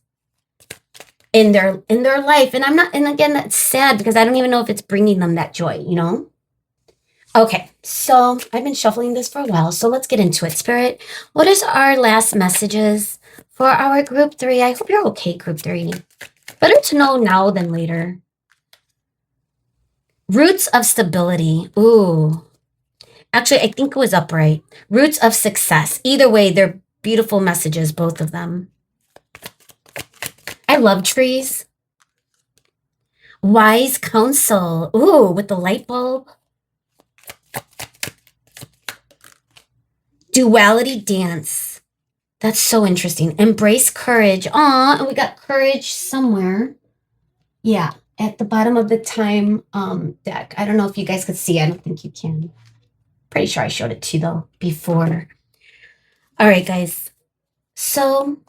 Speaker 1: in their life. And I'm not, and again, that's sad because I don't even know if it's bringing them that joy, you know? Okay, so I've been shuffling this for a while, so let's get into it. Spirit, what is our last messages for our group 3? I hope you're okay, group 3. Better to know now than later. Roots of stability. Ooh. Actually, I think it was upright. Roots of success. Either way, they're beautiful messages, both of them. I love trees. Wise counsel. Ooh, with the light bulb. Duality dance. That's so interesting. Embrace courage. Aw, and we got courage somewhere. Yeah, at the bottom of the time deck. I don't know if you guys could see. I don't think you can. Pretty sure I showed it to you though before. All right, guys. So,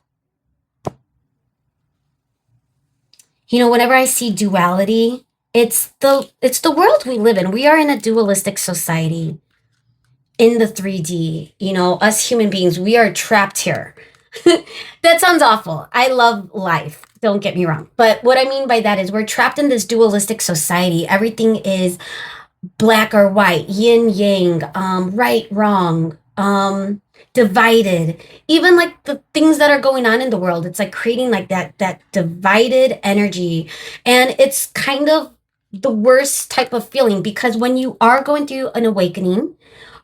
Speaker 1: you know, whenever I see duality, it's the world we live in. We are in a dualistic society. In the 3D, you know, us human beings, we are trapped here. That sounds awful. I love life. Don't get me wrong. But what I mean by that is we're trapped in this dualistic society. Everything is black or white, yin yang, right, wrong, divided. Even like the things that are going on in the world, it's like creating like that divided energy. And it's kind of the worst type of feeling because when you are going through an awakening,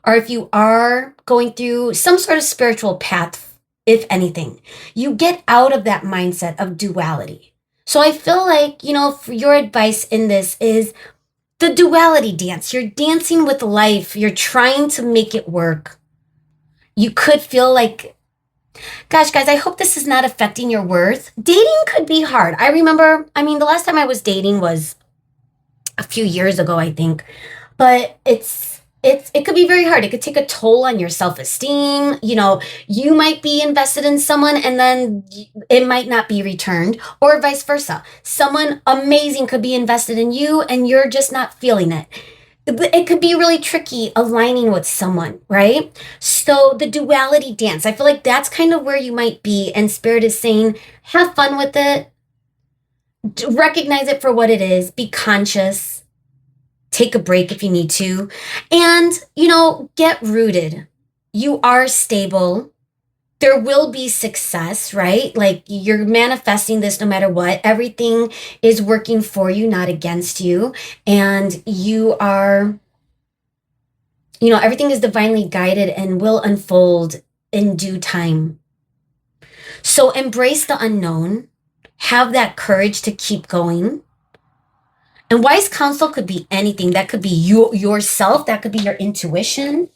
Speaker 1: or if you are going through some sort of spiritual path, if anything, you get out of that mindset of duality. So I feel like, you know, for your advice in this is the duality dance. You're dancing with life. You're trying to make it work. You could feel like, gosh, guys, I hope this is not affecting your worth. Dating could be hard. I remember, I mean, the last time I was dating was a few years ago, I think, but it could be very hard. It could take a toll on your self-esteem. You know, you might be invested in someone and then it might not be returned, or vice versa. Someone amazing could be invested in you and you're just not feeling it. It could be really tricky aligning with someone, right? So the duality dance, I feel like that's kind of where you might be. And Spirit is saying, have fun with it. Recognize it for what it is. Be conscious. Take a break if you need to. And, you know, get rooted. You are stable. There will be success, right? Like you're manifesting this no matter what. Everything is working for you, not against you. And you are, you know, everything is divinely guided and will unfold in due time. So embrace the unknown. Have that courage to keep going. And wise counsel could be anything. That could be yourself. That could be your intuition.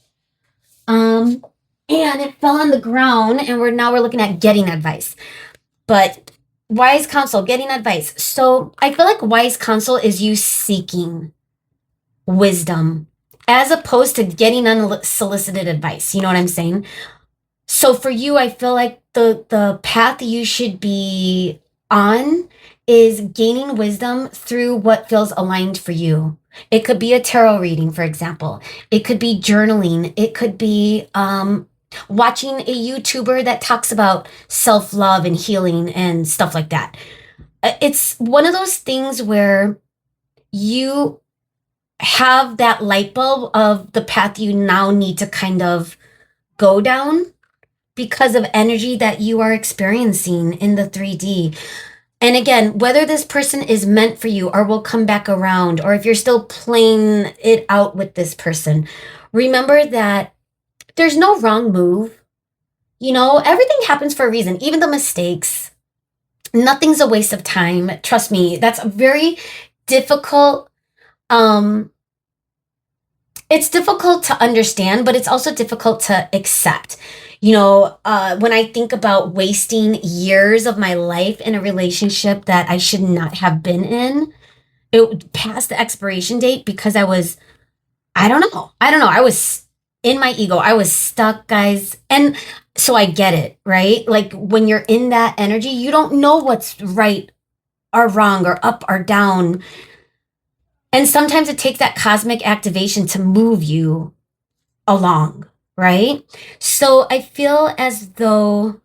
Speaker 1: And it fell on the ground, and we're looking at getting advice. But wise counsel, getting advice. So I feel like wise counsel is you seeking wisdom as opposed to getting unsolicited advice. You know what I'm saying? So for you, I feel like the path you should be on is gaining wisdom through what feels aligned for you. It could be a tarot reading, for example. It could be journaling. It could be watching a YouTuber that talks about self-love and healing and stuff like that. It's one of those things where you have that light bulb of the path you now need to kind of go down because of energy that you are experiencing in the 3D. And again, whether this person is meant for you or will come back around, or if you're still playing it out with this person, remember that there's no wrong move. You know, everything happens for a reason, even the mistakes. Nothing's a waste of time. Trust me, that's a very difficult, it's difficult to understand, but it's also difficult to accept. You know, when I think about wasting years of my life in a relationship that I should not have been in, it passed the expiration date because I don't know. I was in my ego. I was stuck, guys. And so I get it, right? Like when you're in that energy, you don't know what's right or wrong or up or down. And sometimes it takes that cosmic activation to move you along, right? So I feel as though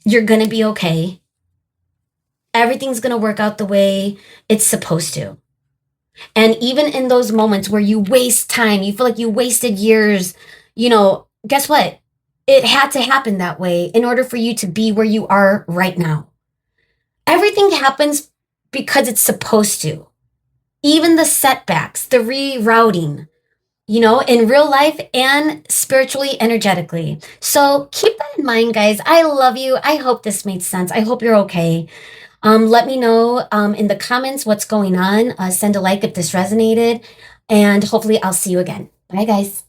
Speaker 1: You're going to be okay. Everything's going to work out the way it's supposed to. And even in those moments where you waste time, you feel like you wasted years, guess what? It had to happen that way in order for you to be where you are right now. Everything happens because it's supposed to. Even the setbacks, the rerouting, in real life and spiritually, energetically. So keep that in mind, guys. I love you. I hope this made sense. I hope you're okay. Let me know in the comments what's going on. Send a like if this resonated, and hopefully I'll see you again. Bye, guys.